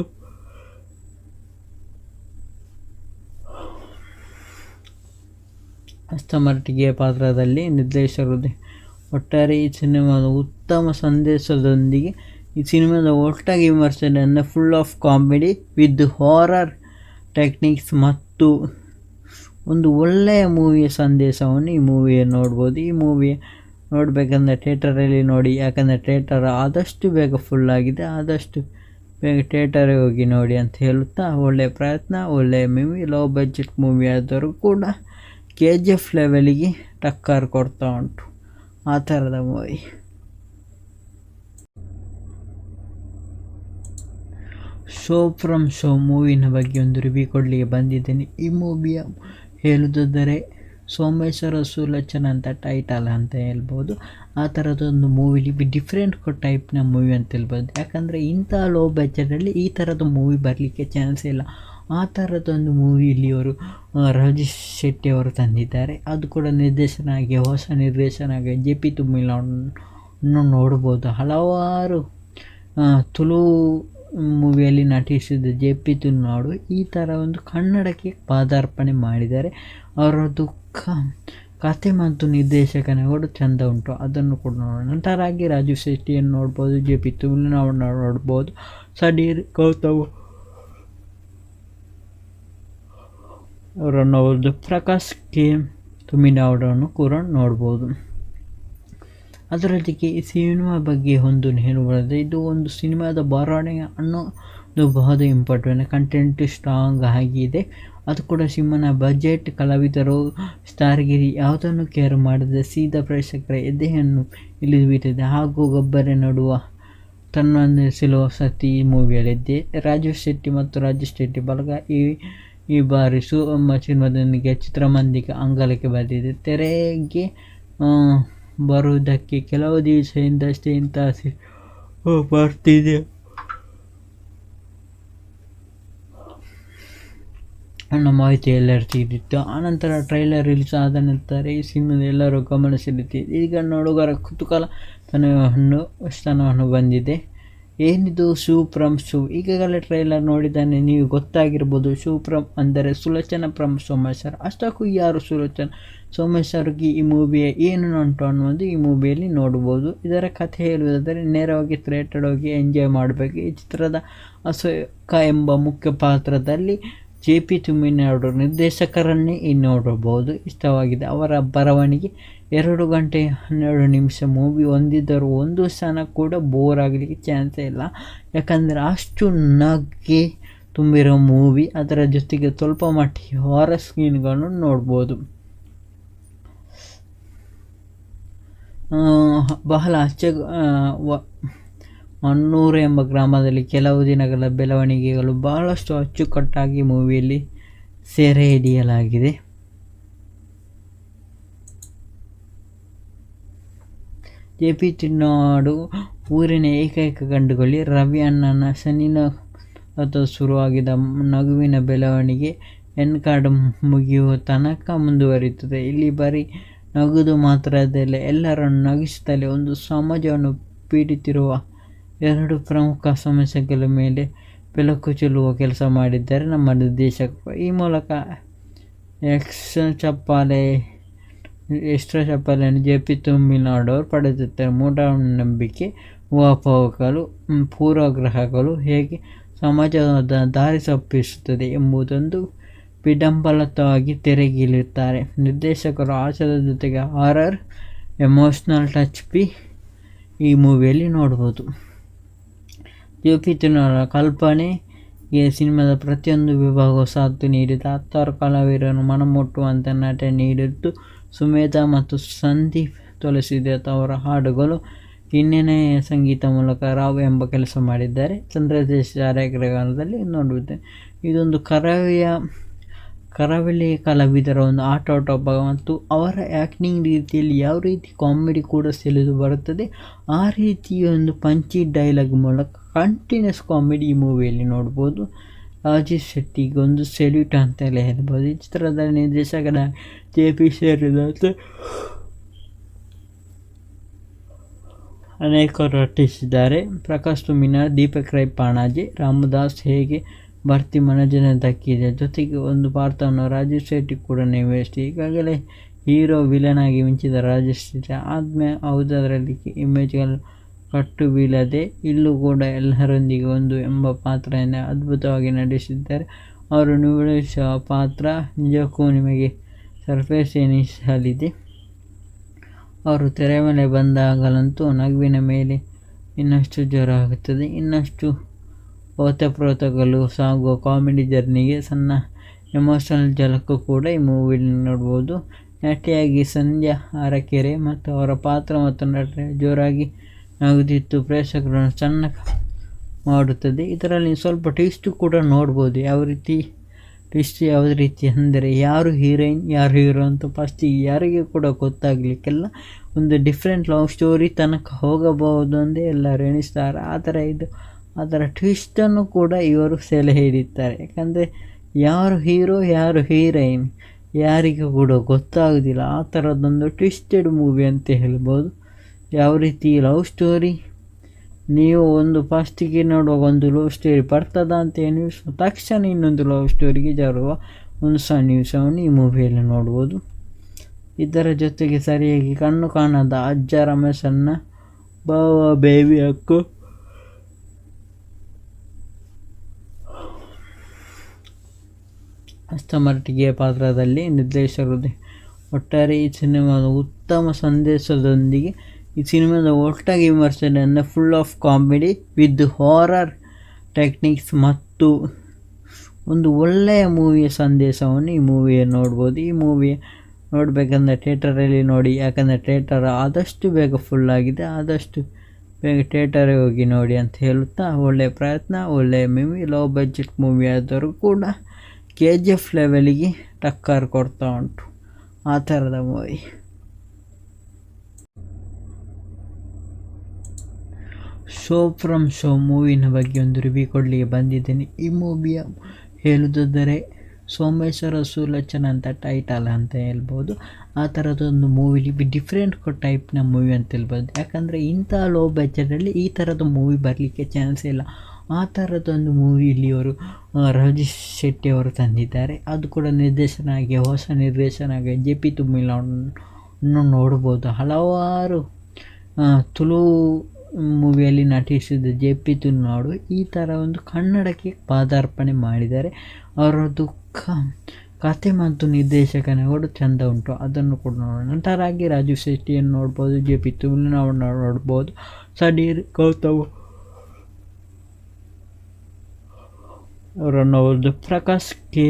ಅಷ್ಟಮಟ್ಟಿಗೆ ಪಾತ್ರದಲ್ಲಿ ನಿರ್ದೇಶಕರು. ಒಟ್ಟಾರೆ ಈ ಸಿನಿಮಾದ ಉತ್ತಮ ಸಂದೇಶದೊಂದಿಗೆ ಈ ಸಿನಿಮಾದ ಒಟ್ಟಾಗಿ ವಿಮರ್ಶನೆ ಅಂದರೆ full of comedy with horror techniques ಮತ್ತು ಒಂದು ಒಳ್ಳೆಯ ಮೂವಿಯ ಸಂದೇಶವನ್ನು ಈ ಮೂವಿಯಲ್ಲಿ ನೋಡ್ಬೋದು. ಈ ಮೂವಿ ನೋಡಬೇಕಂದ್ರೆ ಥಿಯೇಟರಲ್ಲಿ ನೋಡಿ. ಯಾಕಂದರೆ ಥಿಯೇಟರ್ ಆದಷ್ಟು ಬೇಗ ಫುಲ್ ಆಗಿದೆ. ಆದಷ್ಟು ಬೇಗ ಥಿಯೇಟರಿಗೆ ಹೋಗಿ ನೋಡಿ ಅಂತ ಹೇಳುತ್ತಾ, ಒಳ್ಳೆಯ ಪ್ರಯತ್ನ, ಒಳ್ಳೆಯ ಮೂವಿ, ಲೋ ಬಜೆಟ್ ಮೂವಿ ಆದರೂ ಕೂಡ KGF ಲೆವೆಲಿಗೆ ಟಕ್ಕರ್ ಕೊಡ್ತಾ ಉಂಟು ಆ ಥರದ ಮೂವಿ. ಶೋ ಫ್ರಮ್ ಶೋ ಮೂವಿನ ಬಗ್ಗೆ ಒಂದು ರಿವ್ಯೂ ಕೊಡಲಿಕ್ಕೆ ಬಂದಿದ್ದೇನೆ. ಈ ಮೂವಿಯ ಹೇಳುವುದಾದರೆ ಸೋಮೇಶ್ವರ ಸುಲೋಚನ ಅಂತ ಟೈಟಲ್ ಅಂತ ಹೇಳ್ಬೋದು. ಆ ಥರದೊಂದು ಮೂವಿ ಡಿಫ್ರೆಂಟ್ ಟೈಪ್ನ ಮೂವಿ ಅಂತ ಹೇಳ್ಬೋದು. ಯಾಕಂದರೆ ಇಂಥ ಲೋ ಬಜೆಟಲ್ಲಿ ಈ ಥರದ ಮೂವಿ ಬರಲಿಕ್ಕೆ ಚಾನ್ಸ್ ಇಲ್ಲ. ಆ ಥರದೊಂದು ಮೂವಿ ಇಲ್ಲಿ ಅವರು ರಾಜೇಶ್ ಶೆಟ್ಟಿ ಅವರು ತಂದಿದ್ದಾರೆ. ಅದು ಕೂಡ ಹೊಸ ನಿರ್ದೇಶನ ಆಗಿ JP ತುಮ್ಮಿಲನ್ನು ನೋಡ್ಬೋದು. ಹಲವಾರು ತುಳು ಮೂವಿಯಲ್ಲಿ ನಟಿಸಿದ JP ತುಮ್ಮಿಲರು ಈ ಥರ ಒಂದು ಕನ್ನಡಕ್ಕೆ ಪಾದಾರ್ಪಣೆ ಮಾಡಿದ್ದಾರೆ. ಅವರದ್ದು ಕತೆ ಮತ್ತು ನಿರ್ದೇಶಕನ ಕೂಡ ಚೆಂದ ಉಂಟು, ಅದನ್ನು ಕೂಡ ನೋಡೋಣ. ನಂತರಾಗಿ ರಾಜೀವ್ ಶೆಟ್ಟಿಯನ್ನು ನೋಡ್ಬೋದು, JP ತುಮ್ಮಿಲನ್ನು ನೋಡ್ಬೋದು, ಸಡೀರ್ ಗೌತಮ್ ಅವರನ್ನು ನೋಡ್ಬೋದು, ಪ್ರಕಾಶ್ ಕೆ ತುಮ್ಮಿನವರನ್ನು ಕೂಡ ನೋಡ್ಬೋದು. ಅದರೊಂದಿಗೆ ಈ ಸಿನಿಮಾ ಬಗ್ಗೆ ಒಂದು ಹೇಳಬಾರದು. ಇದು ಒಂದು ಸಿನಿಮಾದ ಬರವಣಿಗೆ ಅನ್ನೋದು ಬಹಳ ಇಂಪಾರ್ಟೆಂಟ್. ಕಂಟೆಂಟ್ ಸ್ಟ್ರಾಂಗ್ ಆಗಿದೆ. ಅದು ಕೂಡ ಸಿನಿಮಾನ ಬಜೆಟ್, ಕಲಾವಿದರು, ಸ್ಟಾರ್ಗಿರಿ ಯಾವುದನ್ನು ಕೇರ್ ಮಾಡದೆ ಸೀದಾ ಪ್ರೇಕ್ಷಕರ ಎದೆಯನ್ನು ಇಳಿದುಬಿಟ್ಟಿದೆ. ಹಾಗೂ ಗಬ್ಬರೆ ನಡುವ ತನ್ನೊಂದು ಸಿಲುವ ಶಕ್ತಿ ಈ ಮೂವಿಯಲ್ಲಿದೆ. ರಾಜೀವ್ ಶೆಟ್ಟಿ ಮತ್ತು ರಾಜೇಶ್ ಶೆಟ್ಟಿ ಬಳಗ ಈ ಬಾರಿ ಸಿನಿಮಾದೊಂದಿಗೆ ಚಿತ್ರಮಂದಿರ ಅಂಗಳಕ್ಕೆ ಬಂದಿದೆ. ತೆರೆಗೆ ಬರುವುದಕ್ಕೆ ಕೆಲವು ದಿವಸದಿಂದಷ್ಟೇ ಇಂಥ ಬರ್ತಿದೆ ಅನ್ನೋ ಮಾಹಿತಿ ಎಲ್ಲರೂ ತಿಳಿದಿತ್ತು. ಆನಂತರ ಟ್ರೈಲರ್ ರಿಲೀಸ್ ಆದ ನಂತರ ಈ ಸಿನಿಮಾದ ಎಲ್ಲರೂ ಗಮನ ಸೆಳೆದಿದೆ. ಈಗ ನೋಡುಗರ ಕುತೂಹಲ ಸ್ಥಾನವನ್ನು ಬಂದಿದೆ. ಏನಿದು ಶೂ ಫ್ರಮ್ ಶೂ? ಈಗಾಗಲೇ ಟ್ರೈಲರ್ ನೋಡಿದ್ದಾನೆ, ನೀವು ಗೊತ್ತಾಗಿರ್ಬೋದು. ಶೂ ಫ್ರಮ್ ಅಂದರೆ ಸುಲೋಚನ ಫ್ರಮ್ ಸೋಮೇಶ್ವರ. ಅಷ್ಟಕ್ಕೂ ಯಾರು ಸುಲೋಚನ? ಸೋಮೇಶ್ವರ್ಗೆ ಈ ಮೂವಿಯ ಏನು ಉಂಟು ಅನ್ನೋದು ಈ ಮೂವಿಯಲ್ಲಿ ನೋಡ್ಬೋದು. ಇದರ ಕಥೆ ಹೇಳುವುದಾದರೆ ನೇರವಾಗಿ ಥಿಯೇಟರ್ ಹೋಗಿ ಎಂಜಾಯ್ ಮಾಡಬೇಕು. ಈ ಚಿತ್ರದ ಅಶೋಕ ಎಂಬ ಮುಖ್ಯ ಪಾತ್ರದಲ್ಲಿ JP ತುಮ್ಮಿನವರು ನಿರ್ದೇಶಕರನ್ನೇ ನೋಡಬಹುದು. ಇಷ್ಟವಾಗಿದೆ ಅವರ ಬರವಣಿಗೆ. 2 ಗಂಟೆ 12 ನಿಮಿಷ ಮೂವಿ ಹೊಂದಿದ್ದರೂ ಒಂದು ಕ್ಷಣ ಕೂಡ ಬೋರ್ ಆಗಲಿಕ್ಕೆ ಚಾನ್ಸೇ ಇಲ್ಲ. ಯಾಕಂದರೆ ಅಷ್ಟು ನಗೆ ತುಂಬಿರೋ ಮೂವಿ. ಅದರ ಜೊತೆಗೆ ಸ್ವಲ್ಪ ಮಟ್ಟಿಗೆ ಹಾರರ್ ಸೀನ್ಗಳನ್ನು ನೋಡ್ಬೋದು. ಬಹಳ ಮಣ್ಣೂರು ಎಂಬ ಗ್ರಾಮದಲ್ಲಿ ಕೆಲವು ದಿನಗಳ ಬೆಳವಣಿಗೆಗಳು ಬಹಳಷ್ಟು ಅಚ್ಚುಕಟ್ಟಾಗಿ ಮೂವಿಯಲ್ಲಿ ಸೆರೆ ಹಿಡಿಯಲಾಗಿದೆ. JP ತುಮ್ಮಿನವರು ಊರಿನ ಏಕೈಕ ಗಂಡುಗಳಿ. ರವಿ ಅಣ್ಣನ ಶನಿನ ಶುರುವಾಗಿದ್ದ ನಗುವಿನ ಬೆಳವಣಿಗೆ ಕಾರ್ಡ್ ಮುಗಿಯುವ ತನಕ ಮುಂದುವರಿಯುತ್ತದೆ. ಇಲ್ಲಿ ಬರೀ ನಗುದು ಮಾತ್ರದಲ್ಲ, ಎಲ್ಲರನ್ನು ನಗಿಸುತ್ತಲೇ ಒಂದು ಸಮಾಜವನ್ನು ಪೀಡಿತಿರುವ 2 ಪ್ರಮುಖ ಸಮಸ್ಯೆಗಳ ಮೇಲೆ ಬೆಳಕು ಚೆಲ್ಲುವ ಕೆಲಸ ಮಾಡಿದ್ದಾರೆ ನಮ್ಮ ನಿರ್ದೇಶಕರು. ಈ ಮೂಲಕ ಎಕ್ಸ್ಟ್ರಾ ಚಪ್ಪಾಳೆಯನ್ನು JP ತುಮ್ಮಿನವರು ಪಡೆದಿದ್ದಾರೆ. ಮೂಢನಂಬಿಕೆ, ಊಹಾಪೋಹಗಳು, ಪೂರ್ವಗ್ರಹಗಳು ಹೇಗೆ ಸಮಾಜದ ದಾರಿ ತಪ್ಪಿಸುತ್ತದೆ ಎಂಬುದೊಂದು ವಿಡಂಬನವಾಗಿ ತೆರೆಗಿಳಿಯುತ್ತಾರೆ ನಿರ್ದೇಶಕರು. ಹಾಸ್ಯದ ಜೊತೆಗೆ ಹಾರರ್, ಎಮೋಷ್ನಲ್ ಟಚ್ ಈ ಮೂವಿಯಲ್ಲಿ ನೋಡ್ಬೋದು. JP ತುಮ್ಮಿನವರ ಕಲ್ಪನೆಗೆ ಸಿನಿಮಾದ ಪ್ರತಿಯೊಂದು ವಿಭಾಗವು ಸಾಥ್ ನೀಡಿದ 10 ಕಲಾವಿದರನ್ನು ಮನಮುಟ್ಟುವಂಥ ನಟನೆ ನೀಡಿದ್ದು ಸುಮೇಧಾ ಮತ್ತು ಸಂದೀಪ್ ತುಳಸಿದಾಸ್ ಅವರ ಹಾಡುಗಳು, ಹಿನ್ನೆಲೆಯ ಸಂಗೀತ ಮೂಲಕ ರಾವ್ ಎಂಬ ಕೆಲಸ ಮಾಡಿದ್ದಾರೆ. ಚಂದ್ರದೇಶ್ ಛಾಯಾಗ್ರಹಣದಲ್ಲಿ ನೋಡುತ್ತೇನೆ. ಇದೊಂದು ಕರಾವಳಿ ಕಲಾವಿದರ ಒಂದು ಆಟೋಟ ಮತ್ತು ಅವರ ಆ್ಯಕ್ಟಿಂಗ್ ರೀತಿಯಲ್ಲಿ ಯಾವ ರೀತಿ ಕಾಮಿಡಿ ಕೂಡ ಸೆಳೆದು ಬರುತ್ತದೆ, ಆ ರೀತಿಯ ಒಂದು ಪಂಚಿ ಡೈಲಾಗ್ ಮೂಲಕ ಕಂಟಿನ್ಯೂಸ್ ಕಾಮಿಡಿ ಈ ಮೂವಿಯಲ್ಲಿ ನೋಡ್ಬೋದು. ರಾಜೇಶ್ ಶೆಟ್ಟಿಗೆ ಒಂದು ಸೆಲ್ಯೂಟ್ ಅಂತಲೇ ಹೇಳ್ಬೋದು. ಈ ಚಿತ್ರದ ನಿರ್ದೇಶಕರ JP ಸೇರಿದಂತೆ ಅನೇಕರು ನಟಿಸಿದ್ದಾರೆ. ಪ್ರಕಾಶ್ ತುಮ್ಮಿನವರು, ದೀಪಕ್ ರೈ ಪಾಣಾಜೆ, ರಾಮದಾಸ್ ಹೇಗೆ ಭರ್ತಿ ಮನೋರಂಜನೆ ದಕ್ಕಿದೆ. ಜೊತೆಗೆ ಒಂದು ಪಾತ್ರವನ್ನು ರಾಜೇಶ್ ಶೆಟ್ಟಿ ಕೂಡ ನಿರ್ವಹಿಸಿದೆ. ಈಗಾಗಲೇ ಹೀರೋ ವಿಲನ್ ಆಗಿ ಮಿಂಚಿದ ರಾಜೇಶ್ ಶೆಟ್ಟಿ ಆದ್ಮೇಲೆ ಯಾವುದರಲ್ಲಿ ಇಮೇಜ್ಗಳು ಕಟ್ಟು ಬೀಳದೆ ಇಲ್ಲೂ ಕೂಡ ಎಲ್ಲರೊಂದಿಗೆ ಒಂದು ಎಂಬ ಪಾತ್ರವನ್ನು ಅದ್ಭುತವಾಗಿ ನಡೆಸಿದ್ದಾರೆ. ಅವರು ನಿರ್ವಹಿಸುವ ಪಾತ್ರ ನಿಜಕ್ಕೂ ನಿಮಗೆ ಸರ್ಪ್ರೈಸ್ ಎನಿಸಲಿದೆ. ಅವರು ತೆರೆ ಮೇಲೆ ಬಂದಾಗಲಂತೂ ನಗುವಿನ ಮೇಲೆ ಇನ್ನಷ್ಟು ಜೋರಾಗುತ್ತದೆ, ಇನ್ನಷ್ಟು ಓತಪ್ರೋತಗಳು ಸಾಗುವ ಕಾಮಿಡಿ ಜರ್ನಿಗೆ ಸಣ್ಣ ಎಮೋಷನಲ್ ಝಲಕ್ಕು ಕೂಡ ಈ ಮೂವಿಲಿ ನೋಡ್ಬೋದು. ನಟಿಯಾಗಿ ಸಂಧ್ಯಾ ಅರಕೆರೆ ಮತ್ತು ಅವರ ಪಾತ್ರ ಮತ್ತು ನಟನೆ ಜೋರಾಗಿ ನಗುತ್ತಿತ್ತು, ಪ್ರೇಕ್ಷಕರನ್ನು ಚೆನ್ನಾಗಿ ಮಾಡುತ್ತದೆ. ಇದರಲ್ಲಿ ಸ್ವಲ್ಪ ಟ್ವಿಸ್ಟ್ ಕೂಡ ನೋಡ್ಬೋದು. ಯಾವ ರೀತಿ ಅಂದರೆ ಯಾರು ಹೀರೋಯಿನ್ ಯಾರು ಹೀರೋ ಅಂತ ಫಸ್ಟಿಗೆ ಯಾರಿಗೆ ಕೂಡ ಗೊತ್ತಾಗಲಿಕ್ಕೆಲ್ಲ ಒಂದು ಡಿಫ್ರೆಂಟ್ ಲವ್ ಸ್ಟೋರಿ ತನಕ ಹೋಗಬಹುದು ಅಂತ ಎಲ್ಲರೂ ಎಣಿಸ್ತಾರೆ. ಆ ಥರ ಟ್ವಿಸ್ಟನ್ನು ಕೂಡ ಇವರು ಸೆಲೆ ಹಿಡಿತಾರೆ. ಯಾಕಂದರೆ ಯಾರು ಹೀರೋ ಯಾರು ಹೀರೋಯಿನ್ ಯಾರಿಗೂ ಕೂಡ ಗೊತ್ತಾಗೋದಿಲ್ಲ. ಆ ಥರದ್ದೊಂದು ಟ್ವಿಸ್ಟೆಡ್ ಮೂವಿ ಅಂತ ಹೇಳ್ಬೋದು. ಯಾವ ರೀತಿ ಲವ್ ಸ್ಟೋರಿ ನೀವು ಒಂದು ಫಸ್ಟಿಗೆ ನೋಡುವಾಗ ಒಂದು ಲವ್ ಸ್ಟೋರಿ ಬರ್ತದ ಅಂತ ಎಣಿಸುವ ತಕ್ಷಣ ಇನ್ನೊಂದು ಲವ್ ಸ್ಟೋರಿಗೆ ಜಾರುವ ಒಂದು ಸನ್ನಿವೇಶವನ್ನು ಈ ಮೂವಿಯಲ್ಲಿ ನೋಡ್ಬೋದು. ಇದರ ಜೊತೆಗೆ ಸರಿಯಾಗಿ ಕಣ್ಣು ಕಾಣದ ಅಜ್ಜ ರಮೇಶನ್ನ ಬಾವ ಬೇಬಿ ಅಕ್ಕು ಹಸ್ತಮರಟಿಗೆ ಪಾತ್ರದಲ್ಲಿ ನಿರ್ದೇಶಕರು. ಒಟ್ಟಾರೆ ಈ ಸಿನಿಮಾದ ಉತ್ತಮ ಸಂದೇಶದೊಂದಿಗೆ ಈ ಸಿನಿಮಾದ ಒಟ್ಟಾಗಿ ವಿಮರ್ಶೆಯನ್ನು full of comedy with horror techniques ಮತ್ತು ಒಂದು ಒಳ್ಳೆಯ ಮೂವಿಯ ಸಂದೇಶವನ್ನು ಈ ಮೂವಿಯನ್ನು ನೋಡ್ಬೋದು. ಈ ಮೂವಿ ನೋಡಬೇಕಂದ್ರೆ ಥಿಯೇಟರಲ್ಲಿ ನೋಡಿ, ಯಾಕಂದರೆ ಥಿಯೇಟರ್ ಆದಷ್ಟು ಬೇಗ ಫುಲ್ಲಾಗಿದೆ. ಆದಷ್ಟು ಬೇಗ ಥಿಯೇಟರಿಗೆ ಹೋಗಿ ನೋಡಿ ಅಂತ ಹೇಳುತ್ತಾ, ಒಳ್ಳೆಯ ಪ್ರಯತ್ನ, ಒಳ್ಳೆಯ ಮೂವಿ, ಲೋ ಬಜೆಟ್ ಮೂವಿ ಆದರೂ ಕೂಡ KGF ಲೆವೆಲಿಗೆ ಟಕ್ಕರ್ ಕೊಡ್ತಾ ಉಂಟು ಆ ಥರದ ಮೂವಿ. ಶೋ ಫ್ರಮ್ ಶೋ ಮೂವಿನ ಬಗ್ಗೆ ಒಂದು ರಿವ್ಯೂ ಕೊಡಲಿಕ್ಕೆ ಬಂದಿದ್ದೇನೆ. ಈ ಮೂವಿಯ ಹೇಳುವುದಾದರೆ ಸೋಮೇಶ್ವರ ಸುಲೋಚನ ಅಂತ ಟೈಟಲ್ ಅಂತ ಹೇಳ್ಬೋದು. ಆ ಥರದೊಂದು ಮೂವಿ ಡಿಫ್ರೆಂಟ್ ಟೈಪ್ನ ಮೂವಿ ಅಂತ ಹೇಳ್ಬೋದು. ಯಾಕಂದರೆ ಇಂಥ ಲೋ ಬಜೆಟಲ್ಲಿ ಈ ಥರದ ಮೂವಿ ಬರಲಿಕ್ಕೆ ಚಾನ್ಸ್ ಇಲ್ಲ. ಆ ಥರದೊಂದು ಮೂವಿ ಇಲ್ಲಿಯವರು ರಾಜೇಶ್ ಶೆಟ್ಟಿ ಅವರು ತಂದಿದ್ದಾರೆ. ಅದು ಕೂಡ ಹೊಸ ನಿರ್ದೇಶನಾಗಿ JP ತುಮ್ಮಿಲನ್ನು ನೋಡ್ಬೋದು. ಹಲವಾರು ತುಳು ಮೂವಿಯಲ್ಲಿ ನಟಿಸಿದ JP ತುಮ್ಮಿಲವರು ಈ ಥರ ಒಂದು ಕನ್ನಡಕ್ಕೆ ಪಾದಾರ್ಪಣೆ ಮಾಡಿದ್ದಾರೆ. ಅವರದ್ದು ಕತೆ ಮತ್ತು ನಿರ್ದೇಶಕನ ಕೂಡ ಚೆಂದ ಉಂಟು, ಅದನ್ನು ಕೂಡ ನೋಡೋಣ. ನಂತರಾಗಿ ರಾಜೀವ್ ಶೆಟ್ಟಿಯನ್ನು ನೋಡ್ಬೋದು, JP ತುಮ್ಮಿಲವನ್ನು ನೋಡ್ಬೋದು, ಸಡೀರ್ ಗೌತಮ್ ಅವರನ್ನು ನೋಡ್ಬೋದು, ಪ್ರಕಾಶ್ K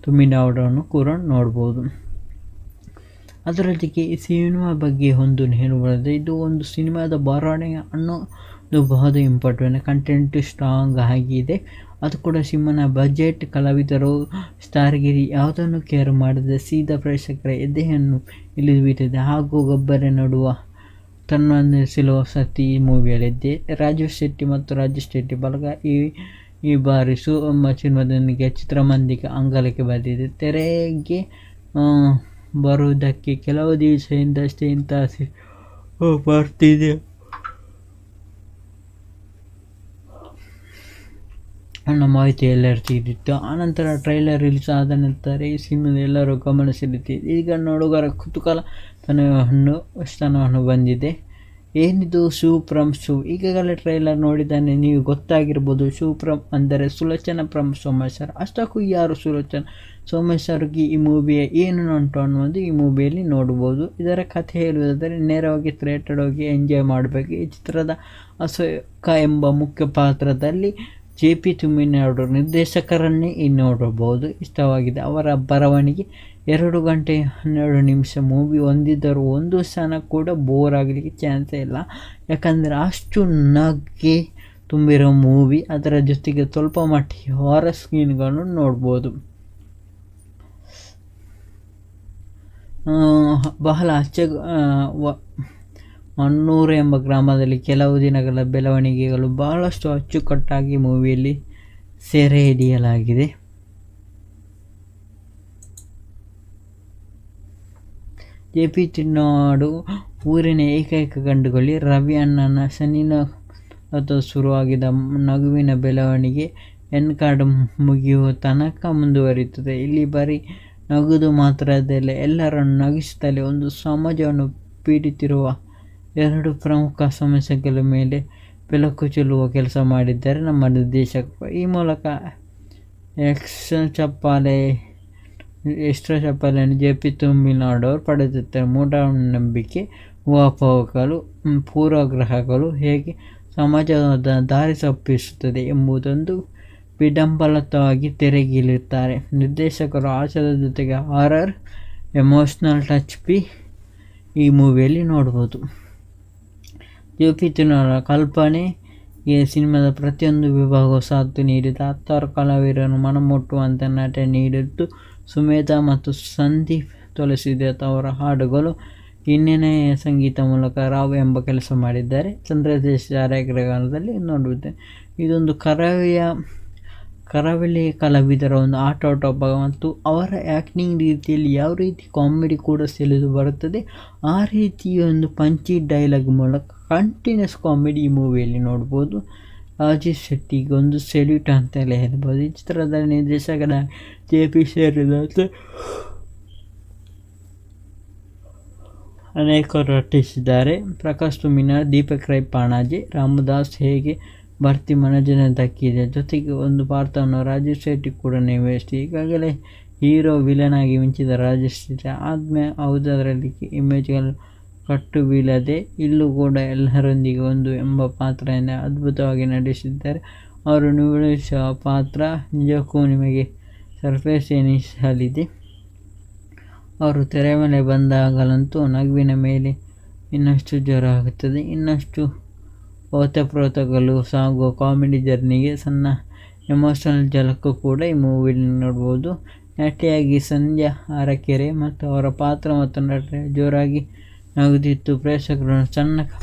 ತುಮ್ಮಿನವರನ್ನು ಕೂಡ ನೋಡ್ಬೋದು. ಅದರೊಂದಿಗೆ ಈ ಸಿನಿಮಾ ಬಗ್ಗೆ ಒಂದು ಹೇಳಬಾರದು. ಇದು ಒಂದು ಸಿನಿಮಾದ ಬರವಣೆ ಅನ್ನೋದು ಬಹಳ ಇಂಪಾರ್ಟೆಂಟ್. ಕಂಟೆಂಟ್ ಸ್ಟ್ರಾಂಗ್ ಆಗಿದೆ. ಅದು ಕೂಡ ಸಿನಿಮಾನ ಬಜೆಟ್, ಕಲಾವಿದರು, ಸ್ಟಾರ್ಗಿರಿ ಯಾವುದನ್ನು ಕೇರ್ ಮಾಡದೆ ಸೀದಾ ಪ್ರೇಕ್ಷಕರ ಎದೆಯನ್ನು ಇಳಿದುಬಿಟ್ಟಿದೆ. ಹಾಗೂ ಗಬ್ಬರ ನಡುವ ತನ್ನೊಂದು ಸಿಲುವ ಸತಿ ಮೂವಿಯಲ್ಲಿದ್ದೆ. ರಾಜೀವ್ ಶೆಟ್ಟಿ ಮತ್ತು ರಾಜೇಶ್ ಶೆಟ್ಟಿ ಬಳಗ ಈ ಬಾರಿ ಸಿನಿಮಾದೊಂದಿಗೆ ಚಿತ್ರಮಂದಿರ ಅಂಗಳಕ್ಕೆ ಬಂದಿದೆ. ತೆರೆಗೆ ಬರುವುದಕ್ಕೆ ಕೆಲವು ದಿವಸದಿಂದಷ್ಟೇ ಇಂಥ ಬರ್ತಿದೆ ಅನ್ನೋ ಮಾಹಿತಿ ಎಲ್ಲರೂ ತಿಳಿದಿತ್ತು. ಆನಂತರ ಟ್ರೈಲರ್ ರಿಲೀಸ್ ಆದ ನಂತರ ಈ ಸಿನಿಮಾದ ಎಲ್ಲರೂ ಗಮನ ಸೆಳೆದಿದೆ. ಈಗ ನೋಡುಗರ ಕುತೂಹಲ ಸ್ಥಾನವನ್ನು ಬಂದಿದೆ. ಏನಿದು ಶಿವಪ್ರಮ್ ಶೋ? ಈಗಾಗಲೇ ಟ್ರೈಲರ್ ನೋಡಿದ್ದಾನೆ, ನೀವು ಗೊತ್ತಾಗಿರ್ಬೋದು. ಶಿವಪ್ರಮ್ ಅಂದರೆ ಸುಲೋಚನ ಫ್ರಮ್ ಸೋಮೇಶ್ವರ. ಅಷ್ಟಕ್ಕೂ ಯಾರು ಸುಲೋಚನ ಸೋಮೇಶ್ವರ್ಗೆ ಈ ಮೂವಿಯ ಏನು ಉಂಟು ಅನ್ನೋದು ಈ ಮೂವಿಯಲ್ಲಿ ನೋಡ್ಬೋದು. ಇದರ ಕಥೆ ಹೇಳುವುದಾದರೆ ನೇರವಾಗಿ ಥಿಯೇಟರ್ ಹೋಗಿ ಎಂಜಾಯ್ ಮಾಡಬೇಕು. ಈ ಚಿತ್ರದ ಅಶೋಕ ಎಂಬ ಮುಖ್ಯ ಪಾತ್ರದಲ್ಲಿ JP ತುಮ್ಮಿನವರು ನಿರ್ದೇಶಕರನ್ನೇ ನೋಡಬಹುದು. ಇಷ್ಟವಾಗಿದೆ ಅವರ ಬರವಣಿಗೆ. 2 ಗಂಟೆ 12 ನಿಮಿಷ ಮೂವಿ ಹೊಂದಿದ್ದರೂ ಒಂದು ಕ್ಷಣ ಕೂಡ ಬೋರ್ ಆಗಲಿಕ್ಕೆ ಚಾನ್ಸೇ ಇಲ್ಲ. ಯಾಕಂದರೆ ಅಷ್ಟು ನಗೆ ತುಂಬಿರೋ ಮೂವಿ. ಅದರ ಜೊತೆಗೆ ಸ್ವಲ್ಪ ಮಟ್ಟಿಗೆ ಹಾರರ್ ಸೀನ್ಗಳನ್ನು ನೋಡ್ಬೋದು. ಬಹಳ ಮಣ್ಣೂರು ಎಂಬ ಗ್ರಾಮದಲ್ಲಿ ಕೆಲವು ದಿನಗಳ ಬೆಳವಣಿಗೆಗಳು ಬಹಳಷ್ಟು ಅಚ್ಚುಕಟ್ಟಾಗಿ ಮೂವಿಯಲ್ಲಿ ಸೆರೆ ಹಿಡಿಯಲಾಗಿದೆ. JP ತುಮ್ಮಿನವರು ಊರಿನ ಏಕೈಕ ಗಂಡುಗಳಿ. ರವಿ ಅಣ್ಣನ ಶನಿನ ಶುರುವಾಗಿದ್ದ ನಗುವಿನ ಬೆಳವಣಿಗೆ ಕಾರ್ಡ್ ಮುಗಿಯುವ ತನಕ ಮುಂದುವರಿಯುತ್ತದೆ. ಇಲ್ಲಿ ಬರೀ ನಗುದು ಮಾತ್ರದಲ್ಲ, ಎಲ್ಲರನ್ನು ನಗಿಸುತ್ತಲೇ ಒಂದು ಸಮಾಜವನ್ನು ಪೀಡಿತಿರುವ 2 ಪ್ರಮುಖ ಸಮಸ್ಯೆಗಳ ಮೇಲೆ ಬೆಳಕು ಚೆಲ್ಲುವ ಕೆಲಸ ಮಾಡಿದ್ದಾರೆ ನಮ್ಮ ನಿರ್ದೇಶಕರು. ಈ ಮೂಲಕ ಎಕ್ಸ್ಟ್ರಾ ಚಪ್ಪಾಳೆಯನ್ನು JP ತುಮ್ಮಿನವರು ಪಡೆದಿದ್ದಾರೆ. ಮೂಢನಂಬಿಕೆ, ಊಹಾಪೋಹಗಳು, ಪೂರ್ವಗ್ರಹಗಳು ಹೇಗೆ ಸಮಾಜದ ದಾರಿ ತಪ್ಪಿಸುತ್ತದೆ ಎಂಬುದೊಂದು ವಿಡಂಬಲತವಾಗಿ ತೆರೆಗಿಳಿಯುತ್ತಾರೆ. ನಿರ್ದೇಶಕರು ಹಾಸ್ಯದ ಜೊತೆಗೆ ಹಾರರ್, ಎಮೋಷ್ನಲ್ ಟಚ್ ಈ ಮೂವಿಯಲ್ಲಿ ನೋಡ್ಬೋದು. ಜೆ.ಪಿ. ತಿನ್ನೋರ ಕಲ್ಪನೆ ಈ ಸಿನಿಮಾದ ಪ್ರತಿಯೊಂದು ವಿಭಾಗವು ಸಾಥ್ ನೀಡಿದ 10 ಕಲಾವಿದರನ್ನು ಮನಮುಟ್ಟುವಂತೆ ನಟನೆ ನೀಡಿದ್ದು ಸುಮೇಧಾ ಮತ್ತು ಸಂದೀಪ್ ತುಳಸಿದಾಸ್ ಅವರ ಹಾಡುಗಳು ಹಿನ್ನೆಲೆಯ ಸಂಗೀತ ಮೂಲಕ ರಾವ್ ಎಂಬ ಕೆಲಸ ಮಾಡಿದ್ದಾರೆ. ಚಂದ್ರಶೇಖರ್ ಛಾಯಾಗ್ರಹಣದಲ್ಲಿ ನೋಡುತ್ತೇವೆ. ಇದೊಂದು ಕರಾವಳಿ ಕಲಾವಿದರ ಒಂದು ಆಟೋಟ ಮತ್ತು ಅವರ ಆ್ಯಕ್ಟಿಂಗ್ ರೀತಿಯಲ್ಲಿ ಯಾವ ರೀತಿ ಕಾಮಿಡಿ ಕೂಡ ಸೆಳೆದು ಬರುತ್ತದೆ, ಆ ರೀತಿಯ ಒಂದು ಪಂಚಿ ಡೈಲಾಗ್ ಮೂಲಕ ಕಂಟಿನ್ಯೂಸ್ ಕಾಮಿಡಿ ಈ ಮೂವಿಯಲ್ಲಿ ನೋಡ್ಬೋದು. ರಾಜೇಶ್ ಶೆಟ್ಟಿಗೆ ಒಂದು ಸೆಲ್ಯೂಟ್ ಅಂತಲೇ ಹೇಳ್ಬೋದು. ಈ ಚಿತ್ರದ ನಿರ್ದೇಶಕರ ಜೆ.ಪಿ. ಸೇರಿದಂತೆ ಅನೇಕರು ನಟಿಸಿದ್ದಾರೆ. ಪ್ರಕಾಶ್ ತುಮಿನಾರ್, ದೀಪಕ್ ರೈ ಪಾಣಾಜೆ, ರಾಮದಾಸ್ ಹೇಗೆ ಭರ್ತಿ ಮನೋರಂಜನೆ ದಕ್ಕಿದೆ. ಜೊತೆಗೆ ಒಂದು ಪಾತ್ರವನ್ನು ರಾಜೇಶ್ ಶೆಟ್ಟಿ ಕೂಡ ನಿರ್ವಹಿಸಿದೆ. ಈಗಾಗಲೇ ಹೀರೋ ವಿಲನ್ ಆಗಿ ಮಿಂಚಿದ ರಾಜೇಶ್ ಶೆಟ್ಟಿ ಆದ್ಮೇಲೆ ಯಾವುದರಲ್ಲಿ ಇಮೇಜ್ಗಳು ಕಟ್ಟು ಬೀಳದೆ ಇಲ್ಲೂ ಕೂಡ ಎಲ್ಲರೊಂದಿಗೆ ಒಂದು ಎಂಬ ಪಾತ್ರದಿಂದ ಅದ್ಭುತವಾಗಿ ನಟಿಸಿದ್ದಾರೆ. ಅವರು ನಿರ್ವಹಿಸುವ ಪಾತ್ರ ನಿಜಕ್ಕೂ ನಿಮಗೆ ಸರ್ಪ್ರೈಸ್ ಎನಿಸಲಿದೆ. ಅವರು ತೆರೆ ಮೇಲೆ ಬಂದಾಗಲಂತೂ ನಗುವಿನ ಮೇಲೆ ಇನ್ನಷ್ಟು ಜೋರ ಆಗುತ್ತದೆ. ಇನ್ನಷ್ಟು ಓತಪ್ರೋತಗಳು ಸಾಗುವ ಕಾಮಿಡಿ ಜರ್ನಿಗೆ ಸಣ್ಣ ಎಮೋಷನಲ್ ಝಲಕ್ ಕೂಡ ಈ ಮೂವಿಯಲ್ಲಿ ನೋಡ್ಬೋದು. ನಟಿಯಾಗಿ ಸಂಧ್ಯಾ ಅರಕೆರೆ ಮತ್ತು ಅವರ ಪಾತ್ರ ಮತ್ತು ನಟನೆ ಜೋರಾಗಿ ನಗುತ್ತಿತ್ತು ಪ್ರೇಕ್ಷಕರನ್ನು ಚೆನ್ನಾಗಿ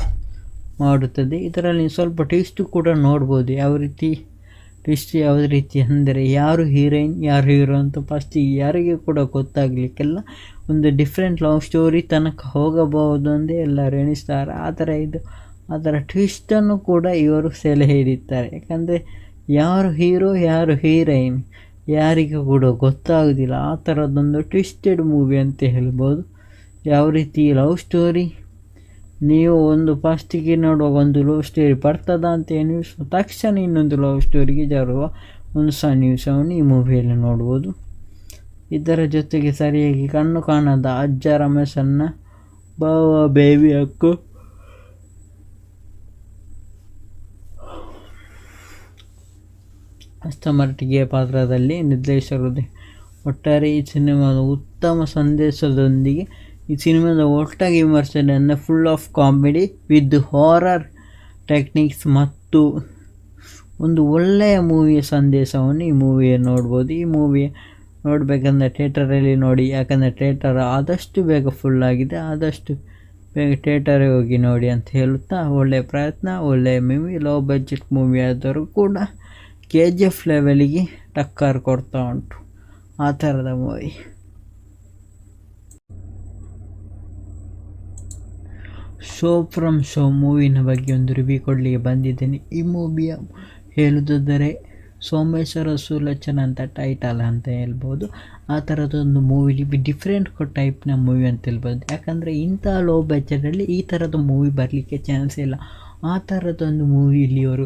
ಮಾಡುತ್ತದೆ. ಇದರಲ್ಲಿ ಸ್ವಲ್ಪ ಟ್ವಿಸ್ಟ್ ಕೂಡ ನೋಡ್ಬೋದು. ಯಾವ ರೀತಿ ಅಂದರೆ ಯಾರು ಹೀರೋಯಿನ್ ಯಾರು ಹೀರೋ ಅಂತ ಫಸ್ಟಿಗೆ ಯಾರಿಗೆ ಕೂಡ ಗೊತ್ತಾಗಲಿಕ್ಕೆಲ್ಲ ಒಂದು ಡಿಫ್ರೆಂಟ್ ಲವ್ ಸ್ಟೋರಿ ತನಕ ಹೋಗಬಹುದು ಅಂತ ಎಲ್ಲರೂ ಎಣಿಸ್ತಾರೆ. ಅದರ ಟ್ವಿಸ್ಟನ್ನು ಕೂಡ ಇವರು ಸೆಲೆ ಹಿಡಿತಾರೆ. ಯಾಕಂದರೆ ಯಾರು ಹೀರೋ ಯಾರು ಹೀರೋಯಿನ್ ಯಾರಿಗೂ ಕೂಡ ಗೊತ್ತಾಗೋದಿಲ್ಲ. ಆ ಥರದ್ದೊಂದು ಟ್ವಿಸ್ಟೆಡ್ ಮೂವಿ ಅಂತ ಹೇಳ್ಬೋದು. ಯಾವ ರೀತಿ ಲವ್ ಸ್ಟೋರಿ ನೀವು ಒಂದು ಫಸ್ಟಿಗೆ ನೋಡುವಾಗ ಒಂದು ಲವ್ ಸ್ಟೋರಿ ಬರ್ತದ ಅಂತ ಎನಿಸುವ ತಕ್ಷಣ ಇನ್ನೊಂದು ಲವ್ ಸ್ಟೋರಿಗೆ ಜಾರುವ ಒಂದು ಸನ್ನಿವೇಶವನ್ನು ಈ ಮೂವಿಯಲ್ಲಿ ನೋಡ್ಬೋದು. ಇದರ ಜೊತೆಗೆ ಸರಿಯಾಗಿ ಕಣ್ಣು ಕಾಣದ ಅಜ್ಜ ರಮೇಶನ್ನ ಬಾವ ಬೇಬಿ ಅಕ್ಕು ಹಸ್ತಮಟ್ಟಿಗೆ ಪಾತ್ರದಲ್ಲಿ ನಿರ್ದೇಶಕರು. ಒಟ್ಟಾರೆ ಈ ಸಿನಿಮಾದ ಉತ್ತಮ ಸಂದೇಶದೊಂದಿಗೆ ಈ ಸಿನಿಮಾದ ಒಟ್ಟಾಗಿ ವಿಮರ್ಶನೆ ಅಂದರೆ full of comedy with horror techniques ಮತ್ತು ಒಂದು ಒಳ್ಳೆಯ ಮೂವಿಯ ಸಂದೇಶವನ್ನು ಈ ಮೂವಿಯನ್ನು ನೋಡ್ಬೋದು. ಈ ಮೂವಿ ನೋಡಬೇಕಂದ್ರೆ ಥಿಯೇಟರಲ್ಲಿ ನೋಡಿ, ಯಾಕಂದರೆ ಥಿಯೇಟರ್ ಆದಷ್ಟು ಬೇಗ ಫುಲ್ಲಾಗಿದೆ. ಆದಷ್ಟು ಬೇಗ ಥಿಯೇಟರಿಗೆ ಹೋಗಿ ನೋಡಿ ಅಂತ ಹೇಳುತ್ತಾ, ಒಳ್ಳೆಯ ಪ್ರಯತ್ನ, ಒಳ್ಳೆಯ ಮೂವಿ, ಲೋ ಬಜೆಟ್ ಮೂವಿ ಆದರೂ ಕೂಡ KGF ಲೆವೆಲಿಗೆ ಟಕ್ಕರ್ ಕೊಡ್ತಾ ಉಂಟು ಆ ಥರದ ಮೂವಿ. ಶೋ ಫ್ರಮ್ ಶೋ ಮೂವಿನ ಬಗ್ಗೆ ಒಂದು ರಿವ್ಯೂ ಕೊಡಲಿಕ್ಕೆ ಬಂದಿದ್ದೇನೆ. ಈ ಮೂವಿಯ ಹೇಳುವುದಾದರೆ ಸೋಮೇಶ್ವರ ಸುಲೋಚನ ಅಂತ ಟೈಟಲ್ ಅಂತ ಹೇಳ್ಬೋದು. ಆ ಥರದೊಂದು ಮೂವಿಲಿ ಡಿಫ್ರೆಂಟ್ ಟೈಪ್ನ ಮೂವಿ ಅಂತ ಹೇಳ್ಬೋದು. ಯಾಕಂದರೆ ಇಂಥ ಲೋ ಬಜೆಟಲ್ಲಿ ಈ ಥರದ ಮೂವಿ ಬರಲಿಕ್ಕೆ ಚಾನ್ಸ್ ಇಲ್ಲ. ಆ ಥರದೊಂದು ಮೂವಿಲಿ ಅವರು